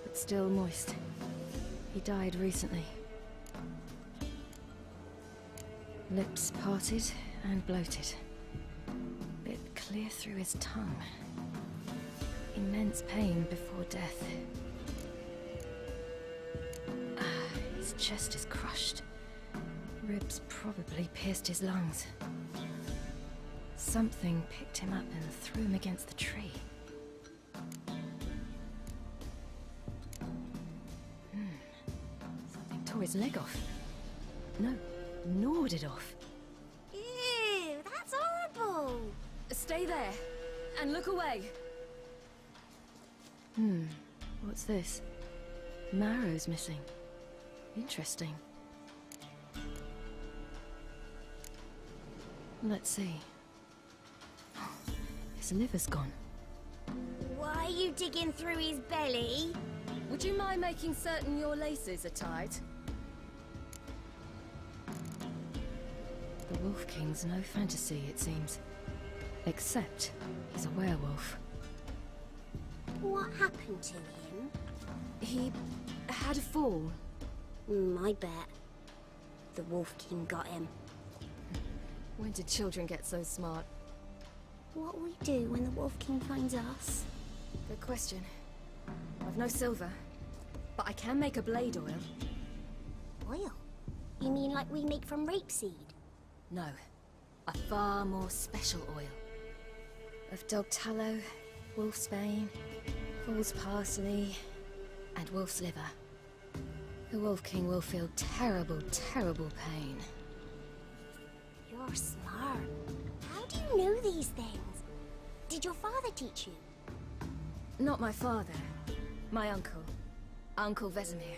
but still moist. He died recently. Lips parted and bloated. Bit clear through his tongue. Immense pain before death. His chest is crushed. Ribs probably pierced his lungs. Something picked him up and threw him against the tree. Something tore his leg off. No, gnawed it off. Ew, that's horrible! Stay there, and look away. What's this? Marrow's missing. Interesting. Let's see. His liver's gone. Why are you digging through his belly? Would you mind making certain your laces are tied? The Wolf King's no fantasy, it seems. Except he's a werewolf. What happened to him? He had a fall. I bet. The Wolf King got him. When did children get so smart? What will we do when the Wolf King finds us? Good question. I've no silver, but I can make a blade oil. Oil? You mean like we make from rapeseed? No, a far more special oil. Of dog tallow, wolf's bane, fool's parsley, and wolf's liver. The Wolf King will feel terrible, terrible pain. You're smart. How do you know these things? Did your father teach you? Not my father. My uncle. Uncle Vesemir.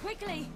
Quickly!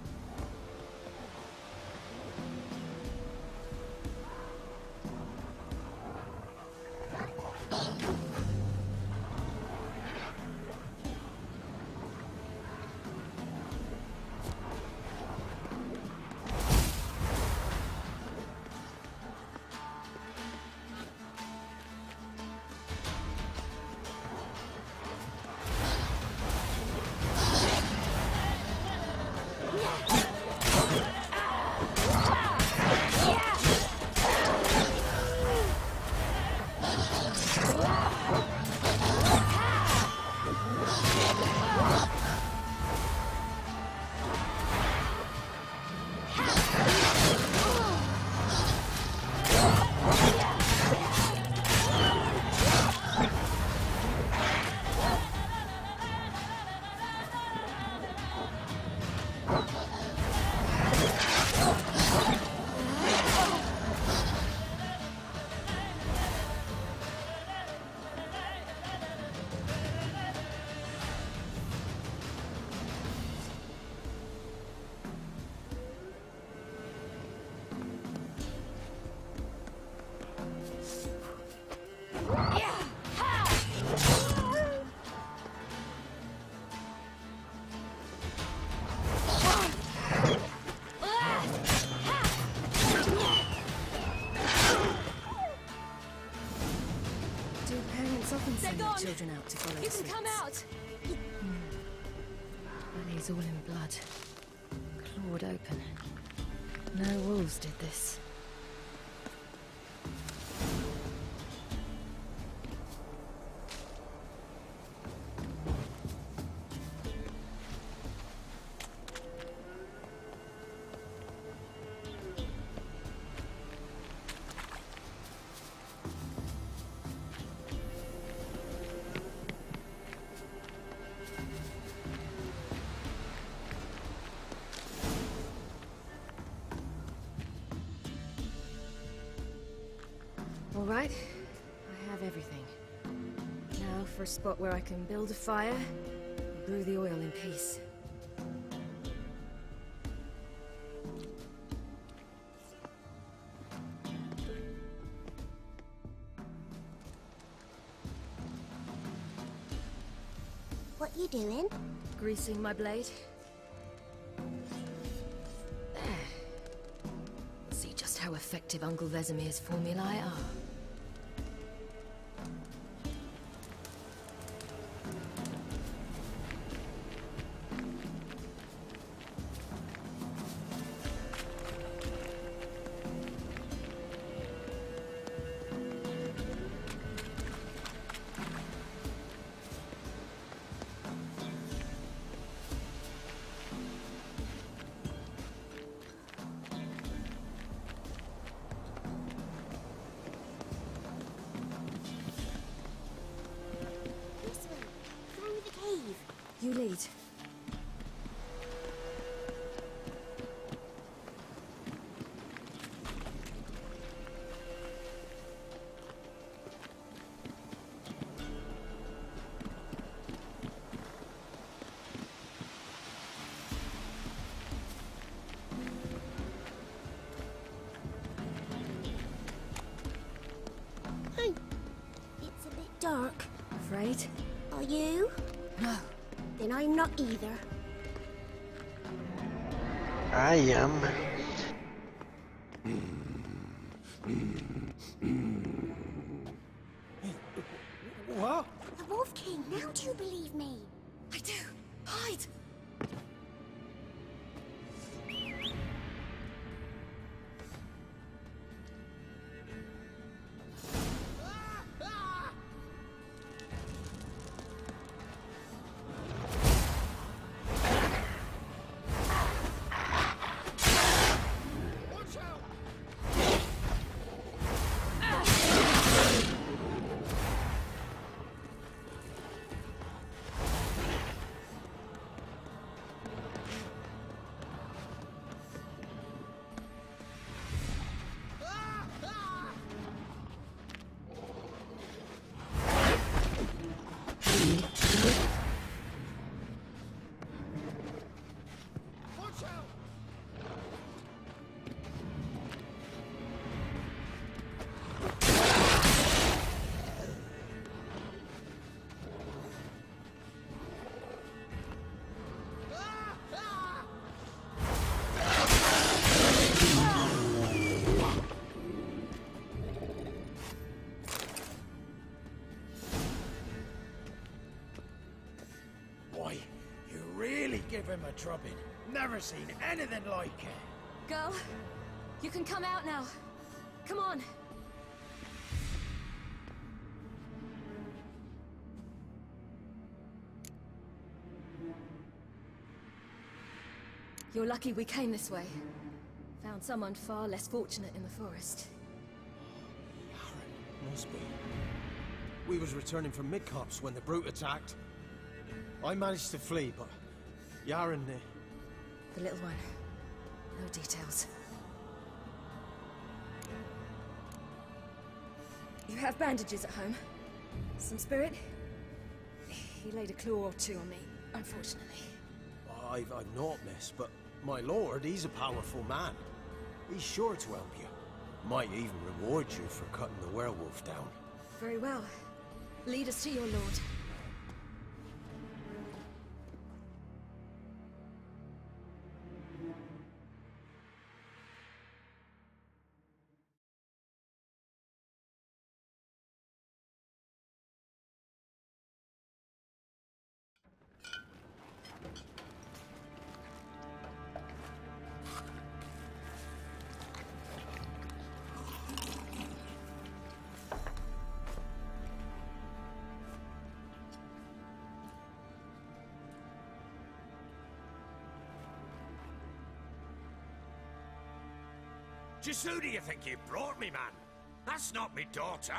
Children out to follow the streets. You can come out! Belly's all in blood. Clawed open. No wolves did this. All right, I have everything. Now for a spot where I can build a fire and brew the oil in peace. What you doing? Greasing my blade. There. See just how effective Uncle Vesemir's formulae are. You lead. Hey, it's a bit dark. Afraid? Are you? No. Then I'm not either. I am. What? The Wolf King, now do you believe me? I do. Hide! Boy, you really give him a drubbing. Never seen anything like it. Girl, you can come out now. Come on. You're lucky we came this way. Found someone far less fortunate in the forest. Must be. We was returning from Midcops when the brute attacked. I managed to flee, but Yaren... The little one. No details. You have bandages at home? Some spirit? He laid a claw or two on me, unfortunately. I've not, miss, but my lord, he's a powerful man. He's sure to help you. Might even reward you for cutting the werewolf down. Very well. Lead us to your lord. Just who do you think you brought me, man? That's not me daughter.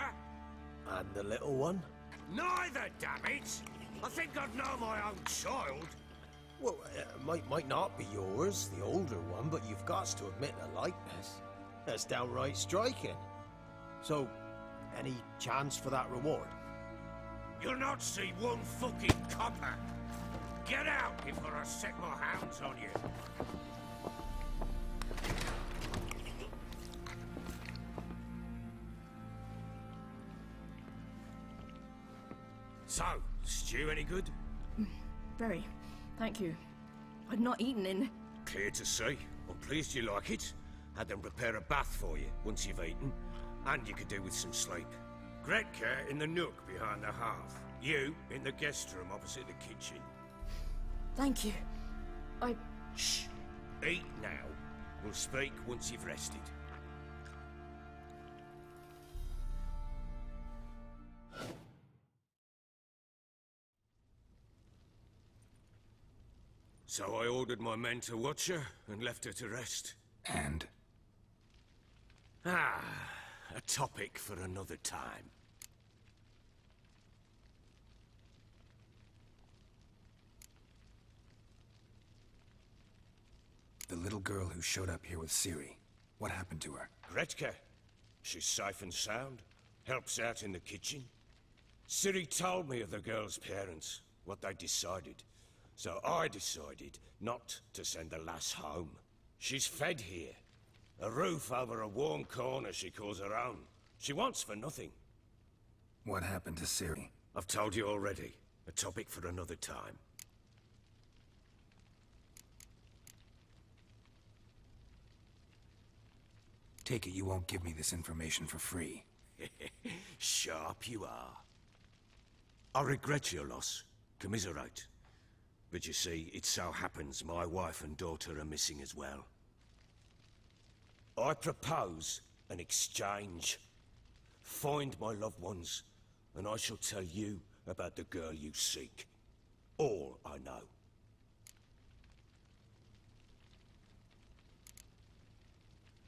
And the little one? Neither, damn it! I think I'd know my own child. Well, might not be yours, the older one, but you've got to admit the likeness. That's downright striking. So, any chance for that reward? You'll not see one fucking copper. Get out before I set my hounds on you. So, stew any good? Very. Thank you. I'd not eaten in... Clear to see. I'm pleased you like it. Had them prepare a bath for you once you've eaten. And you could do with some sleep. Gretka in the nook behind the hearth. You in the guest room opposite the kitchen. Thank you. Shh. Eat now. We'll speak once you've rested. So I ordered my men to watch her and left her to rest. And? A topic for another time. The little girl who showed up here with Ciri. What happened to her? Gretka. She's safe and sound. Helps out in the kitchen. Ciri told me of the girl's parents, what they decided. So I decided not to send the lass home. She's fed here. A roof over a warm corner she calls her own. She wants for nothing. What happened to Ciri? I've told you already. A topic for another time. Take it you won't give me this information for free. Sharp you are. I regret your loss. Commiserate. But you see, it so happens my wife and daughter are missing as well. I propose an exchange. Find my loved ones, and I shall tell you about the girl you seek. All I know.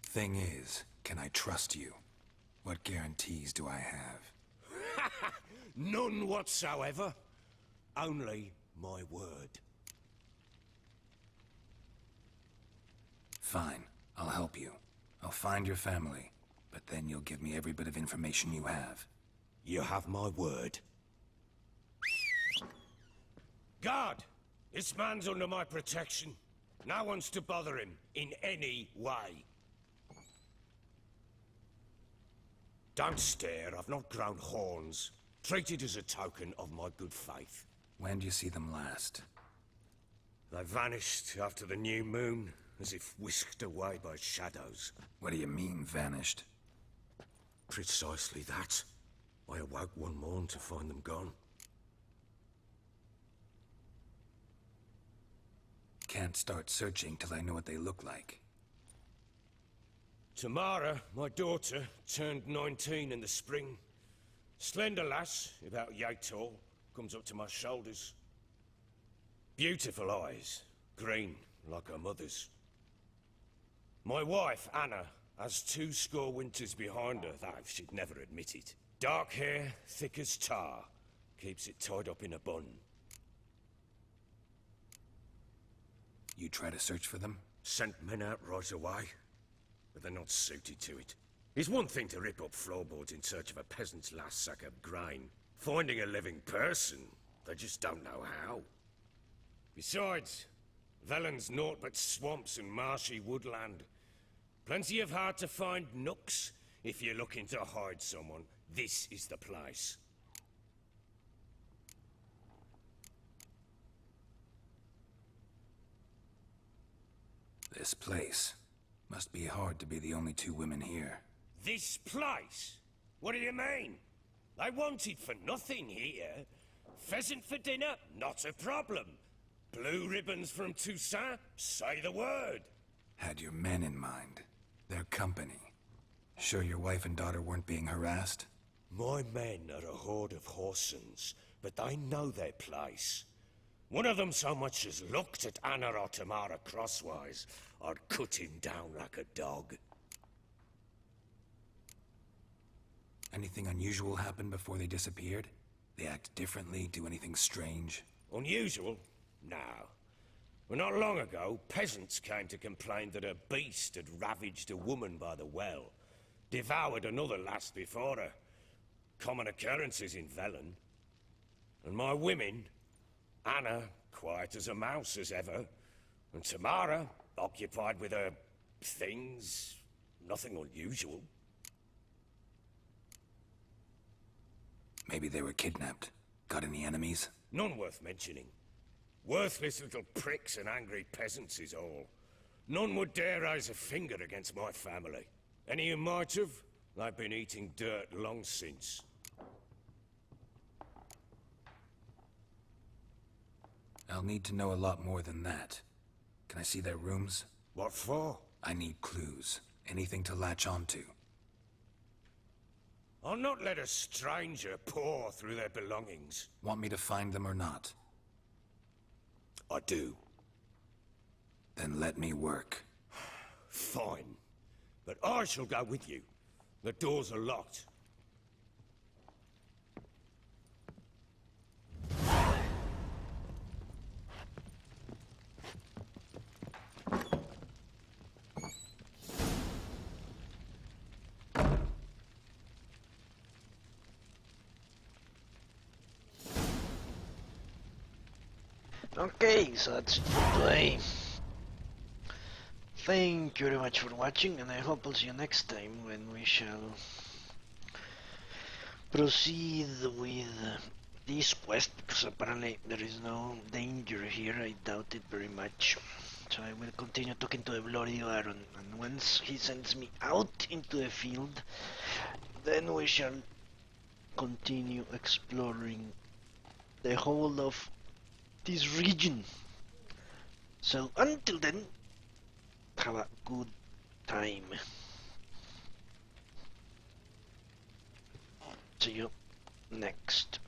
Thing is, can I trust you? What guarantees do I have? None whatsoever. Only my word. Fine, I'll help you. I'll find your family, but then you'll give me every bit of information you have. You have my word. Guard! This man's under my protection. No one's to bother him in any way. Don't stare, I've not grown horns. Treat it as a token of my good faith. When do you see them last? They vanished after the new moon, as if whisked away by shadows. What do you mean, vanished? Precisely that. I awoke one morn to find them gone. Can't start searching till I know what they look like. Tamara, my daughter, turned 19 in the spring. Slender lass, about yay tall, comes up to my shoulders. Beautiful eyes, green like her mother's. My wife, Anna, has 20 winters behind her, though she'd never admit it. Dark hair, thick as tar, keeps it tied up in a bun. You try to search for them? Sent men out right away, but they're not suited to it. It's one thing to rip up floorboards in search of a peasant's last sack of grain. Finding a living person, they just don't know how. Besides, Velen's naught but swamps and marshy woodland. Plenty of hard-to-find nooks. If you're looking to hide someone, this is the place. This place. Must be hard to be the only two women here. This place? What do you mean? They wanted for nothing here. Pheasant for dinner? Not a problem. Blue ribbons from Toussaint? Say the word. Had your men in mind. Their company. Sure your wife and daughter weren't being harassed? My men are a horde of whoresons, but they know their place. One of them so much as looked at Anna or Tamara crosswise, I'd cut him down like a dog. Anything unusual happen before they disappeared? They act differently, do anything strange? Unusual? No. Well, not long ago, peasants came to complain that a beast had ravaged a woman by the well. Devoured another lass before her. Common occurrences in Velen. And my women, Anna, quiet as a mouse as ever, and Tamara, occupied with her things, nothing unusual. Maybe they were kidnapped. Got any enemies? None worth mentioning. Worthless little pricks and angry peasants is all. None would dare raise a finger against my family. Any who might have, they've been eating dirt long since. I'll need to know a lot more than that. Can I see their rooms? What for? I need clues. Anything to latch onto. I'll not let a stranger pore through their belongings. Want me to find them or not? I do. Then let me work. Fine. But I shall go with you. The doors are locked. Okay, so that's it for today. Thank you very much for watching, and I hope I'll see you next time when we shall proceed with this quest, because apparently there is no danger here. I doubt it very much. So I will continue talking to the Bloody Baron, and once he sends me out into the field, then we shall continue exploring the whole of this region. So until then, have a good time. See you next